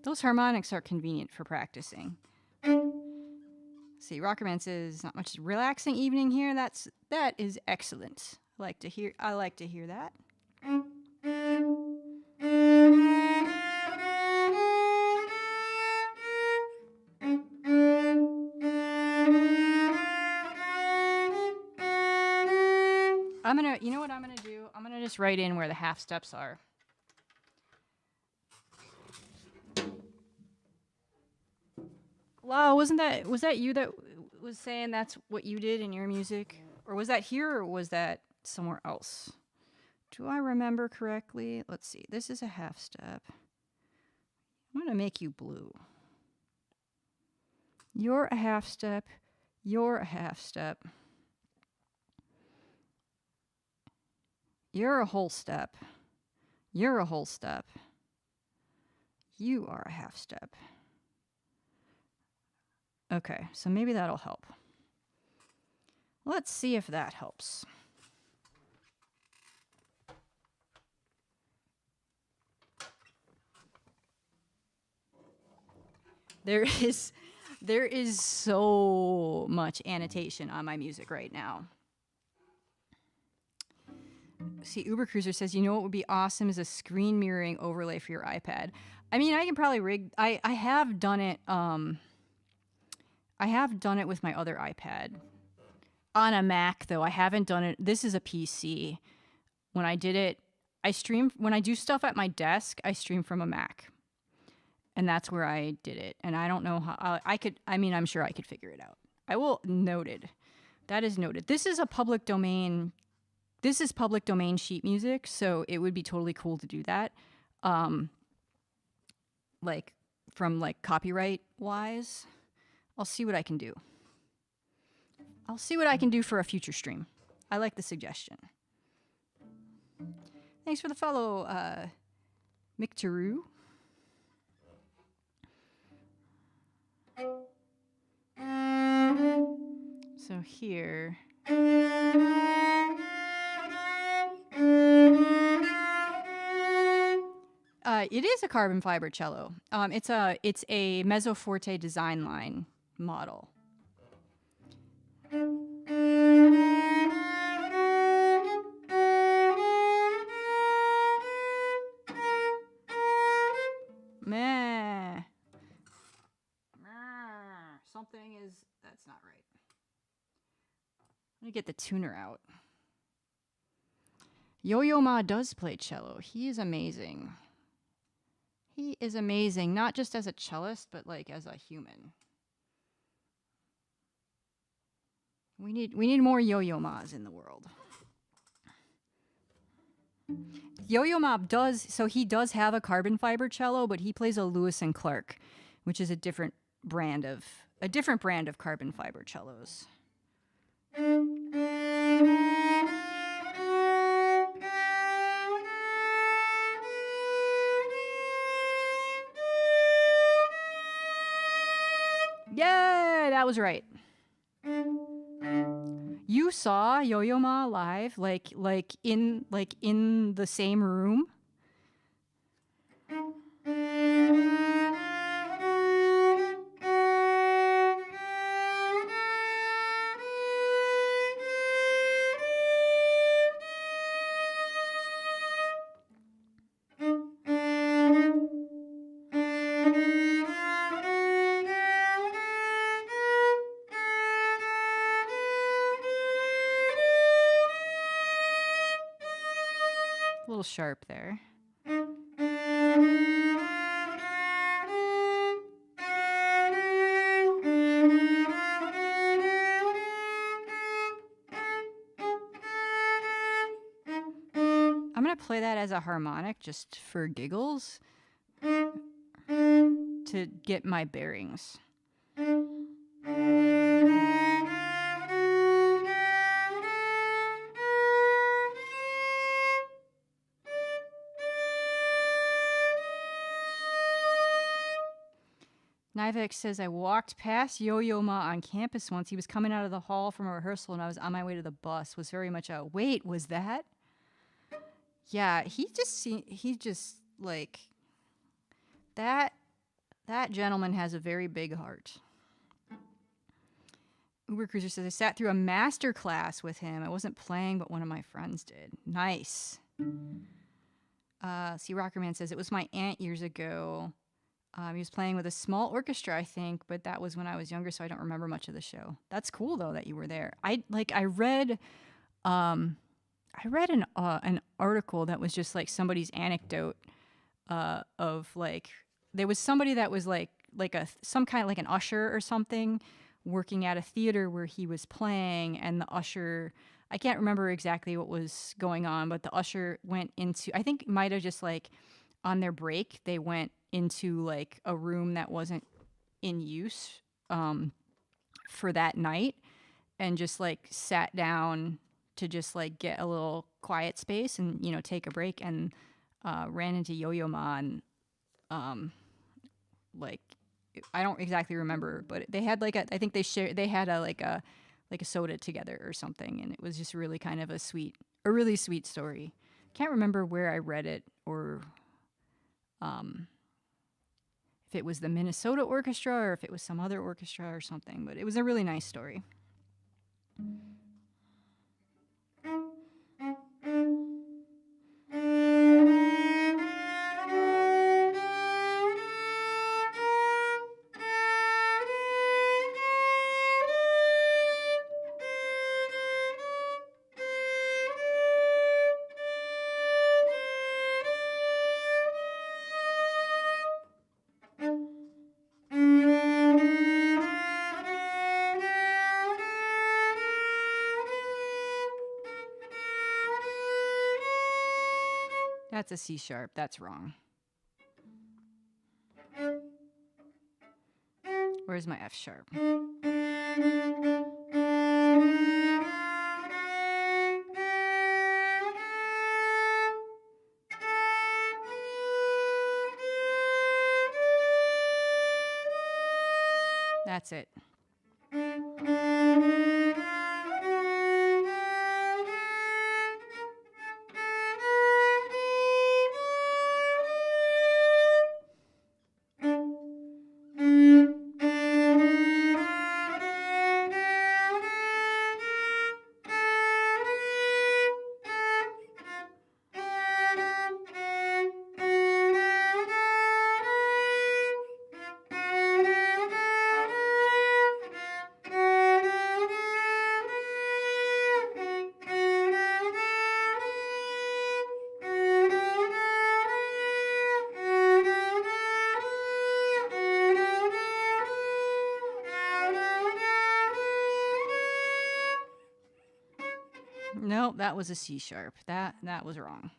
Speaker 1: Those harmonics are convenient for practicing. See, Rockerman says not much relaxing evening here. That is excellent. I like to hear that. You know what I'm gonna do? I'm gonna just write in where the half steps are. Lau, was that you that was saying that's what you did in your music? Or was that here or was that somewhere else? Do I remember correctly? Let's see. This is a half step. I'm going to make you blue. You're a half step. You're a half step. You're a whole step. You're a whole step. You are a half step. Okay, so maybe that'll help. Let's see if that helps. There is so much annotation on my music right now. See, Uber Cruiser says, you know what would be awesome is a screen mirroring overlay for your iPad. I mean, I can probably rig. I have done it. I have done it with my other iPad. On a Mac, though, I haven't done it. This is a PC. When I did it, I stream. When I do stuff at my desk, I stream from a Mac. And that's where I did it. And I don't know how I could. I mean, I'm sure I could figure it out. I will. Noted. That is noted. This is a public domain. This is public domain sheet music, so it would be totally cool to do that. Like from like copyright wise, I'll see what I can do. I'll see what I can do for a future stream. I like the suggestion. Thanks for the follow, Mick Taru. So here. It is a carbon fiber cello. It's a Mezzoforte design line model. Meh. Something is, that's not right. Let me get the tuner out. Yo-Yo Ma does play cello. He is amazing. He is amazing, not just as a cellist, but like as a human. We need more Yo-Yo Ma's in the world. Yo-Yo Ma does, so he does have a carbon fiber cello, but he plays a Lewis and Clark, which is a different brand of carbon fiber cellos. Yeah, that was right. You saw Yo-Yo Ma live, like in the same room. A little sharp there. I'm going to play that as a harmonic just for giggles to get my bearings. Nivex says, I walked past Yo-Yo Ma on campus once. He was coming out of the hall from a rehearsal, and I was on my way to the bus. Was very much a, wait, was that? Yeah, he just like, that gentleman has a very big heart. Uber Cruiser says, I sat through a master class with him. I wasn't playing, but one of my friends did. Nice. See, Rockerman says, it was my aunt years ago. He was playing with a small orchestra, I think, but that was when I was younger, so I don't remember much of the show. That's cool, though, that you were there. I read an article that was just like somebody's anecdote of like, there was somebody that was like like some kind of like an usher or something working at a theater where he was playing, and the usher, I can't remember exactly what was going on, but the usher went into, I think it might have just like on their break, they went into like a room that wasn't in use for that night, and just like sat down to just like get a little quiet space and, you know, take a break, and ran into Yo-Yo Ma, and like I don't exactly remember, but they had like I think they had a like a soda together or something, and it was just really kind of a really sweet story. Can't remember where I read it, or if it was the Minnesota Orchestra or if it was some other orchestra or something, but it was a really nice story. That's a C sharp. That's wrong. Where's my F sharp? That's it. Nope, that was a C sharp. That was wrong.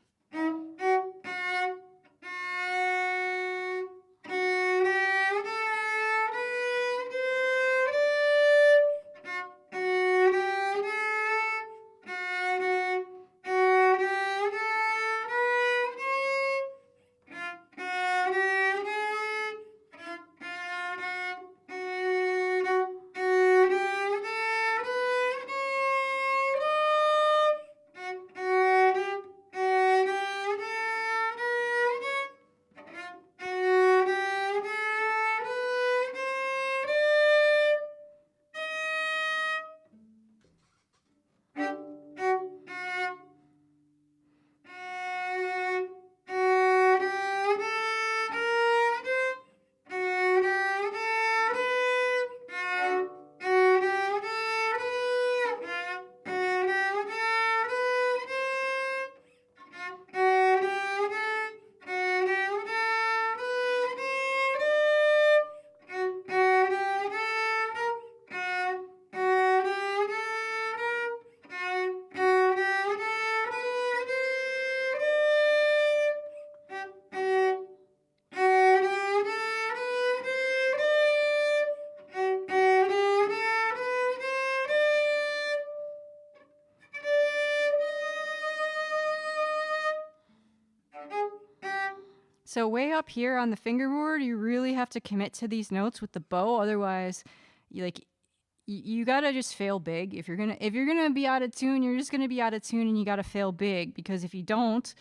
Speaker 1: So way up here on the fingerboard, you really have to commit to these notes with the bow. Otherwise, you gotta just fail big. If you're gonna be out of tune, you're just gonna be out of tune, and you gotta fail big, because if you don't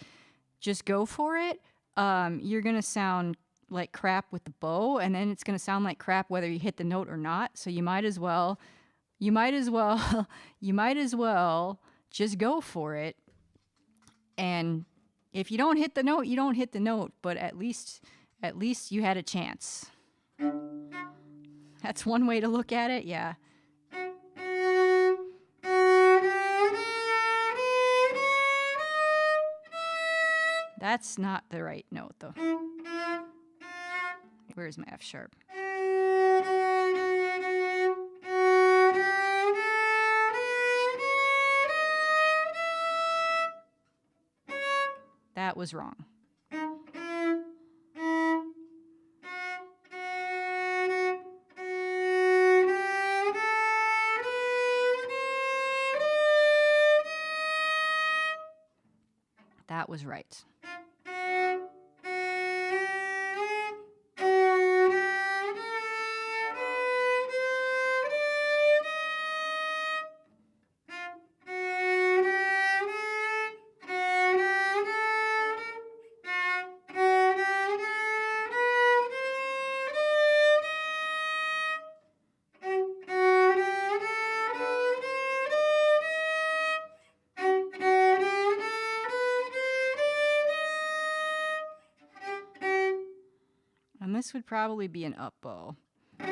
Speaker 1: just go for it, you're gonna sound like crap with the bow, and then it's gonna sound like crap whether you hit the note or not. So you might as well just go for it. And if you don't hit the note, you don't hit the note, but at least you had a chance. That's one way to look at it, yeah. That's not the right note, though. Where's my F sharp? That was wrong. That was right. And this would probably be an up bow. I'm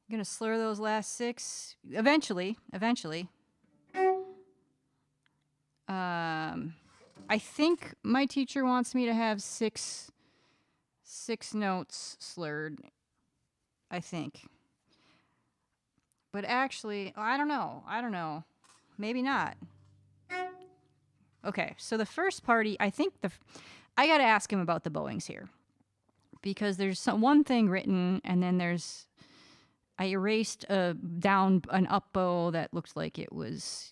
Speaker 1: going to slur those last 6 eventually. I think my teacher wants me to have six notes slurred, I think. But actually, I don't know. Maybe not. Okay, so the first party, I think I got to ask him about the bowings here. Because there's one thing written, and then I erased down an up bow that looked like it was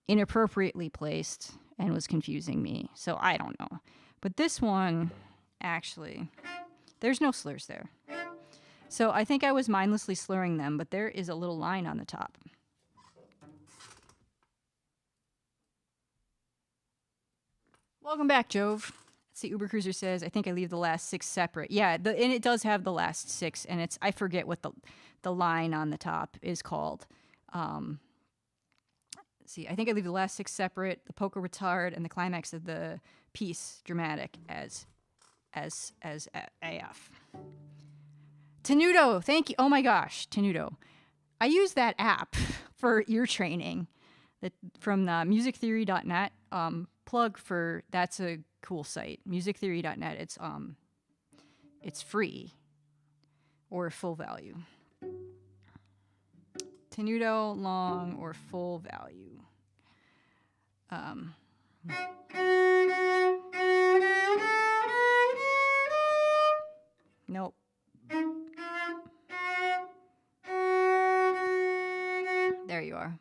Speaker 1: inappropriately placed and was confusing me. So I don't know. But this one, actually, there's no slurs there. So I think I was mindlessly slurring them, but there is a little line on the top. Welcome back, Jove. Let's see, Uber Cruiser says, I think I leave the last 6 separate. Yeah, and it does have the last 6, and I forget what the line on the top is called. See, I think I leave the last 6 separate, the polka retard, and the climax of the piece dramatic as AF. Tenuto, thank you. Oh my gosh, Tenuto. I use that app for ear training from the musictheory.net. Plug for, that's a cool site, musictheory.net. It's free or full value. Tenuto, long, or full value. Nope. There you are.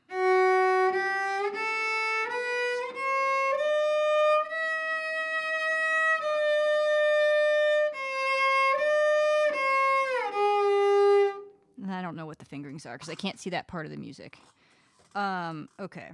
Speaker 1: I don't know what the fingerings are because I can't see that part of the music. Okay.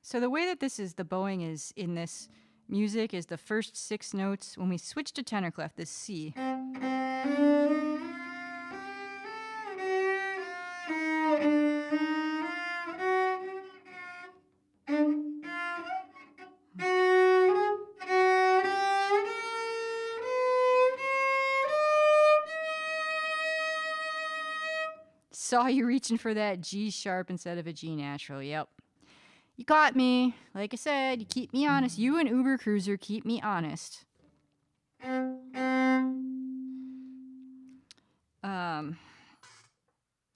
Speaker 1: So the way that the bowing is in this music is the first 6 notes. When we switch to tenor clef, this C. Saw you reaching for that G sharp instead of a G natural. Yep. You got me. Like I said, you keep me honest. You and Uber Cruiser keep me honest. All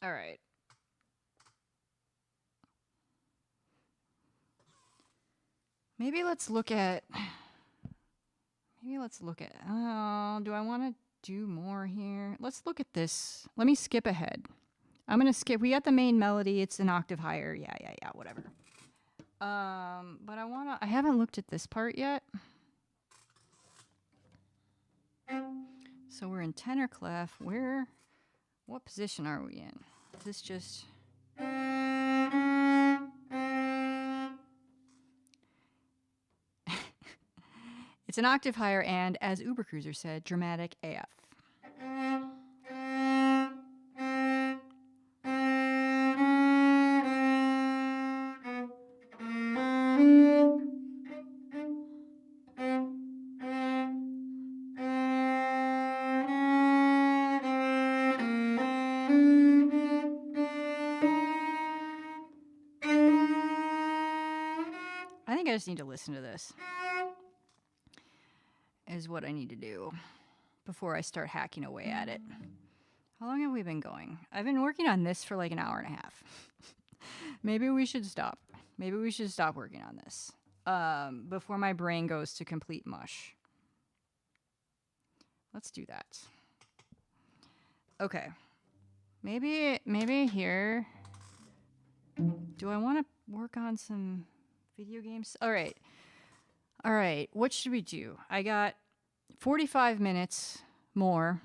Speaker 1: right. Maybe let's look at. Do I want to do more here? Let's look at this. Let me skip ahead. I'm gonna skip. We got the main melody. It's an octave higher. Yeah, whatever. But I haven't looked at this part yet. So we're in tenor clef. What position are we in? Is this just... It's an octave higher and, as Ubercruiser said, dramatic AF. I think I just need to listen to this, is what I need to do before I start hacking away at it. How long have we been going? I've been working on this for like an hour and a half. Maybe we should stop. Maybe we should stop working on this before my brain goes to complete mush. Let's do that. Okay. Maybe here. Do I want to work on some video games? All right. What should we do? I got 45 minutes more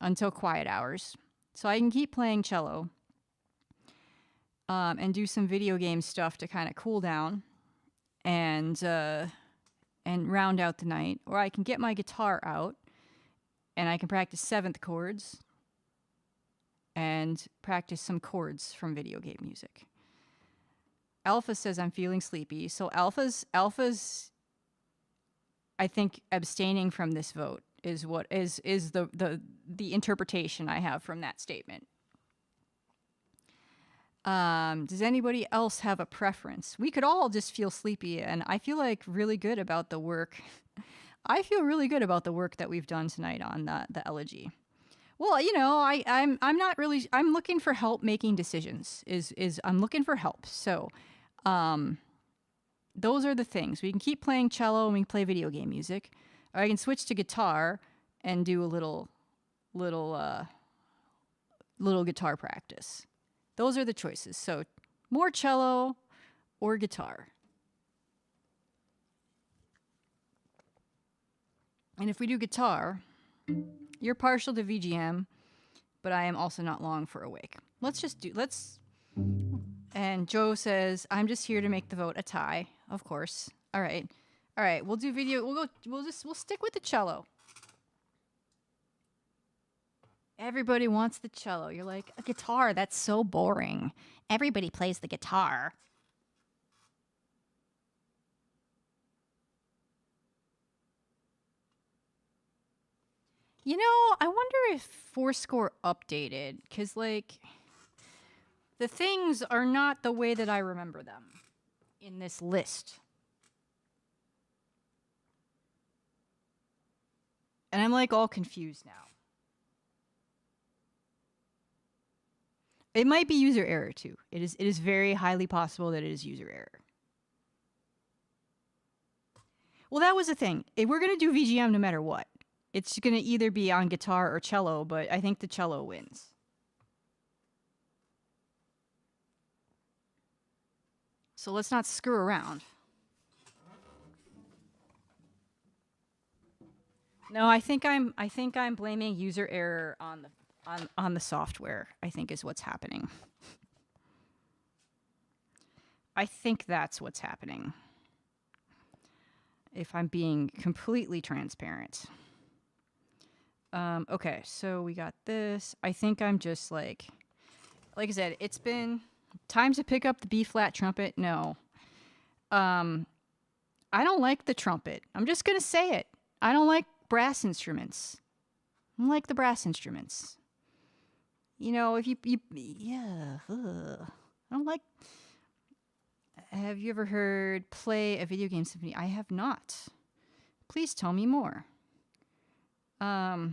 Speaker 1: until quiet hours, so I can keep playing cello and do some video game stuff to kind of cool down and round out the night. Or I can get my guitar out and I can practice seventh chords and practice some chords from video game music. Alpha says I'm feeling sleepy. So Alpha's I think abstaining from this vote is what is the interpretation I have from that statement. Does anybody else have a preference? We could all just feel sleepy, and I feel like really good about the work. I feel really good about the work that we've done tonight on the Elegie. Well, you know, I'm not really. I'm looking for help making decisions. I'm looking for help. So, those are the things. We can keep playing cello and we can play video game music, or I can switch to guitar and do a little guitar practice. Those are the choices. So, more cello or guitar. And if we do guitar, you're partial to VGM, but I am also not long for awake. And Joe says, I'm just here to make the vote a tie. Of course. All right. We'll do video. We'll stick with the cello. Everybody wants the cello. You're like, a guitar, that's so boring. Everybody plays the guitar. You know, I wonder if Fourscore updated, because, like, the things are not the way that I remember them in this list. And I'm, like, all confused now. It might be user error, too. It is very highly possible that it is user error. Well, that was the thing. If we're going to do VGM no matter what. It's going to either be on guitar or cello, but I think the cello wins. So let's not screw around. No, I think I'm blaming user error on the software, I think is what's happening. I think that's what's happening. If I'm being completely transparent. Okay, so we got this. I think I'm just like I said, it's been time to pick up the B flat trumpet. No. I don't like the trumpet. I'm just going to say it. I don't like brass instruments. I don't like the brass instruments. You know, if yeah. I don't like. Have you ever heard play a video game symphony? I have not. Please tell me more. I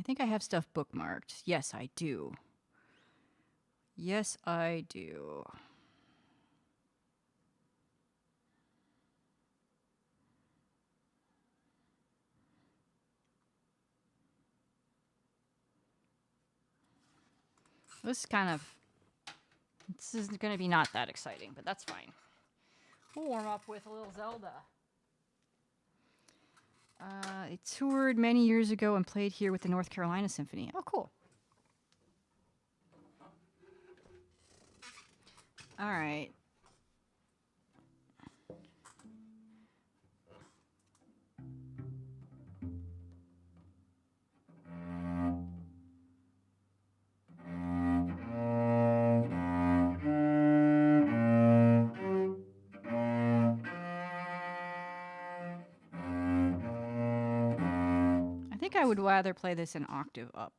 Speaker 1: think I have stuff bookmarked. Yes, I do. Yes, I do. This is going to be not that exciting, but that's fine. We'll warm up with a little Zelda. It toured many years ago and played here with the North Carolina Symphony. Oh, cool. All right. I think I would rather play this an octave up.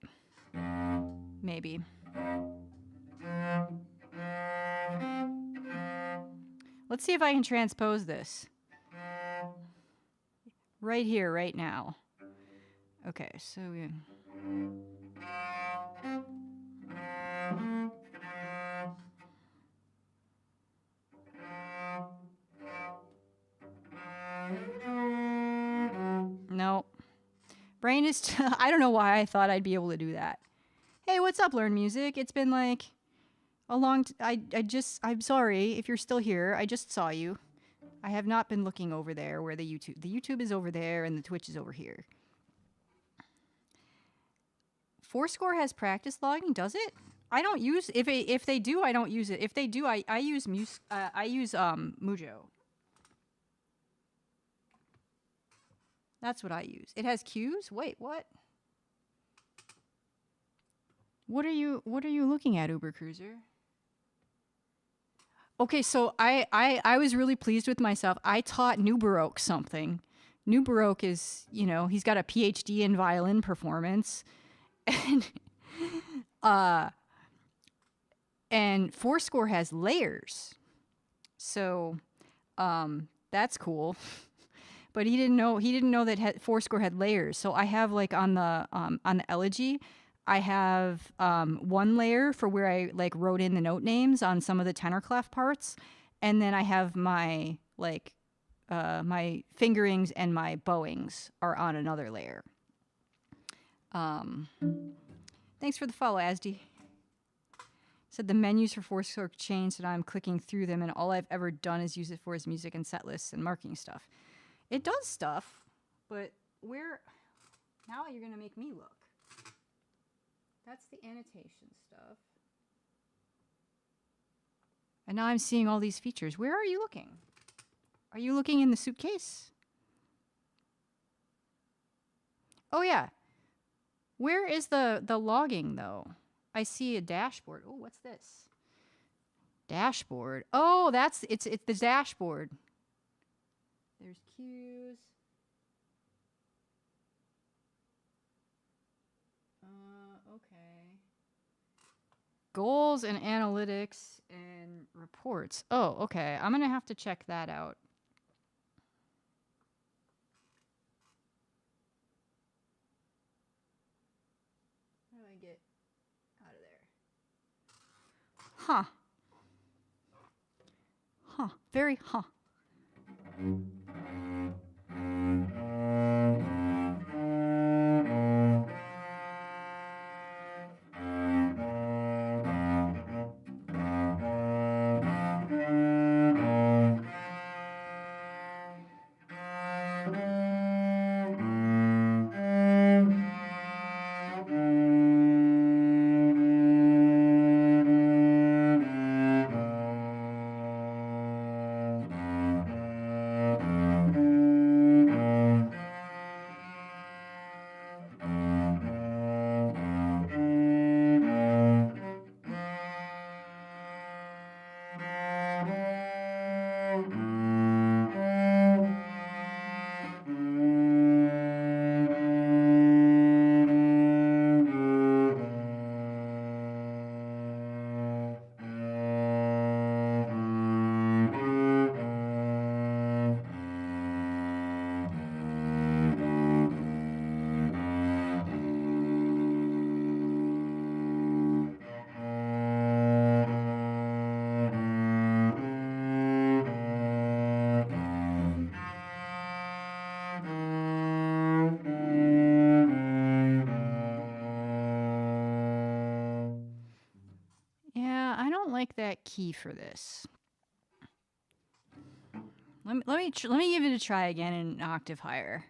Speaker 1: Maybe. Let's see if I can transpose this. Right here, right now. Okay, so we... No. Brain is... I don't know why I thought I'd be able to do that. Hey, what's up, Learn Music? It's been like a long... I'm sorry if you're still here. I just saw you. I have not been looking over there where the YouTube is over there and the Twitch is over here. Fourscore has practice logging, does it? I don't use... If they do, I don't use it. If they do, I use Mujo. That's what I use. It has cues? Wait, what? What are you looking at, Uber Cruiser? Okay, so I was really pleased with myself. I taught New Baroque something. New Baroque is, he's got a PhD in violin performance. And Fourscore has layers. So that's cool. But he didn't know that Fourscore had layers. So I have like on the Elegie, I have one layer for where I like wrote in the note names on some of the tenor clef parts, and then I have my my fingerings and my bowings are on another layer. Thanks for the follow, Asdi. Said the menus for Fourscore changed, and I'm clicking through them, and all I've ever done is use it for his music and set lists and marking stuff. It does stuff, but where... Now you're going to make me look. That's the annotation stuff. And now I'm seeing all these features. Where are you looking? Are you looking in the suitcase? Oh, yeah. Where is the logging, though? I see a dashboard. Oh, what's this? Dashboard. Oh, it's the dashboard. There's cues. Okay. Goals and analytics and reports. Oh, okay. I'm going to have to check that out. How do I get out of there? Huh. Huh. Very huh. key for this. Let me give it a try again in an octave higher.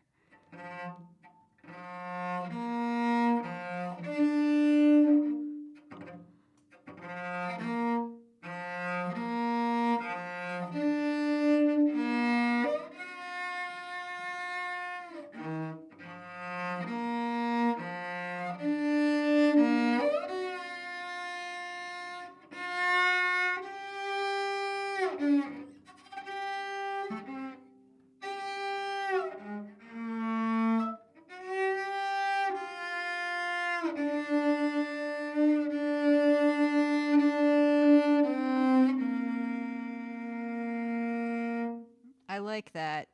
Speaker 1: I like that.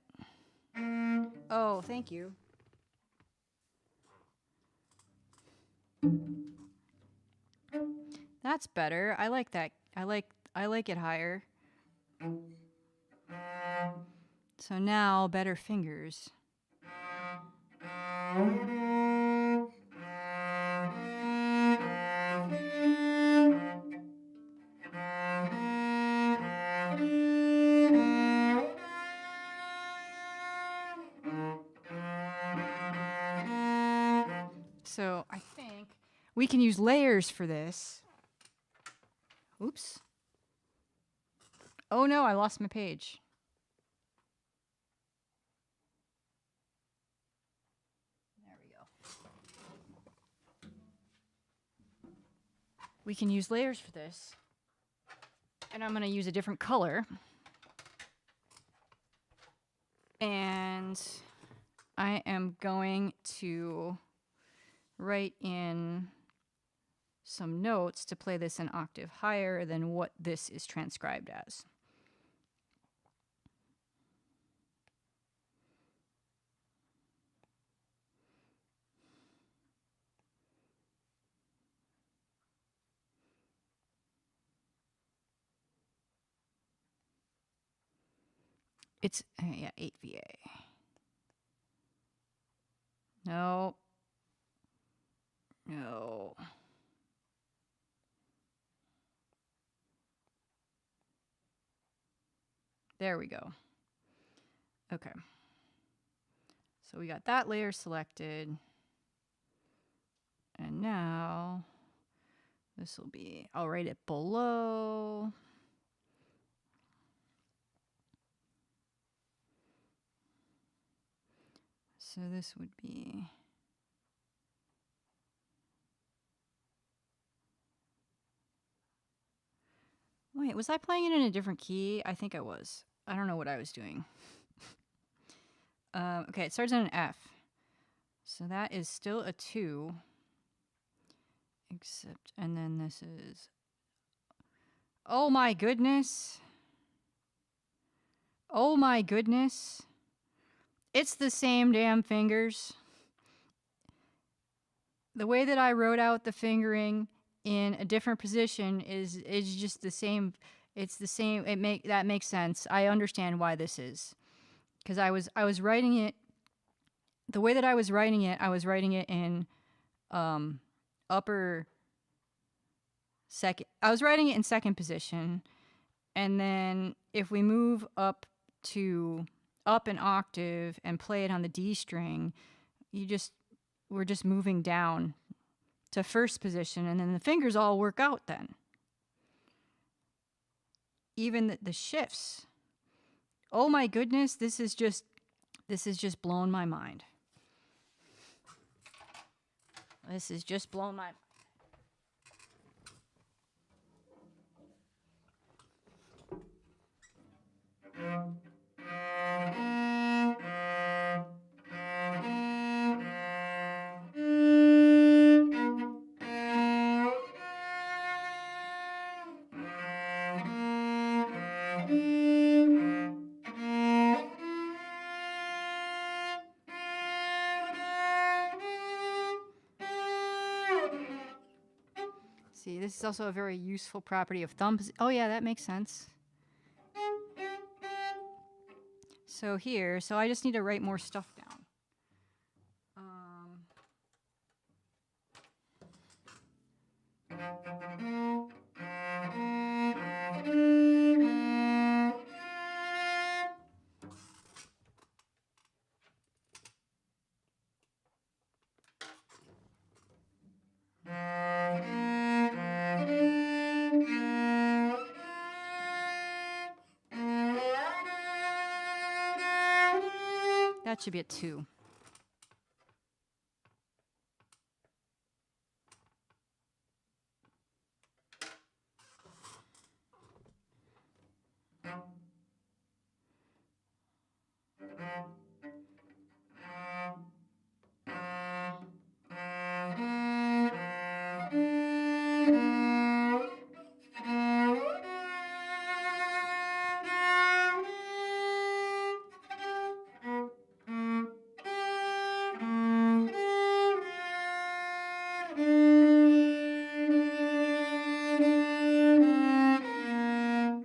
Speaker 1: Oh, thank you. That's better. I like that. I like it higher. So now better fingers. So I think we can use layers for this. Oops. Oh no, I lost my page. There we go. We can use layers for this. And I'm going to use a different color. And I am going to write in some notes to play this an octave higher than what this is transcribed as. It's, yeah, 8 VA. No. No. There we go. Okay. So we got that layer selected. And now this will be, I'll write it below. So this would be, wait, was I playing it in a different key? I think I was. I don't know what I was doing. Okay, it starts on an F. So that is still a 2. Except, and then this is, oh my goodness. Oh my goodness. It's the same damn fingers. The way that I wrote out the fingering in a different position is just the same. It's the same. That makes sense. I understand why this is. Because I was writing it, the way that I was writing it in upper second. I was writing it in second position. And then if we move up an octave and play it on the D string, we're just moving down to first position, and then the fingers all work out then. Even the shifts. Oh my goodness, this is just blown my mind. This has just blown my mind. See, this is also a very useful property of thumb. Oh yeah, that makes sense. So here, so I just need to write more stuff down. That should be a 2.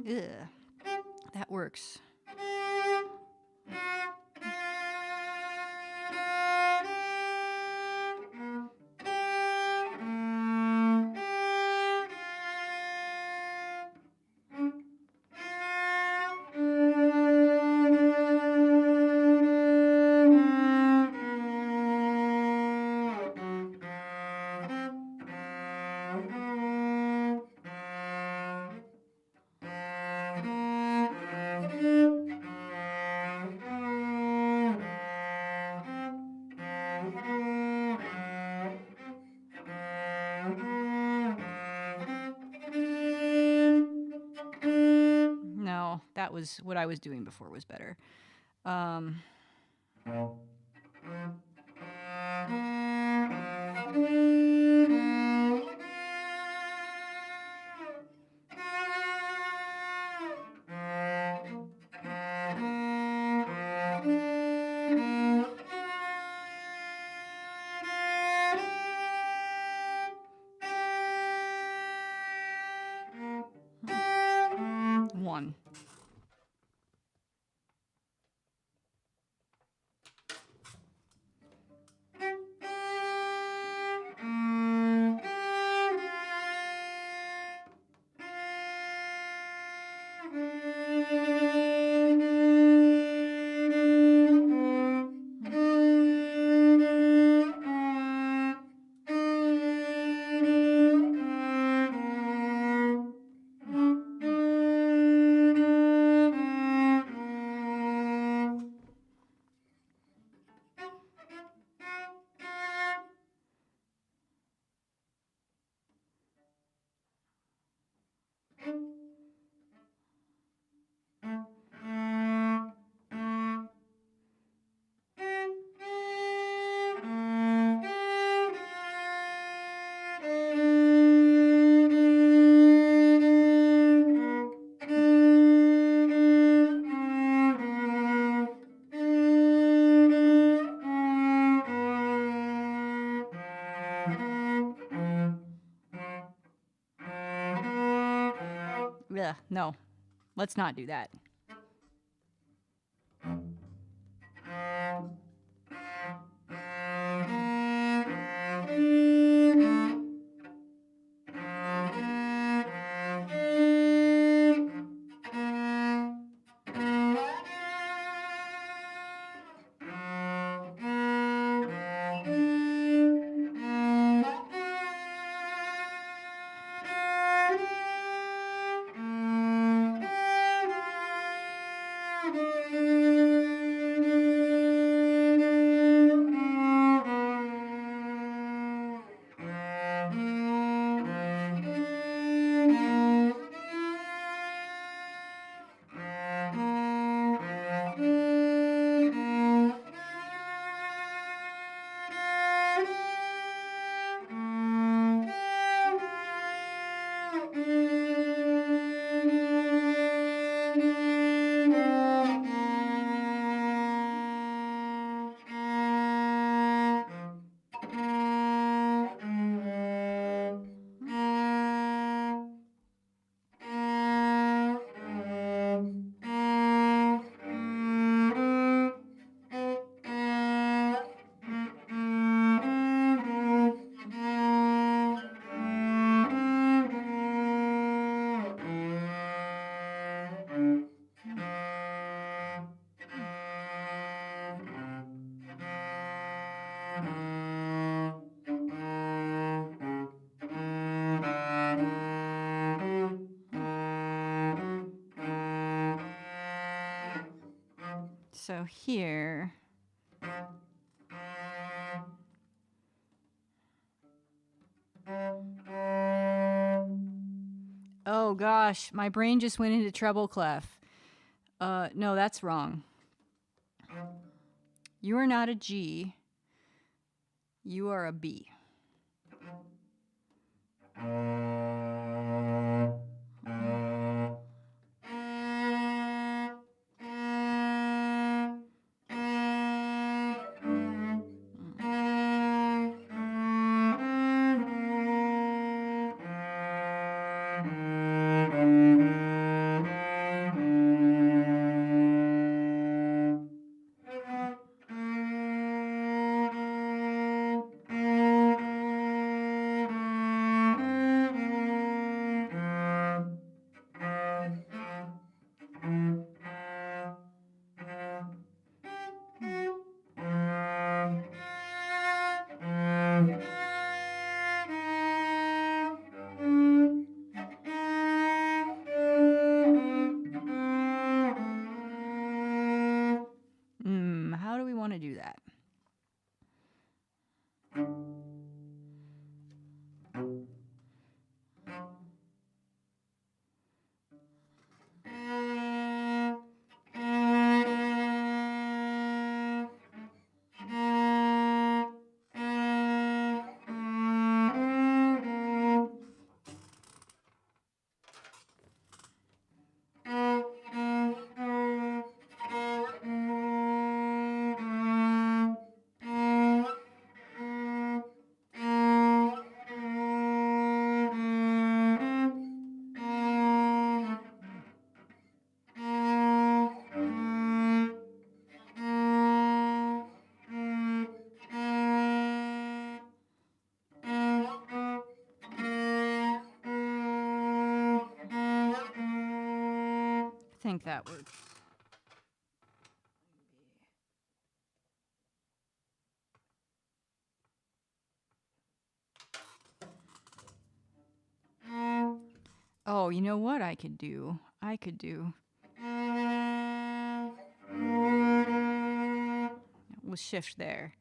Speaker 1: Ugh. That works. No, that was what I was doing before was better. One. Yeah, no. Let's not do that. So here, Oh gosh, my brain just went into treble clef. No, that's wrong. You are not a G. You are a B. How do we want to do that? I think that works. Oh, you know what I could do? We'll shift there.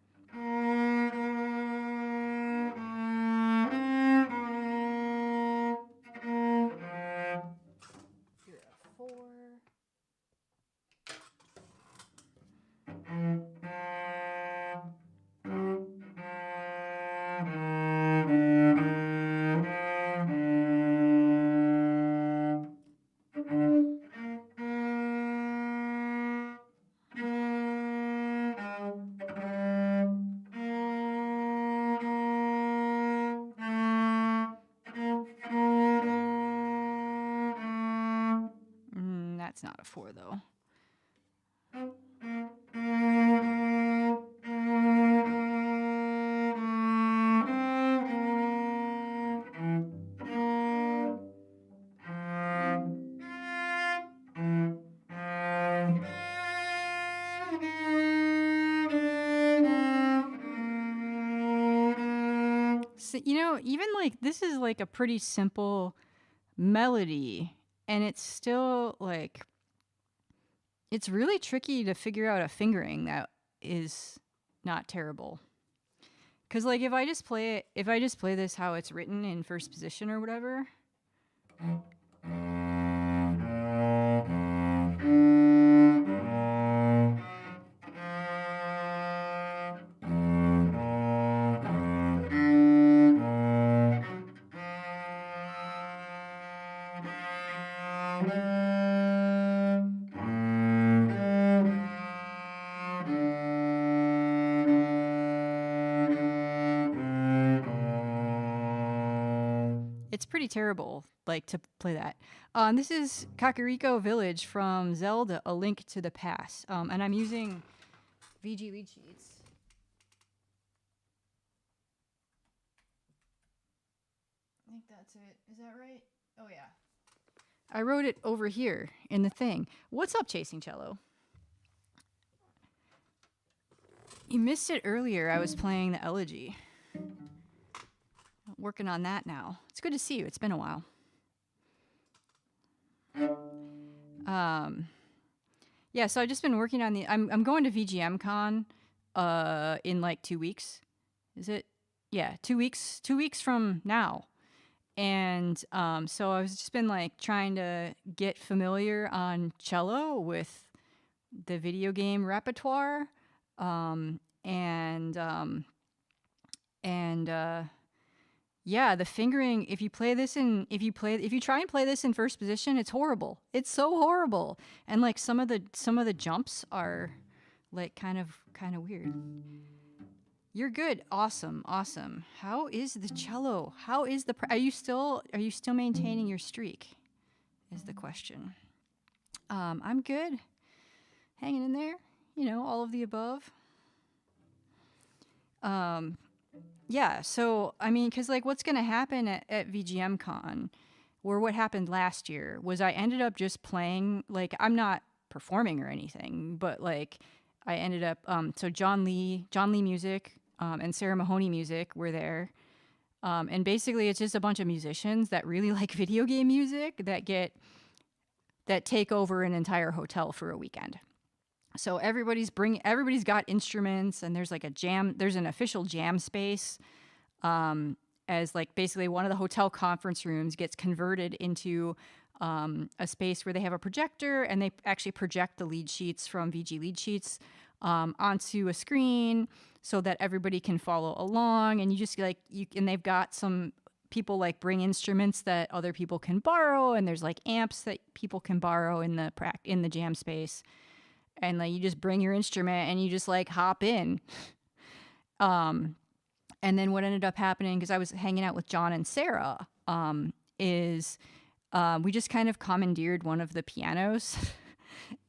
Speaker 1: That's not a 4 though. So, you know, even like this is like a pretty simple melody, and it's still like it's really tricky to figure out a fingering that is not terrible. Cause like if I just play this how it's written in first position or whatever. It's pretty terrible, like, to play that. This is Kakariko Village from Zelda: A Link to the Past, and I'm using VG lead sheets. I think that's it. Is that right? Oh yeah. I wrote it over here in the thing. What's up, Chasing Cello? You missed it earlier. I was playing the Elegie. Working on that now. It's good to see you. It's been a while. Yeah, so I've just been working on the. I'm going to VGM Con in like 2 weeks. Is it? Yeah, 2 weeks. 2 weeks from now. And so I've just been like trying to get familiar on cello with the video game repertoire, and yeah, the fingering. If you try and play this in first position, it's horrible. It's so horrible, and like some of the jumps are like kind of weird. You're good. Awesome. How is the cello? How is the? Are you still maintaining your streak? Is the question. I'm good. Hanging in there. All of the above. Yeah. So I mean, because like, what's gonna happen at VGM Con, or what happened last year was I ended up just playing. Like, I'm not performing or anything, but like, I ended up. So John Lee Music. And Sarah Mahoney Music were there. And basically it's just a bunch of musicians that really like video game music that take over an entire hotel for a weekend. So everybody's got instruments, and there's like there's an official jam space, as like basically one of the hotel conference rooms gets converted into a space where they have a projector, and they actually project the lead sheets from VG lead sheets onto a screen so that everybody can follow along. And you just and they've got some people like bring instruments that other people can borrow, and there's like amps that people can borrow in the jam space. And like, you just bring your instrument and you just like hop in. And then what ended up happening, because I was hanging out with John and Sarah, is we just kind of commandeered one of the pianos.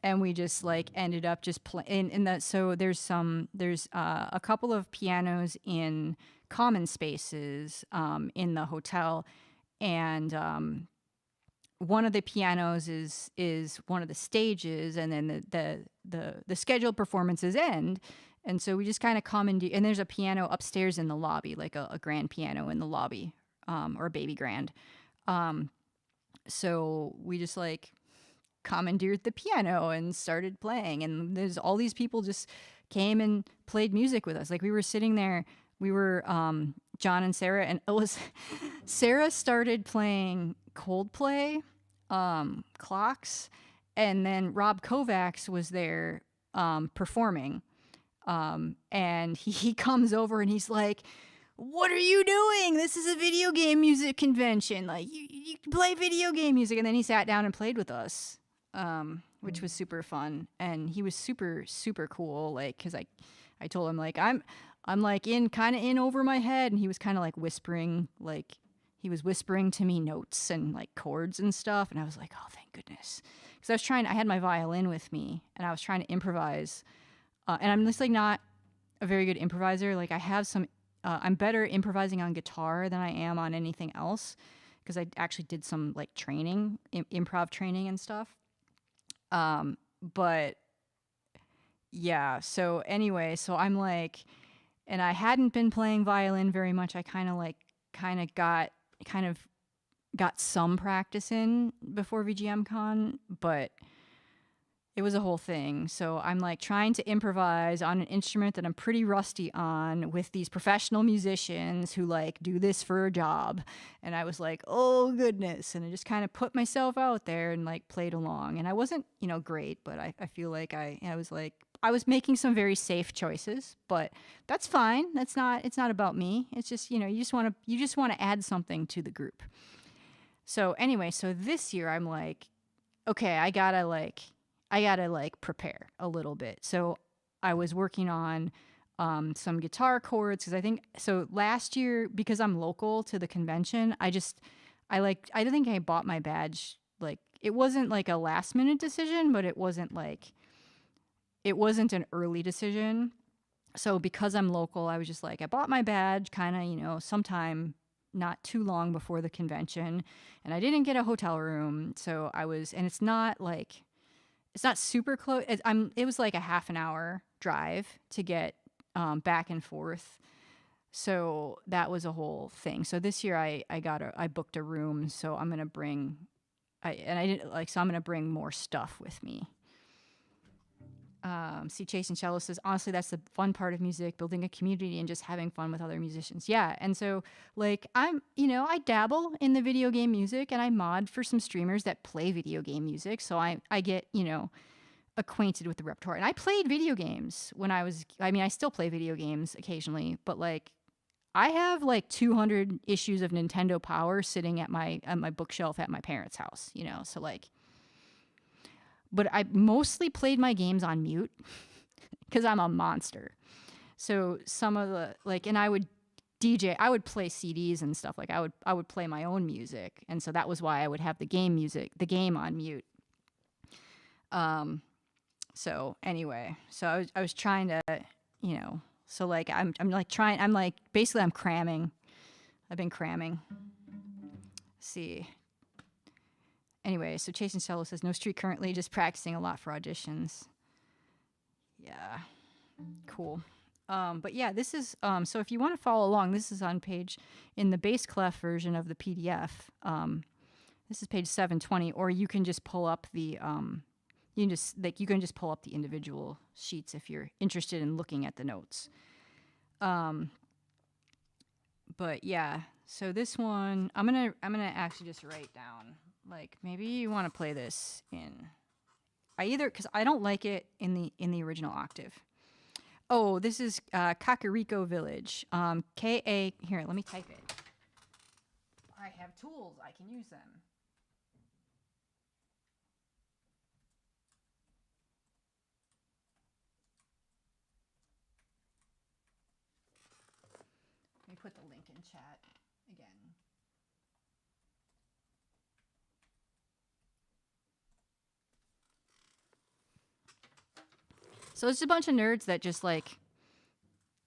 Speaker 1: And we just like ended up just playing in that. So there's a couple of pianos in common spaces in the hotel, and one of the pianos is one of the stages, and then the scheduled performances end. And so we just kind of commandeer, and there's a piano upstairs in the lobby, like a grand piano in the lobby, or a baby grand. So we just like commandeered the piano and started playing, and there's all these people just came and played music with us. Like, we were sitting there, we were John and Sarah, and it was Sarah started playing Coldplay, Clocks, and then Rob Kovacs was there performing, and he comes over and he's like, "What are you doing? This is a video game music convention. Like, you play video game music." And then he sat down and played with us, which was super fun. And he was super, super cool. Like, cause I told him like, I'm like kind of in over my head. And he was kind of like whispering, like he was whispering to me notes and like chords and stuff. And I was like, oh, thank goodness. Cause I had my violin with me, and I was trying to improvise. And I'm just like not a very good improviser. Like, I have some, I'm better improvising on guitar than I am on anything else, because I actually did some like training, improv training and stuff. But yeah, so anyway, so I'm like, and I hadn't been playing violin very much. I kind of got some practice in before VGM Con, but it was a whole thing. So I'm like trying to improvise on an instrument that I'm pretty rusty on with these professional musicians who like do this for a job. And I was like, oh goodness. And I just kind of put myself out there and like played along. And I wasn't, great, but I feel like I was making some very safe choices, but that's fine. It's not about me. It's just, you just want to add something to the group. So anyway, so this year I'm like, okay, I gotta prepare a little bit. So I was working on some guitar chords, because I think so last year, because I'm local to the convention, I think I bought my badge. Like, it wasn't like a last minute decision, but it wasn't an early decision. So because I'm local, I was just like, I bought my badge kind of, sometime not too long before the convention, and I didn't get a hotel room. So and it's not super close. It was like a half an hour drive to get back and forth. So that was a whole thing. So this year I booked a room. So I'm gonna bring, I'm gonna bring more stuff with me. See, Chasing Cello says, honestly, that's the fun part of music, building a community and just having fun with other musicians. Yeah. And so, like, I dabble in the video game music and I mod for some streamers that play video game music. So I get, acquainted with the repertoire. And I played video games when I still play video games occasionally, but like, I have like 200 issues of Nintendo Power sitting at my bookshelf at my parents' house, so like, but I mostly played my games on mute because I'm a monster. So some of the and I would play CDs and stuff. Like I would play my own music, and so that was why I would have the game on mute. So anyway, so I was trying to, so like I'm cramming. I've been cramming. Let's see. Anyway, so Chasing Cello says, no street currently, just practicing a lot for auditions. Yeah, cool. But yeah, this is, so if you want to follow along, this is on in the bass clef version of the PDF. This is page 720, or you can just pull up the, you can just pull up the individual sheets if you're interested in looking at the notes. But yeah, so this one, I'm gonna actually just write down. Like, maybe you want to play this because I don't like it in the original octave. Oh, this is Kakariko Village. K-A, here, let me type it. I have tools, I can use them. Let me put the link in chat again. So it's a bunch of nerds that just like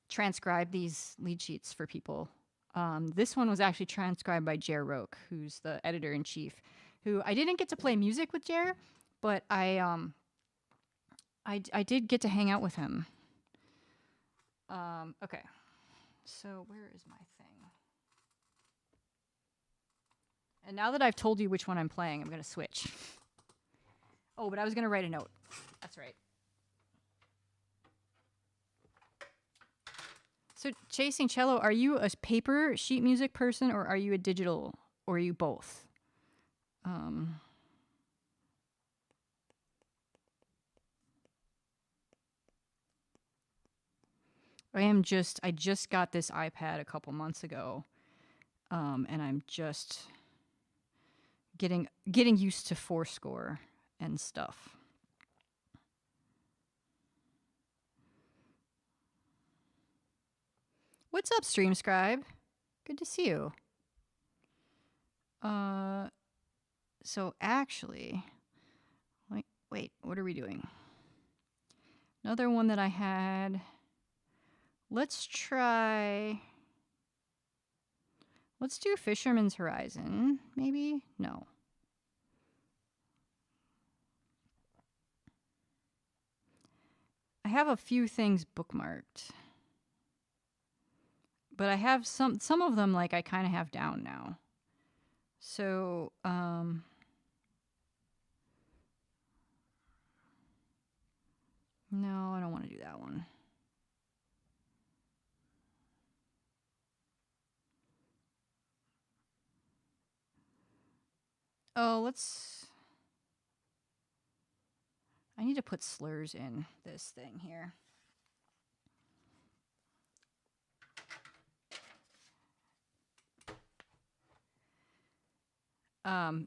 Speaker 1: transcribe these lead sheets for people. This one was actually transcribed by Jer Roke, who's the editor-in-chief, who I didn't get to play music with Jer, but I did get to hang out with him. Okay, so where is my thing? And now that I've told you which one I'm playing, I'm going to switch. Oh, but I was going to write a note. That's right. So, Chasing Cello, are you a paper sheet music person, or are you a digital, or are you both? I just got this iPad a couple months ago, and I'm just getting used to Fourscore and stuff. What's up, Stream Scribe? Good to see you. So actually, wait, what are we doing? Another one that I had. Let's do Fisherman's Horizon, maybe? No. I have a few things bookmarked. But I have some of them, like, I kind of have down now. So, no, I don't want to do that one. Oh, I need to put slurs in this thing here.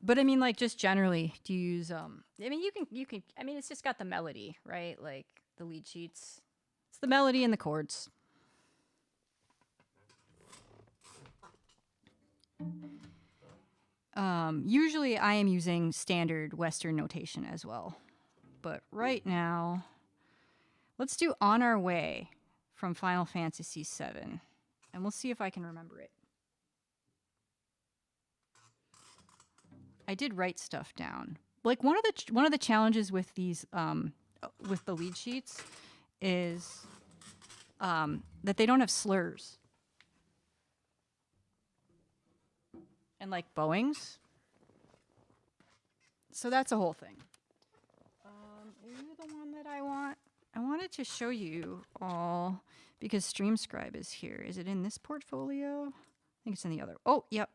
Speaker 1: But I mean, like, just generally, do you use, I mean, you can, I mean, it's just got the melody, right? Like, the lead sheets. It's the melody and the chords. Usually I am using standard Western notation as well. But right now, let's do On Our Way from Final Fantasy VII. And we'll see if I can remember it. I did write stuff down. Like, one of the challenges with these with the lead sheets is that they don't have slurs and like bowings. So that's a whole thing. Is the one that I want? I wanted to show you all because StreamScribe is here. Is it in this portfolio? I think it's in the other. Oh, yep.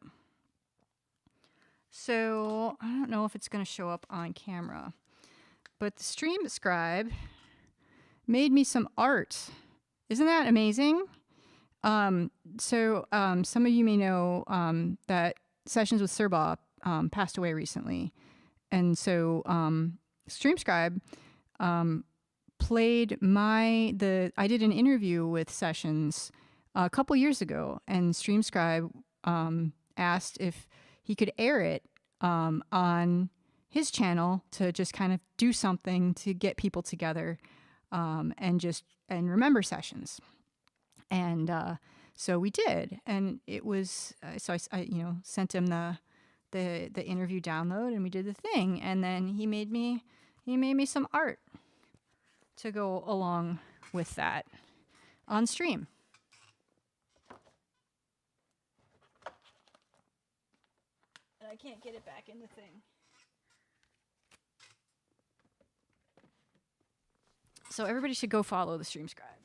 Speaker 1: So I don't know if it's going to show up on camera, but the StreamScribe made me some art. Isn't that amazing? Some of you may know that Sessions with Serba passed away recently. And so StreamScribe played I did an interview with Sessions a couple years ago, and StreamScribe asked if he could air it on his channel to just kind of do something to get people together and remember Sessions. And so we did, and it was so I sent him the interview download, and we did the thing, and then he made me some art to go along with that on stream. And I can't get it back in the thing. So everybody should go follow the StreamScribe.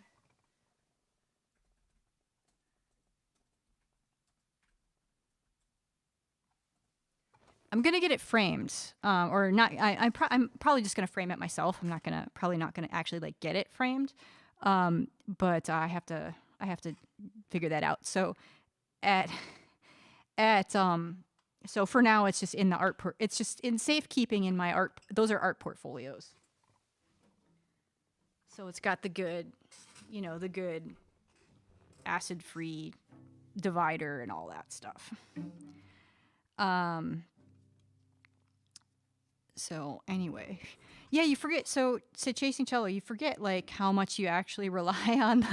Speaker 1: I'm gonna get it framed, or not. I'm probably just gonna frame it myself. I'm probably not gonna actually like get it framed, but I have to figure that out. So so for now it's just in the it's just in safekeeping in my art. Those are art portfolios. So it's got the good acid-free divider and all that stuff. So anyway, yeah, you forget. So Chasing Cello, you forget like how much you actually rely on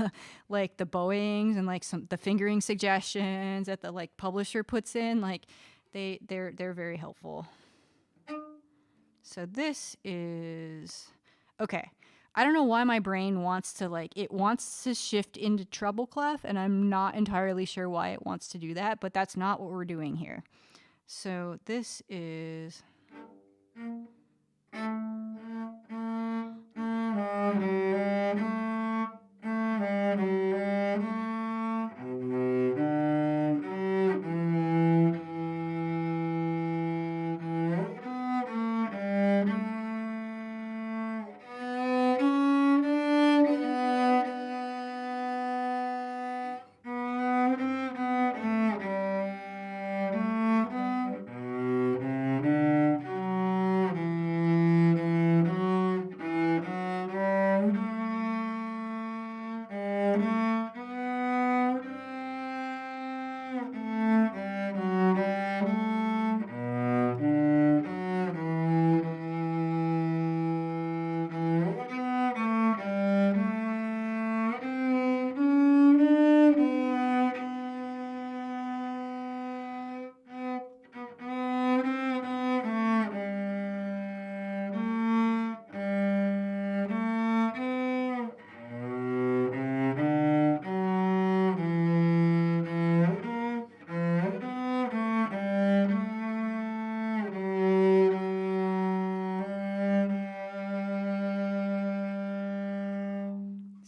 Speaker 1: the bowings and like the fingering suggestions that the like publisher puts in. Like they're very helpful. So this is okay. I don't know why my brain wants to shift into treble clef, and I'm not entirely sure why it wants to do that, but that's not what we're doing here. So this is.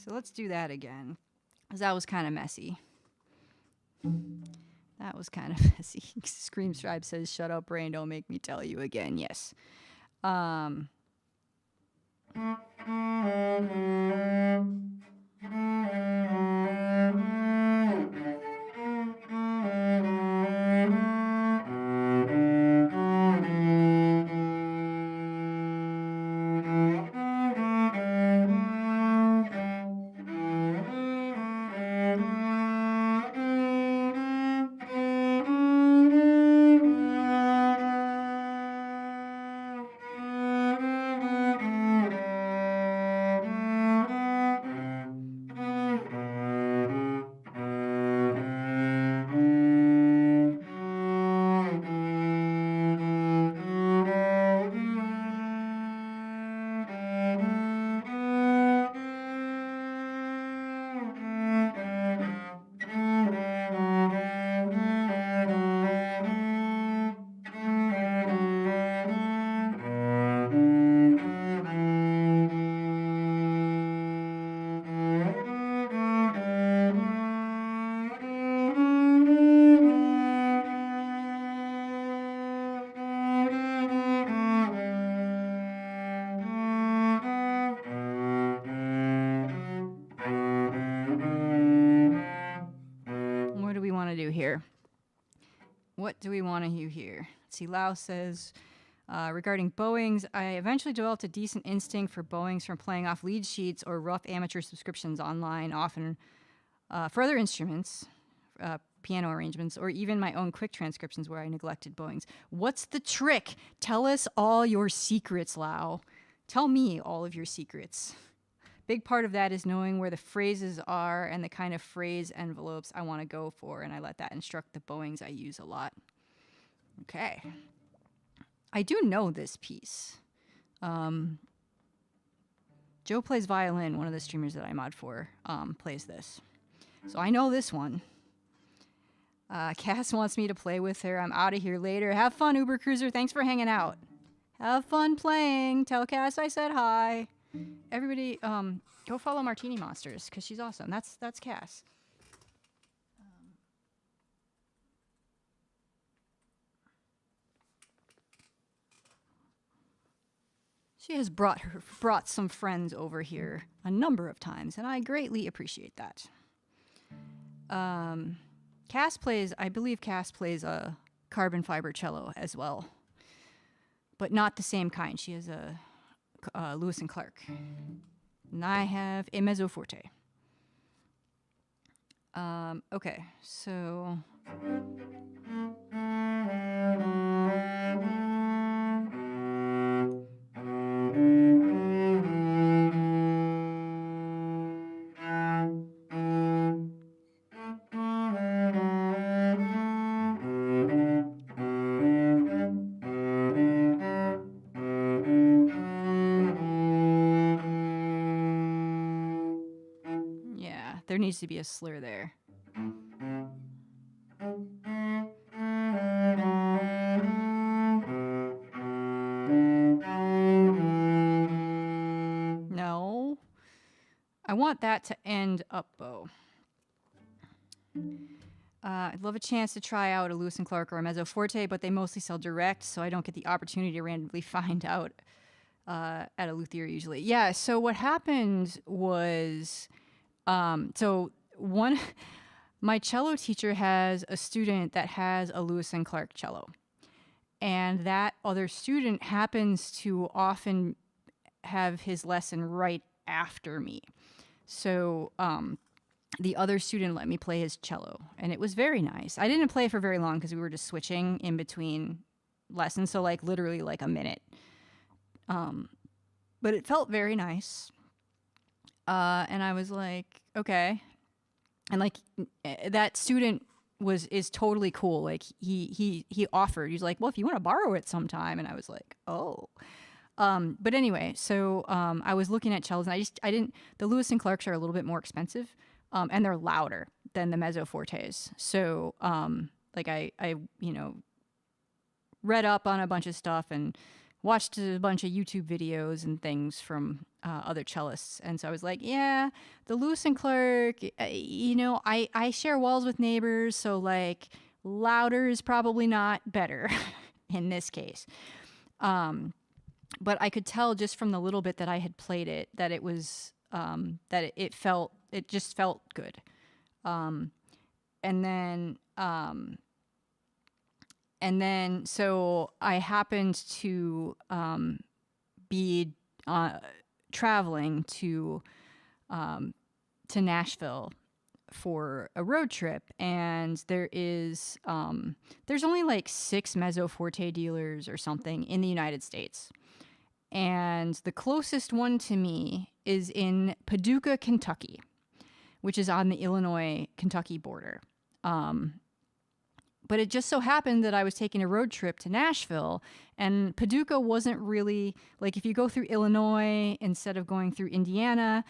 Speaker 1: Let's do that again, because that was kind of messy. That was kind of messy. StreamScribe says, "Shut up, brain! Don't make me tell you again." Yes. here. What do we want to hear here? Let's see, Lau says, regarding bowings, I eventually developed a decent instinct for bowings from playing off lead sheets or rough amateur subscriptions online, often for other instruments, piano arrangements, or even my own quick transcriptions where I neglected bowings. What's the trick? Tell us all your secrets, Lau. Tell me all of your secrets. Big part of that is knowing where the phrases are and the kind of phrase envelopes I want to go for, and I let that instruct the bowings I use a lot. Okay. I do know this piece. Joe Plays Violin, one of the streamers that I mod for, plays this. So I know this one. Cass wants me to play with her. I'm out of here later. Have fun, Uber Cruiser. Thanks for hanging out. Have fun playing. Tell Cass I said hi. Everybody, go follow Martini Monsters because she's awesome. That's Cass. She has brought some friends over here a number of times, and I greatly appreciate that. I believe Cass plays a carbon fiber cello as well, but not the same kind. She has a Lewis and Clark, and I have a mezzo forte. Okay, so. There needs to be a slur there. No. I want that to end up bow. I'd love a chance to try out a Lewis and Clark or a mezzo forte, but they mostly sell direct, so I don't get the opportunity to randomly find out at a luthier usually. Yeah, so what happened was... my cello teacher has a student that has a Lewis and Clark cello, and that other student happens to often have his lesson right after me. So, the other student let me play his cello, and it was very nice. I didn't play for very long because we were just switching in between lessons. So like literally like a minute. But it felt very nice. And I was like, okay. And like that student is totally cool. Like he offered, he's like, well, if you want to borrow it sometime. And I was like, oh, but anyway, so, I was looking at cellos and the Lewis and Clarks are a little bit more expensive, and they're louder than the mezzo fortes. So, like I, read up on a bunch of stuff and watched a bunch of YouTube videos and things from other cellists. And so I was like, yeah, the Lewis and Clark, I share walls with neighbors. So like louder is probably not better in this case. But I could tell just from the little bit that I had played it, that it was, that it just felt good. And then, so I happened to be traveling to Nashville for a road trip, and there's only like 6 mezzo forte dealers or something in the United States, and the closest one to me is in Paducah, Kentucky, which is on the Illinois-Kentucky border. But it just so happened that I was taking a road trip to Nashville, and Paducah wasn't really, like if you go through Illinois instead of going through Indiana,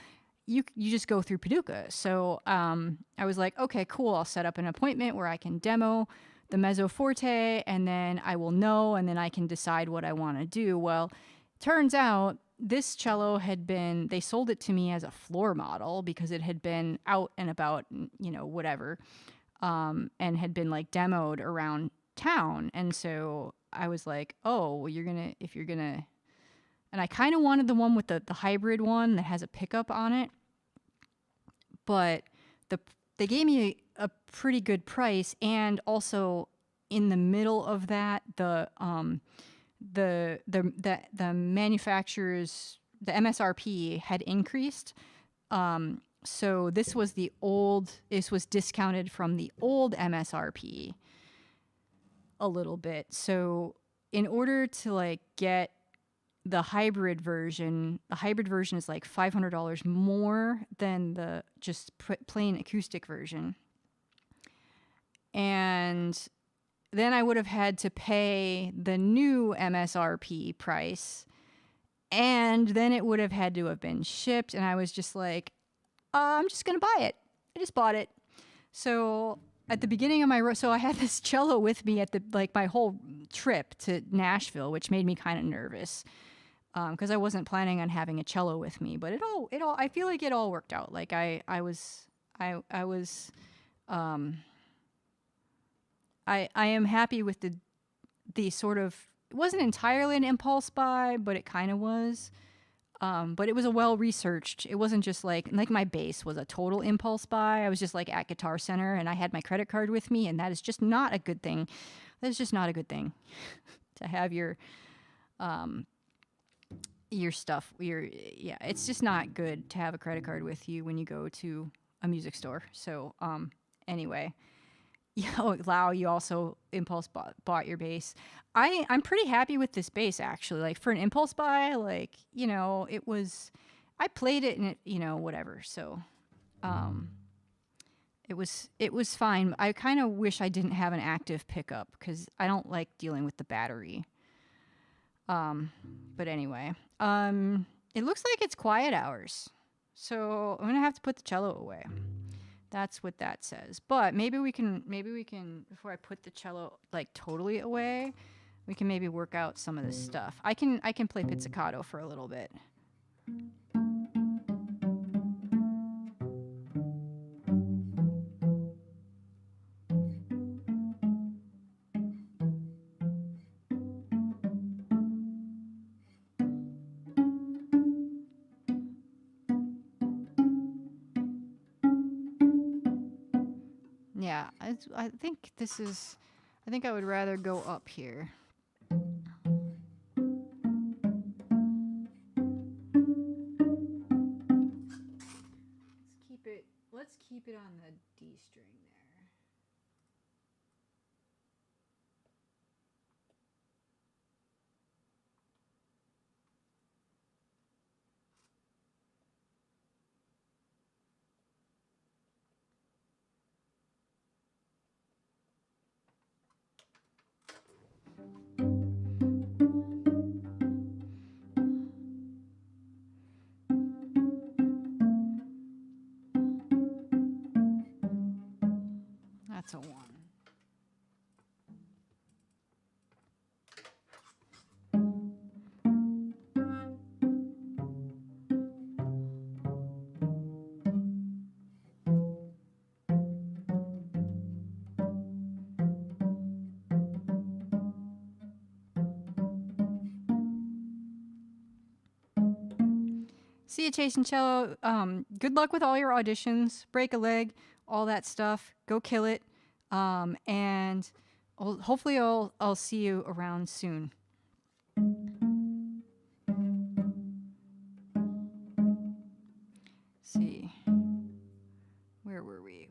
Speaker 1: you just go through Paducah. So I was like, okay, cool, I'll set up an appointment where I can demo the mezzo forte, and then I will know, and then I can decide what I want to do. Well, turns out this cello they sold it to me as a floor model because it had been out and about, whatever. And had been like demoed around town. And so I was like, oh, well, and I kind of wanted the one with the hybrid one that has a pickup on it, but they gave me a pretty good price, and also in the middle of that, the manufacturers, the MSRP had increased. So this was discounted from the old MSRP a little bit. So in order to like get the hybrid version is like $500 more than the just plain acoustic version. And then I would have had to pay the new MSRP price, and then it would have had to have been shipped. And I was just like, I'm just going to buy it. I just bought it. So at the beginning of my so I had this cello with me at the like my whole trip to Nashville, which made me kind of nervous because I wasn't planning on having a cello with me. But it all I feel like it all worked out. Like I am happy with the sort of, it wasn't entirely an impulse buy, but it kind of was. But it was a well-researched, it wasn't just like my bass was a total impulse buy. I was just like at Guitar Center and I had my credit card with me, and that is just not a good thing. That is just not a good thing to have your stuff. It's just not good to have a credit card with you when you go to a music store. So, anyway. Lau, you also impulse bought your bass. I'm pretty happy with this bass, actually. Like, for an impulse buy, like, it was, I played it and it, whatever. So, it was fine. I kind of wish I didn't have an active pickup because I don't like dealing with the battery. But anyway, it looks like it's quiet hours. So I'm going to have to put the cello away. That's what that says. But maybe we can, before I put the cello like totally away, we can maybe work out some of this stuff. I can play pizzicato for a little bit. Yeah, I think I would rather go up here. Let's keep it on the D string there. That's a 1. See you, Chase and Cello. Good luck with all your auditions. Break a leg, all that stuff. Go kill it. And hopefully I'll see you around soon. See. Where were we?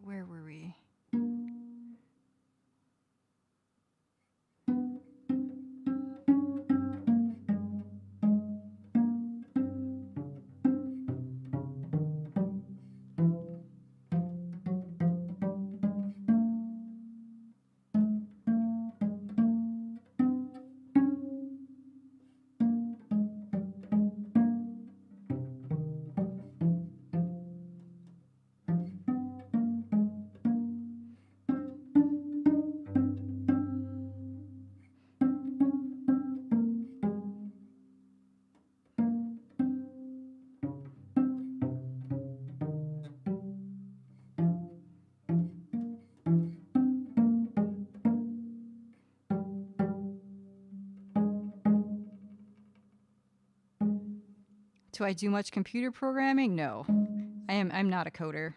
Speaker 1: Do I do much computer programming? No. I'm not a coder.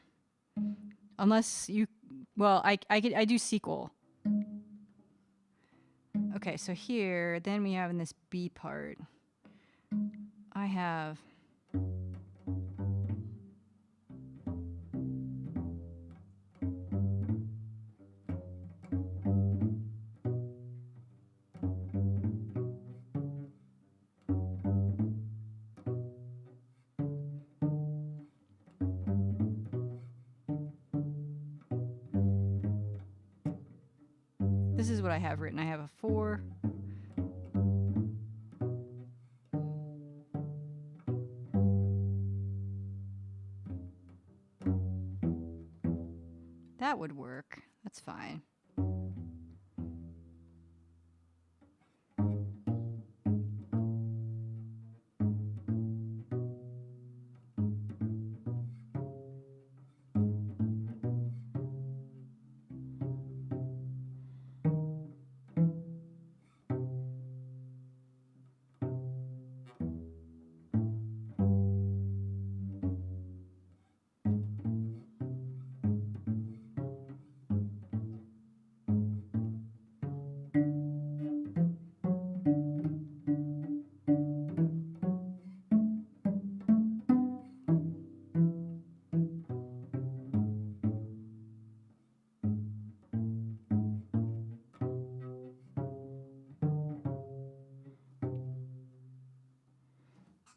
Speaker 1: Unless you Well, I do sequel. Okay, so here, then we have in this B part, I have this is what I have written. I have a 4. That would work. That's fine.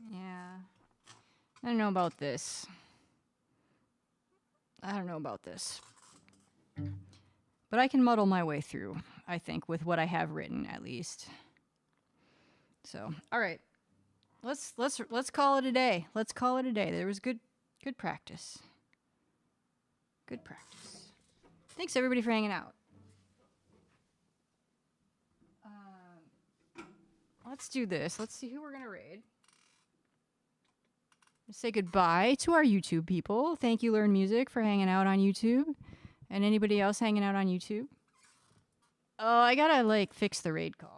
Speaker 1: Yeah. I don't know about this. I don't know about this. But I can muddle my way through, I think, with what I have written at least. So, all right. Let's call it a day. Let's call it a day. There was good practice. Good practice. Thanks everybody for hanging out. Let's do this. Let's see who we're gonna raid. Say goodbye to our YouTube people. Thank you, Learn Music, for hanging out on YouTube. And anybody else hanging out on YouTube? Oh, I gotta, like, fix the raid call.